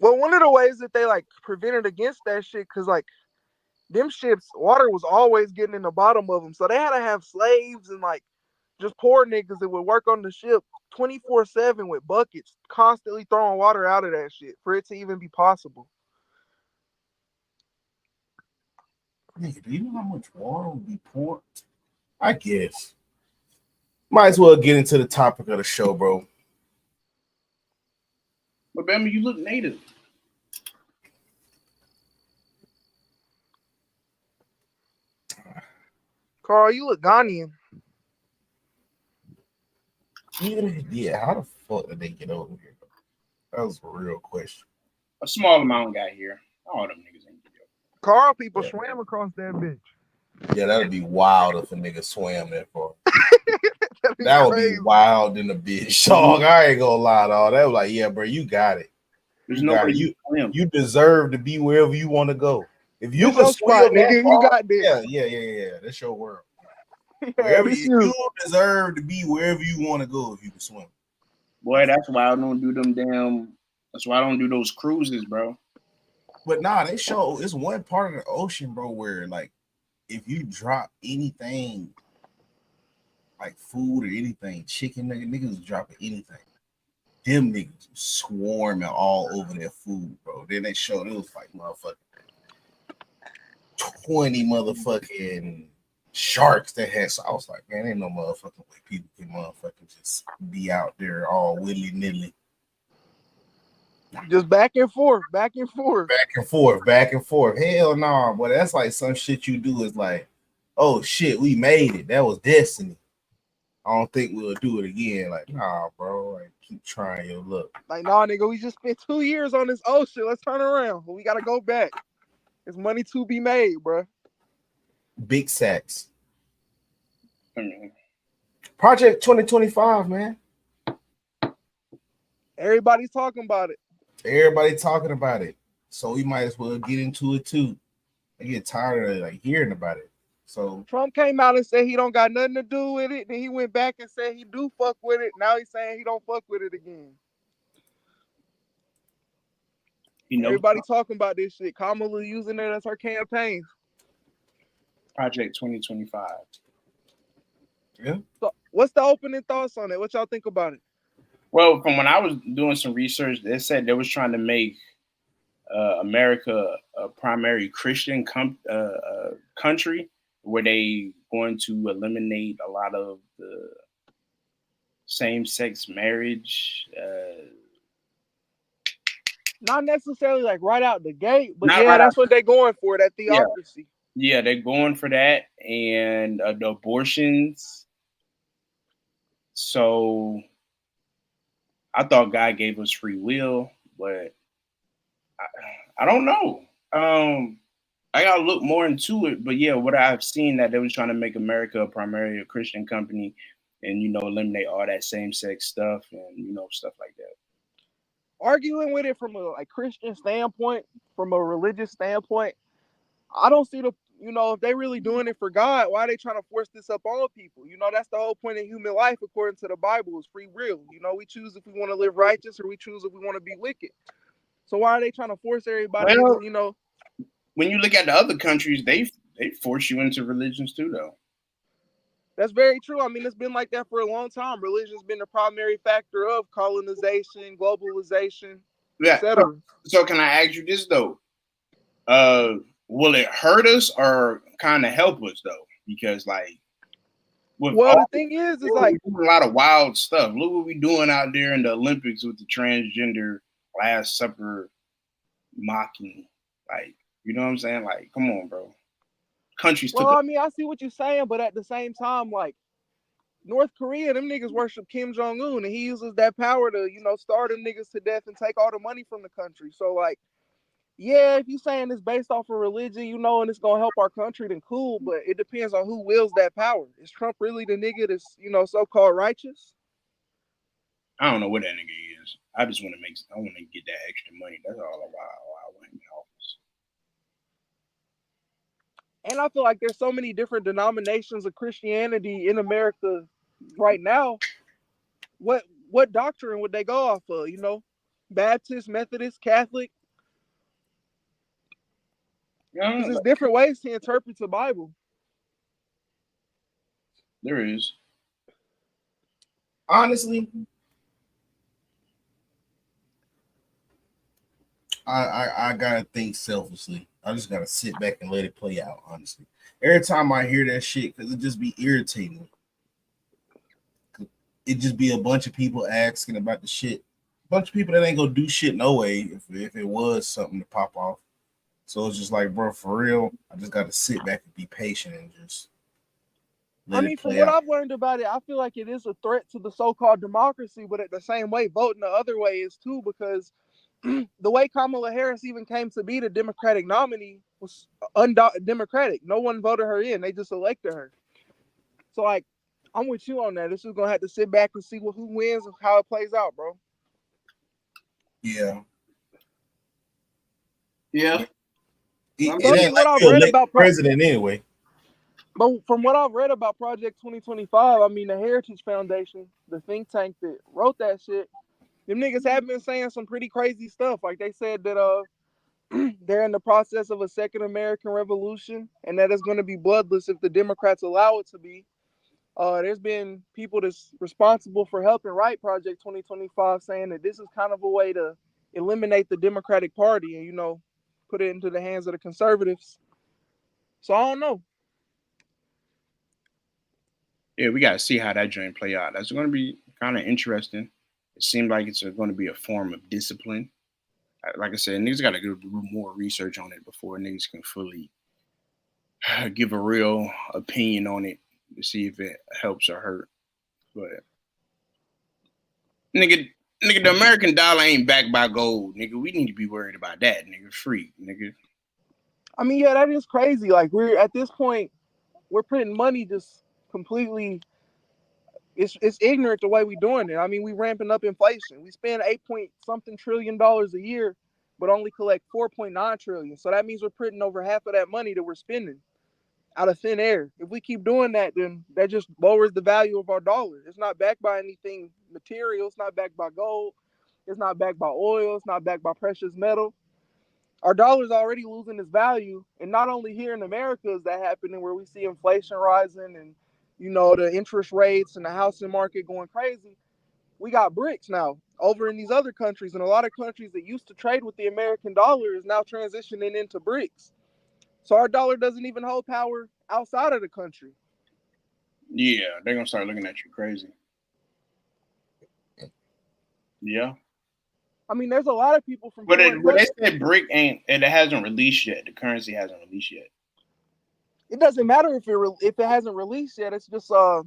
Well, one of the ways that they like prevented against that shit, cause like them ships, water was always getting in the bottom of them, so they had to have slaves and like just poor niggas that would work on the ship 24/7 with buckets, constantly throwing water out of that shit for it to even be possible. Nigga, do you know how much water would be poured? I guess. Might as well get into the topic of the show, bro. But Bama, you look native. Carl, you look Ghanaian. Yeah, how the fuck did they get over here? That was a real question. A small amount got here. All them niggas ain't here. Carl people swam across that bitch. Yeah, that'd be wild if a nigga swam that far. That would be wild in a bitch. Dog, I ain't gonna lie, dog. That was like, yeah, bro, you got it. There's no way you deserve to be wherever you want to go. If you can swim, nigga, you got this. Yeah. That's your world. Wherever you deserve to be wherever you want to go if you can swim. Boy, that's why I don't do them damn. That's why I don't do those cruises, bro. But nah, they show it's one part of the ocean, bro, where like if you drop anything like food or anything, chicken, niggas dropping anything. Them niggas swarming all over their food, bro. Then they showed it was like motherfucking 20 motherfucking sharks that had. So I was like, man, ain't no motherfucking way people can motherfucking just be out there all willy nilly. Just back and forth, back and forth. Back and forth, back and forth. Hell no, nah, boy. That's like some shit you do is like, oh shit, we made it. That was destiny. I don't think we'll do it again. Like, nah, bro. Like, keep trying your luck. Like, nah, nigga, we just spent 2 years on this ocean. Let's turn around. We gotta go back. There's money to be made, bro. Big sacks. Project 2025, man. Everybody's talking about it. Everybody talking about it. So we might as well get into it too. I get tired of like hearing about it. So Trump came out and said he don't got nothing to do with it. Then he went back and said he do fuck with it. Now he's saying he don't fuck with it again. You know, everybody talking about this shit. Kamala using it as her campaign. Project 2025. Yeah. So what's the opening thoughts on it? What y'all think about it? Well, from when I was doing some research, they said they was trying to make America a primary Christian country where they going to eliminate a lot of the same-sex marriage. Not necessarily like right out the gate, but yeah, that's what they're going for, that theocracy. Yeah, they're going for that, and the abortions. So I thought God gave us free will, but I don't know. I gotta look more into it, but yeah, what I've seen that they was trying to make America primarily a Christian company, and eliminate all that same-sex stuff and stuff like that. Arguing with it from a Christian standpoint, from a religious standpoint, I don't see the if they really doing it for God, why are they trying to force this up on people? That's the whole point of human life, according to the Bible, is free will. We choose if we want to live righteous or we choose if we want to be wicked. So why are they trying to force everybody? Well, when you look at the other countries, they force you into religions too, though. That's very true. I mean, it's been like that for a long time. Religion's been the primary factor of colonization, globalization, etc. So can I ask you this though? Will it hurt us or kind of help us though? Because the thing is like a lot of wild stuff. Look what we're doing out there in the Olympics with the transgender Last Supper mocking. You know what I'm saying? Come on, bro. Countries took. Well, I mean, I see what you're saying, but at the same time, North Korea, them niggas worship Kim Jong-un, and he uses that power to, starve them niggas to death and take all the money from the country. So, yeah, if you're saying it's based off of religion, and it's gonna help our country, then cool. But it depends on who wields that power. Is Trump really the nigga that's, so-called righteous? I don't know what that nigga is. I just want to get that extra money. That's all I want in office. And I feel like there's so many different denominations of Christianity in America right now. What doctrine would they go off of? Baptist, Methodist, Catholic? Because there's different ways to interpret the Bible. There is. Honestly, I gotta think selfishly. I just gotta sit back and let it play out, honestly. Every time I hear that shit, because it just be irritating. It just be a bunch of people asking about the shit. A bunch of people that ain't gonna do shit no way if it was something to pop off. So it's just like, bro, for real, I just gotta sit back and be patient and just from what I've learned about it, I feel like it is a threat to the so-called democracy, but at the same way, voting the other way is too, because the way Kamala Harris even came to be the Democratic nominee was undemocratic. No one voted her in. They just elected her. So, I'm with you on that. It's just going to have to sit back and see who wins and how it plays out, bro. Yeah. Yeah. It ain't like you elect president anyway. But from what I've read about Project 2025, I mean, the Heritage Foundation, the think tank that wrote that shit, them niggas have been saying some pretty crazy stuff. They said that they're in the process of a second American Revolution, and that it's going to be bloodless if the Democrats allow it to be. There's been people that's responsible for helping write Project 2025 saying that this is kind of a way to eliminate the Democratic Party and, put it into the hands of the conservatives. So I don't know. Yeah, we got to see how that joint play out. That's going to be kind of interesting. It seems like it's going to be a form of discipline. Like I said, niggas got to do more research on it before niggas can fully give a real opinion on it to see if it helps or hurt. But nigga, the American dollar ain't backed by gold, nigga. We need to be worried about that, nigga. Free, nigga. I mean, yeah, that is crazy. Like, we're at this point, we're printing money just completely. It's ignorant the way we doing it. I mean, we ramping up inflation. We spend 8 point something trillion a year, but only collect 4.9 trillion. So that means we're printing over half of that money that we're spending out of thin air. If we keep doing that, then that just lowers the value of our dollar. It's not backed by anything material. It's not backed by gold. It's not backed by oil. It's not backed by precious metal. Our dollar's already losing its value. And not only here in America is that happening, where we see inflation rising and, the interest rates and the housing market going crazy. We got BRICS now over in these other countries. And a lot of countries that used to trade with the American dollar is now transitioning into BRICS. So our dollar doesn't even hold power outside of the country. Yeah, they're going to start looking at you crazy. Yeah. I mean, there's a lot of people from But they said BRIC it hasn't released yet. The currency hasn't released yet. It doesn't matter if it hasn't released yet. It's just the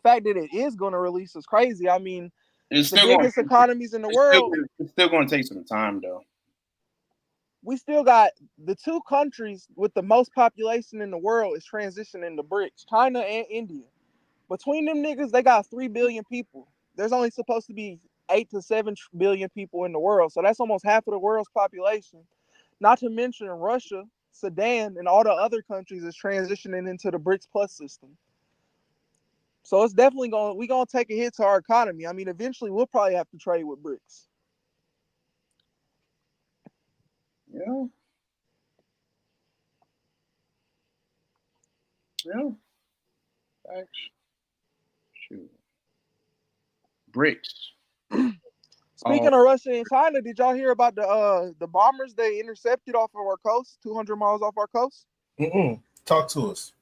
fact that it is going to release is crazy. I mean, it's the biggest economies in the world. It's still going to take some time, though. We still got the two countries with the most population in the world is transitioning to BRICS, China and India. Between them niggas, they got 3 billion people. There's only supposed to be 8 to 7 billion people in the world. So that's almost half of the world's population. Not to mention Russia, Sudan, and all the other countries is transitioning into the BRICS Plus system. So it's definitely we're going to take a hit to our economy. I mean, eventually we'll probably have to trade with BRICS. Yeah. Yeah. Thanks. Shoot. BRICS. Speaking of Russia and China, did y'all hear about the bombers they intercepted off of our coast, 200 miles off our coast? Talk to us.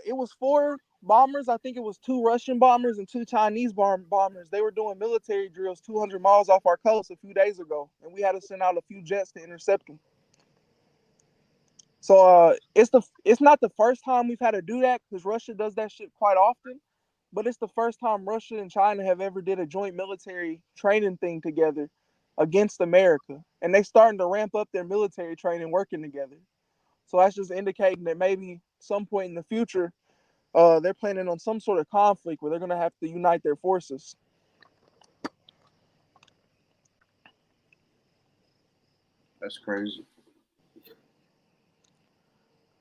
It was 4 bombers. I think it was 2 Russian bombers and 2 Chinese bombers. They were doing military drills 200 miles off our coast a few days ago, and we had to send out a few jets to intercept them. So it's not the first time we've had to do that, because Russia does that shit quite often. But it's the first time Russia and China have ever did a joint military training thing together against America. And they starting to ramp up their military training working together. So that's just indicating that maybe some point in the future, they're planning on some sort of conflict where they're going to have to unite their forces. That's crazy.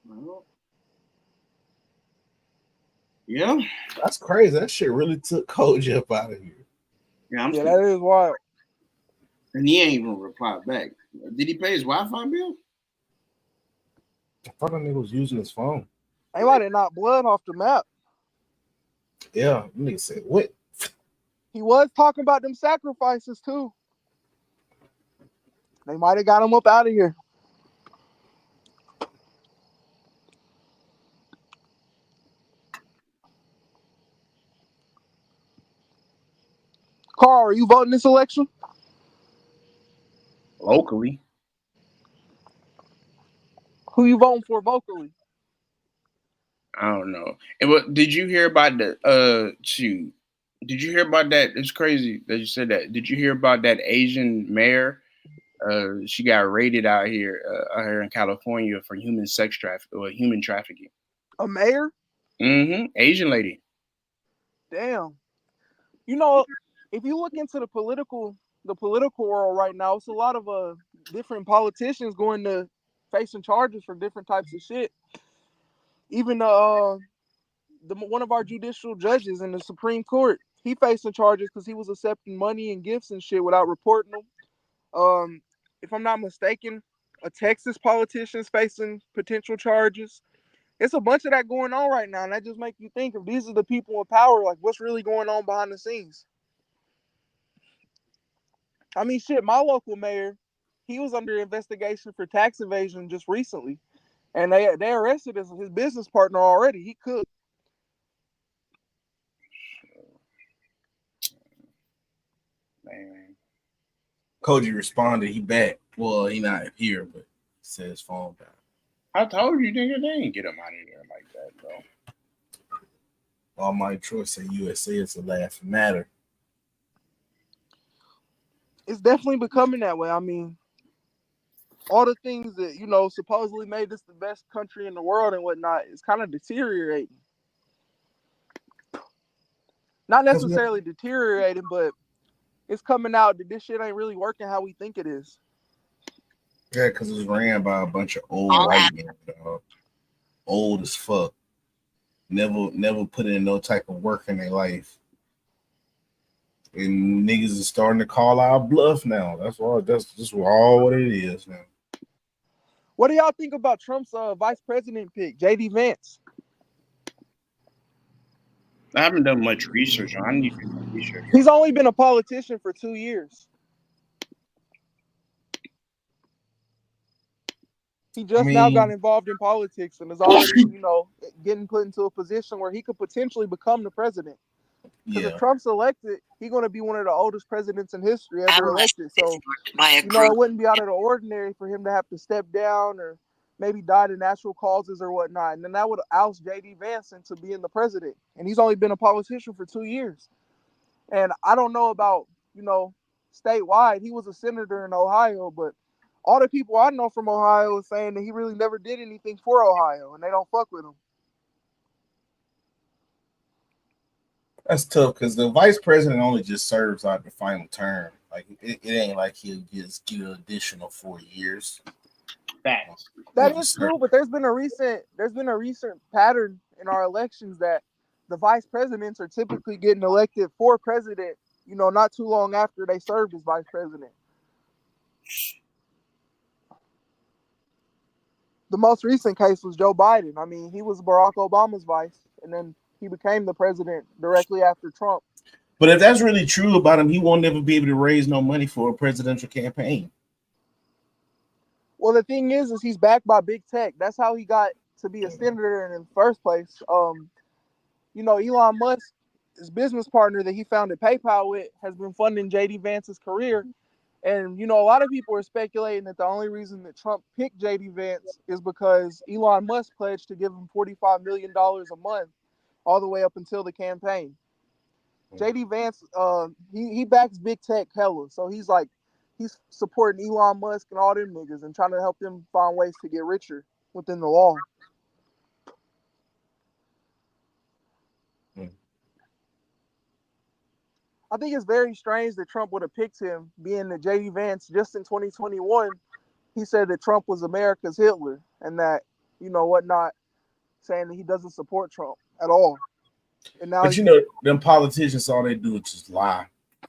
Well, yeah. That's crazy. That shit really took Koji up out of here. Yeah, that is wild. And he ain't even replied back. Did he pay his Wi-Fi bill? I thought that nigga was using his phone. They might have knocked blood off the map. Yeah, nigga said what? He was talking about them sacrifices too. They might have got him up out of here. Carl, are you voting this election? Locally. Who you voting for vocally? I don't know. And what did you hear about the shoot? Did you hear about that? It's crazy that you said that. Did you hear about that Asian mayor? She got raided out here in California for human trafficking. A mayor? Mm-hmm. Asian lady. Damn. You know, if you look into the political world right now, it's a lot of different politicians going to facing charges for different types of shit. Even one of our judicial judges in the Supreme Court, he facing charges because he was accepting money and gifts and shit without reporting them. If I'm not mistaken, a Texas politician's facing potential charges. It's a bunch of that going on right now, and that just makes you think if these are the people in power, like what's really going on behind the scenes. I mean, shit, my local mayor, he was under investigation for tax evasion just recently, and they arrested his business partner already. He cooked. Man. Koji responded, he back. Well, he not here, but said his phone back. I told you, nigga, they ain't get him out of there like that, bro. Almighty Troy said USA is a laughing matter. It's definitely becoming that way. I mean, all the things that, you know, supposedly made this the best country in the world and whatnot is kind of deteriorating. Not necessarily deteriorating, but it's coming out that this shit ain't really working how we think it is. Yeah, because it's ran by a bunch of old white men, dog. Old as fuck. Never put in no type of work in their life. And niggas is starting to call our bluff now. That's just all what it is now. What do y'all think about Trump's vice president pick, J.D. Vance? I haven't done much research on. I need to do more research. He's only been a politician for 2 years. He just now got involved in politics and is already, you know, getting put into a position where he could potentially become the president. Because if Trump's elected, he's going to be one of the oldest presidents in history ever elected. So, you know, it wouldn't be out of the ordinary for him to have to step down or maybe die to natural causes or whatnot. And then that would oust J.D. Vance into being the president. And he's only been a politician for 2 years. And I don't know about, you know, statewide. He was a senator in Ohio, but all the people I know from Ohio is saying that he really never did anything for Ohio, and they don't fuck with him. That's tough because the vice president only just serves out the final term. Like it ain't like he'll get an additional 4 years. That is true, but there's been a recent pattern in our elections that the vice presidents are typically getting elected for president, you know, not too long after they served as vice president. The most recent case was Joe Biden. I mean, he was Barack Obama's vice, and then he became the president directly after Trump. But if that's really true about him, he won't never be able to raise no money for a presidential campaign. Well, the thing is he's backed by big tech. That's how he got to be a senator in the first place. You know, Elon Musk, his business partner that he founded PayPal with, has been funding J.D. Vance's career. And, you know, a lot of people are speculating that the only reason that Trump picked J.D. Vance is because Elon Musk pledged to give him $45 million a month all the way up until the campaign. J.D. Vance, he backs big tech hella. So he's supporting Elon Musk and all them niggas and trying to help them find ways to get richer within the law. I think it's very strange that Trump would have picked him, being that J.D. Vance, just in 2021, he said that Trump was America's Hitler and that, you know, whatnot, saying that he doesn't support Trump at all. And now, but you know, them politicians, all they do is just lie.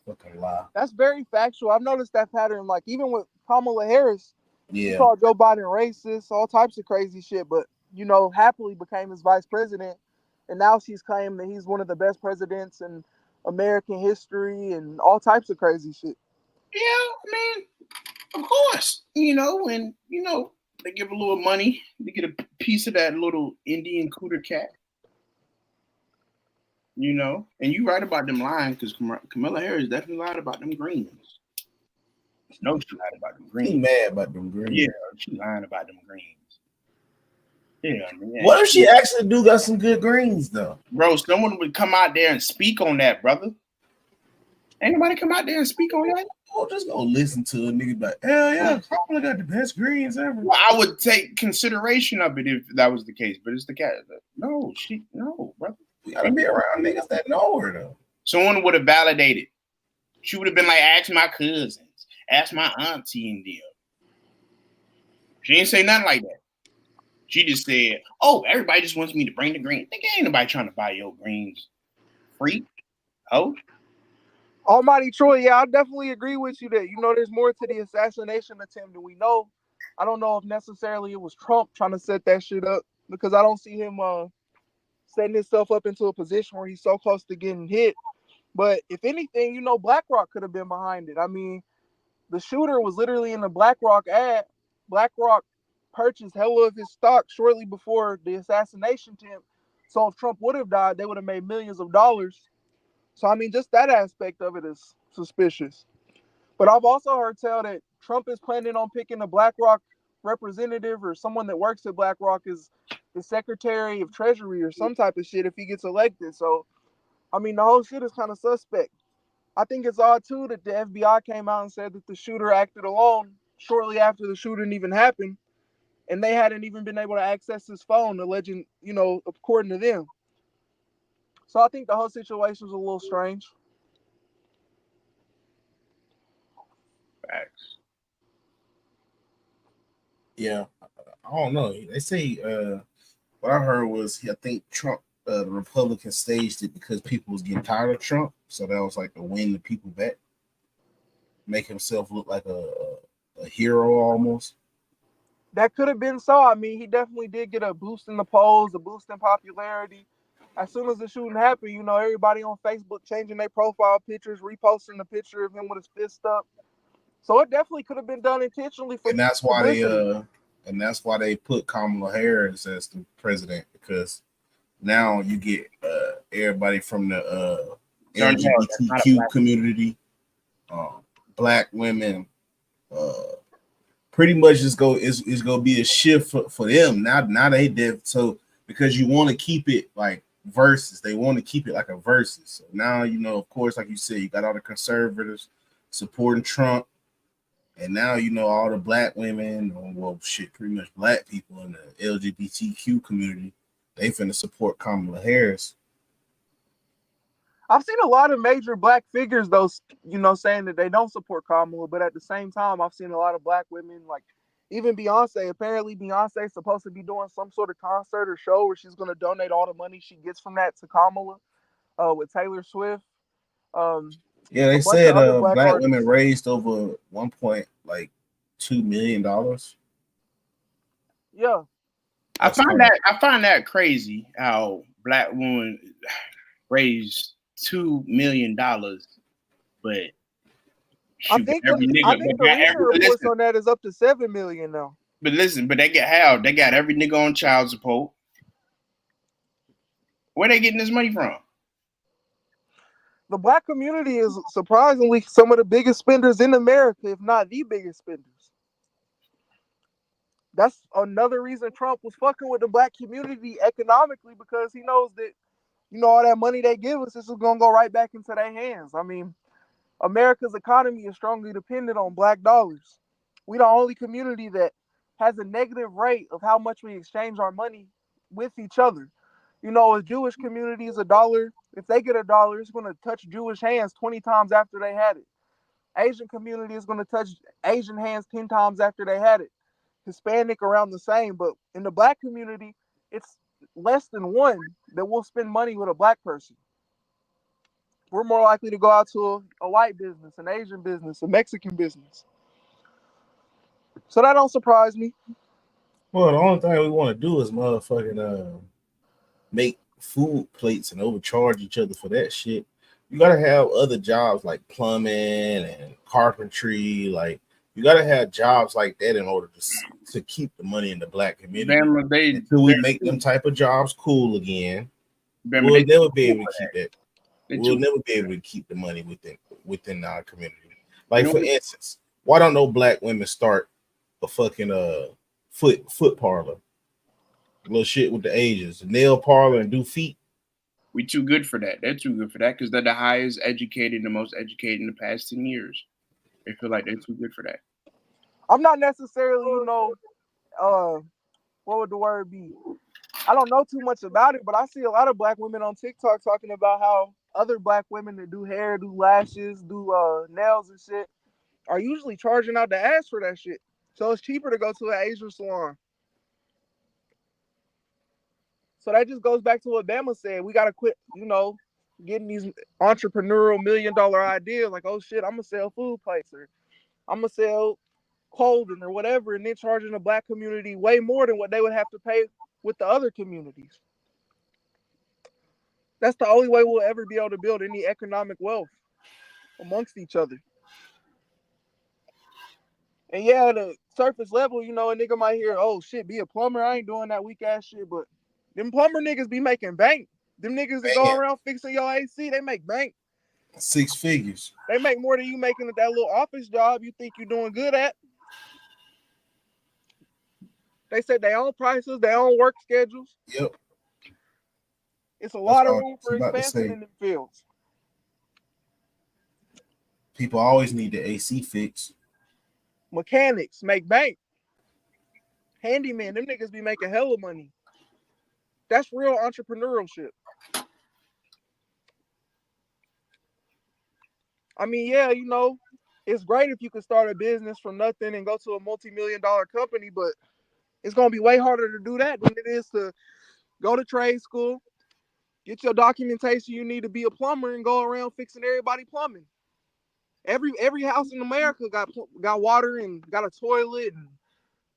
Fucking lie. That's very factual. I've noticed that pattern, like even with Kamala Harris, he called Joe Biden racist, all types of crazy shit, but, you know, happily became his vice president. And now she's claiming that he's one of the best presidents in American history and all types of crazy shit. Yeah, I mean, of course, you know, and, you know, they give a little money to get a piece of that little Indian cooter cat. You know, and you right about them lying because Kamala Harris definitely lied about them greens. No, she lied about them greens. He mad about them greens. Yeah, she lying about them greens. Yeah, I mean, what if she actually do got some good greens though? Bro, someone would come out there and speak on that, brother. Ain't nobody come out there and speak on that? Oh, just go listen to a nigga like, hell yeah, Kamala got the best greens ever. Well, I would take consideration of it if that was the case, but it's the cat. No, brother. We gotta be around niggas that know her though. Someone would have validated. She would have been like, ask my cousins, ask my auntie and them. She didn't say nothing like that. She just said, oh, everybody just wants me to bring the greens. Nigga, ain't nobody trying to buy your greens free. Oh. Almighty Troy, yeah, I definitely agree with you that, you know, there's more to the assassination attempt than we know. I don't know if necessarily it was Trump trying to set that shit up. because I don't see him setting himself up into a position where he's so close to getting hit. But if anything, you know, BlackRock could have been behind it. I mean, the shooter was literally in the BlackRock ad. BlackRock purchased hella of his stock shortly before the assassination attempt. So if Trump would have died, they would have made millions of dollars. So I mean, just that aspect of it is suspicious. But I've also heard tell that Trump is planning on picking a BlackRock representative or someone that works at BlackRock as the Secretary of Treasury or some type of shit if he gets elected. So I mean, the whole shit is kind of suspect. I think it's odd too that the FBI came out and said that the shooter acted alone shortly after the shooting even happened, and they hadn't even been able to access his phone, alleging, you know, according to them. So I think the whole situation is a little strange. Facts. Yeah, I don't know. They say what I heard was I think Trump, the Republicans staged it because people was getting tired of Trump, so that was like to win the people back, make himself look like a hero almost. That could have been so. I mean, he definitely did get a boost in the polls, a boost in popularity. As soon as the shooting happened, you know, everybody on Facebook changing their profile pictures, reposting the picture of him with his fist up. So it definitely could have been done intentionally for And that's why publicity. they put Kamala Harris as the president, because now you get everybody from the LGBTQ community, black women, pretty much just go is gonna be a shift for them. Now they did so because you want to keep it like versus. They want to keep it like a versus. So now, you know, of course, like you said, you got all the conservatives supporting Trump. And now, you know, all the black women, or well, shit, pretty much black people in the LGBTQ community, they finna support Kamala Harris. I've seen a lot of major black figures, though, you know, saying that they don't support Kamala, but at the same time, I've seen a lot of black women, like even Beyonce. Apparently, Beyonce is supposed to be doing some sort of concert or show where she's going to donate all the money she gets from that to Kamala, with Taylor Swift, um, Yeah, a they bunch of said other black black women artists. raised over $1.2 million. Yeah, I That's find that crazy how black women raised $2 million, but I shoot, think every nigga, the recent reports on that is up to 7 million now. but they got every nigga on child support. Where they getting this money from? The black community is surprisingly some of the biggest spenders in America, if not the biggest spenders. That's another reason Trump was fucking with the black community economically, because he knows that, you know, all that money they give us, this is gonna go right back into their hands. I mean, America's economy is strongly dependent on black dollars. We the only community that has a negative rate of how much we exchange our money with each other. You know, a Jewish community is a dollar. If they get a dollar, it's going to touch Jewish hands 20 times after they had it. Asian community is going to touch Asian hands 10 times after they had it. Hispanic around the same, but in the black community, it's less than one that will spend money with a black person. We're more likely to go out to a white business, an Asian business, a Mexican business. So that don't surprise me. well, the only thing we want to do is motherfucking make food plates and overcharge each other for that shit. You gotta have other jobs like plumbing and carpentry. Like you gotta have jobs like that in order to keep the money in the black community. Until we make them type of jobs cool again, we'll never be able to keep that. We'll never be able to keep the money within our community. Like for instance, why don't no black women start a fucking foot parlor? Little shit with the Asians, nail parlor and do feet. We too good for that. They're too good for that because they're the highest educated, the most educated in the past 10 years. They feel like they're too good for that. I'm not necessarily, you know, what would the word be? I don't know too much about it, but I see a lot of black women on TikTok talking about how other black women that do hair, do lashes, do nails and shit are usually charging out the ass for that shit. So it's cheaper to go to an Asian salon. So that just goes back to what Bama said. We gotta quit, you know, getting these entrepreneurial $1 million ideas like, oh shit, I'm gonna sell food plates or I'm gonna sell clothing or whatever, and then charging the black community way more than what they would have to pay with the other communities. That's the only way we'll ever be able to build any economic wealth amongst each other. And yeah, at the surface level, you know, a nigga might hear, oh shit, be a plumber. I ain't doing that weak ass shit, but them plumber niggas be making bank. Them niggas that go around fixing your AC, they make bank. 6 figures. They make more than you making at that little office job you think you're doing good at. They set their own prices, their own work schedules. Yep. It's a lot of room for expansion in the fields. People always need the AC fixed. Mechanics make bank. Handyman, them niggas be making hella money. That's real entrepreneurship. I mean, yeah, you know, it's great if you could start a business from nothing and go to a multi-million-dollar company, but it's going to be way harder to do that than it is to go to trade school, get your documentation you need to be a plumber, and go around fixing everybody plumbing. Every house in America got water and got a toilet and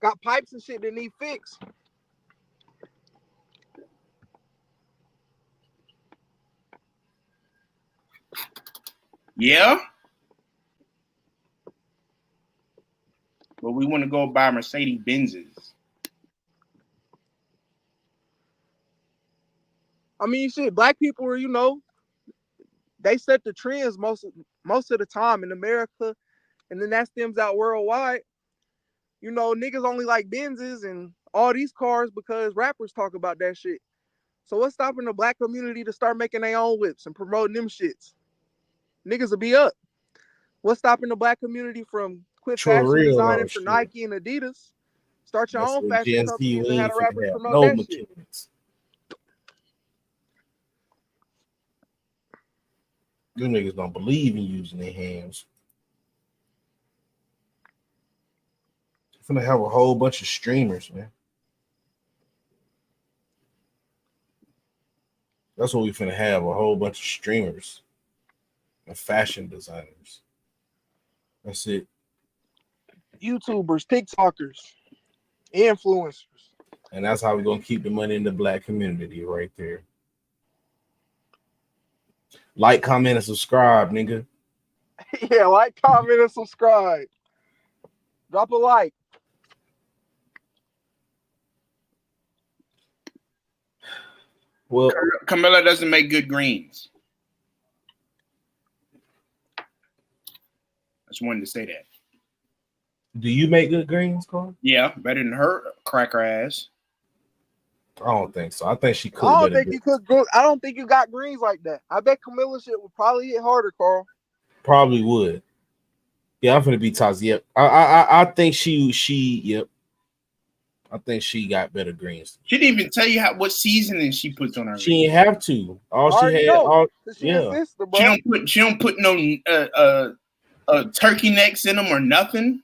got pipes and shit that need fixed. Yeah. But we want to go buy Mercedes Benzes. I mean, shit, black people are, you know, they set the trends most of the time in America, and then that stems out worldwide. You know, niggas only like Benzes and all these cars because rappers talk about that shit. So what's stopping the black community to start making their own whips and promoting them shits? Niggas will be up. What's stopping the black community from quit fashion designing for Nike and Adidas? Start your own fashion companies and have the rappers promote that shit. You niggas don't believe in using their hands. You're gonna have a whole bunch of streamers, man. That's what we're finna have, a whole bunch of streamers and fashion designers. That's it. YouTubers, TikTokers, influencers. And that's how we're gonna keep the money in the black community right there. Like, comment, and subscribe, nigga. Yeah, like, comment, and subscribe. Drop a like. Well, Kamala doesn't make good greens. I just wanted to say that. Do you make good greens, Carl? Yeah, better than her cracker ass. I don't think so. I think she cooked. I don't think you cook good. I don't think you got greens like that. I bet Camilla shit would probably hit harder, Carl. Probably would. Yeah, I'm finna be tossed. Yep. I think she yep. I think she got better greens. She didn't even tell you what seasoning she puts on her. She didn't have to. All she had. Sister, she don't put no turkey necks in them or nothing.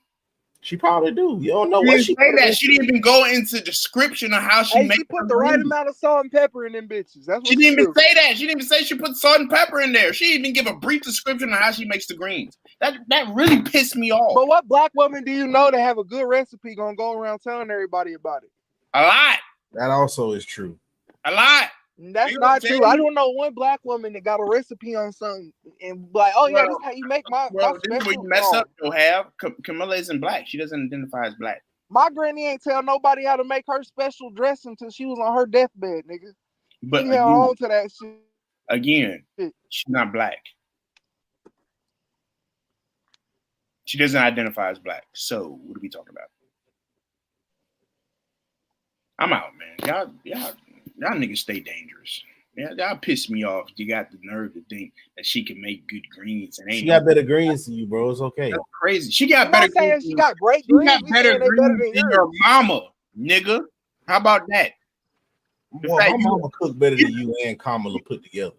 She probably do. You don't know she what she say that. She didn't even go into description of how she makes. She put the right amount of salt and pepper in them bitches. That's what she didn't even say that. She didn't even say she put salt and pepper in there. She didn't even give a brief description of how she makes the greens. That really pissed me off. But what black woman do you know that have a good recipe gonna go around telling everybody about it? A lot. That also is true. A lot. That's not true. I don't know one black woman that got a recipe on something and like, oh yeah, this is how you make my this is where you mess up. You'll have Camilla isn't black. She doesn't identify as black. My granny ain't tell nobody how to make her special dressing until she was on her deathbed, nigga. But she held on to that shit. Again, she's not black. She doesn't identify as black. So what are we talking about? I'm out, man. Y'all niggas stay dangerous. Yeah, y'all piss me off. You got the nerve to think that she can make good greens and she got better greens than you, bro. It's okay. That's crazy. She got better greens. She got great greens. She got better greens than your mama, nigga. How about that? Well, my mama cook better than you and Kamala put together.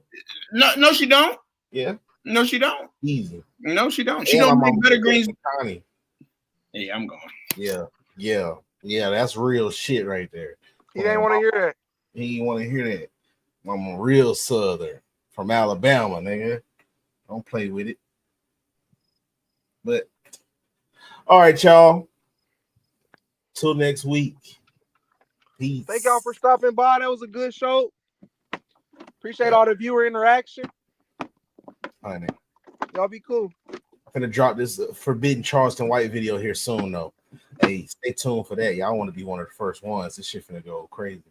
No, she don't. Yeah. No, she don't. Easy. No, she don't. She don't make better greens. Hey, I'm going. Yeah. That's real shit right there. He didn't want to hear that. He didn't want to hear that. I'm a real Southern from Alabama, nigga. Don't play with it. But all right, y'all. Till next week. Peace. Thank y'all for stopping by. That was a good show. Appreciate all the viewer interaction. Honey. Y'all be cool. I'm gonna drop this Forbidden Charleston White video here soon, though. Hey, stay tuned for that. Y'all want to be one of the first ones. This shit finna go crazy.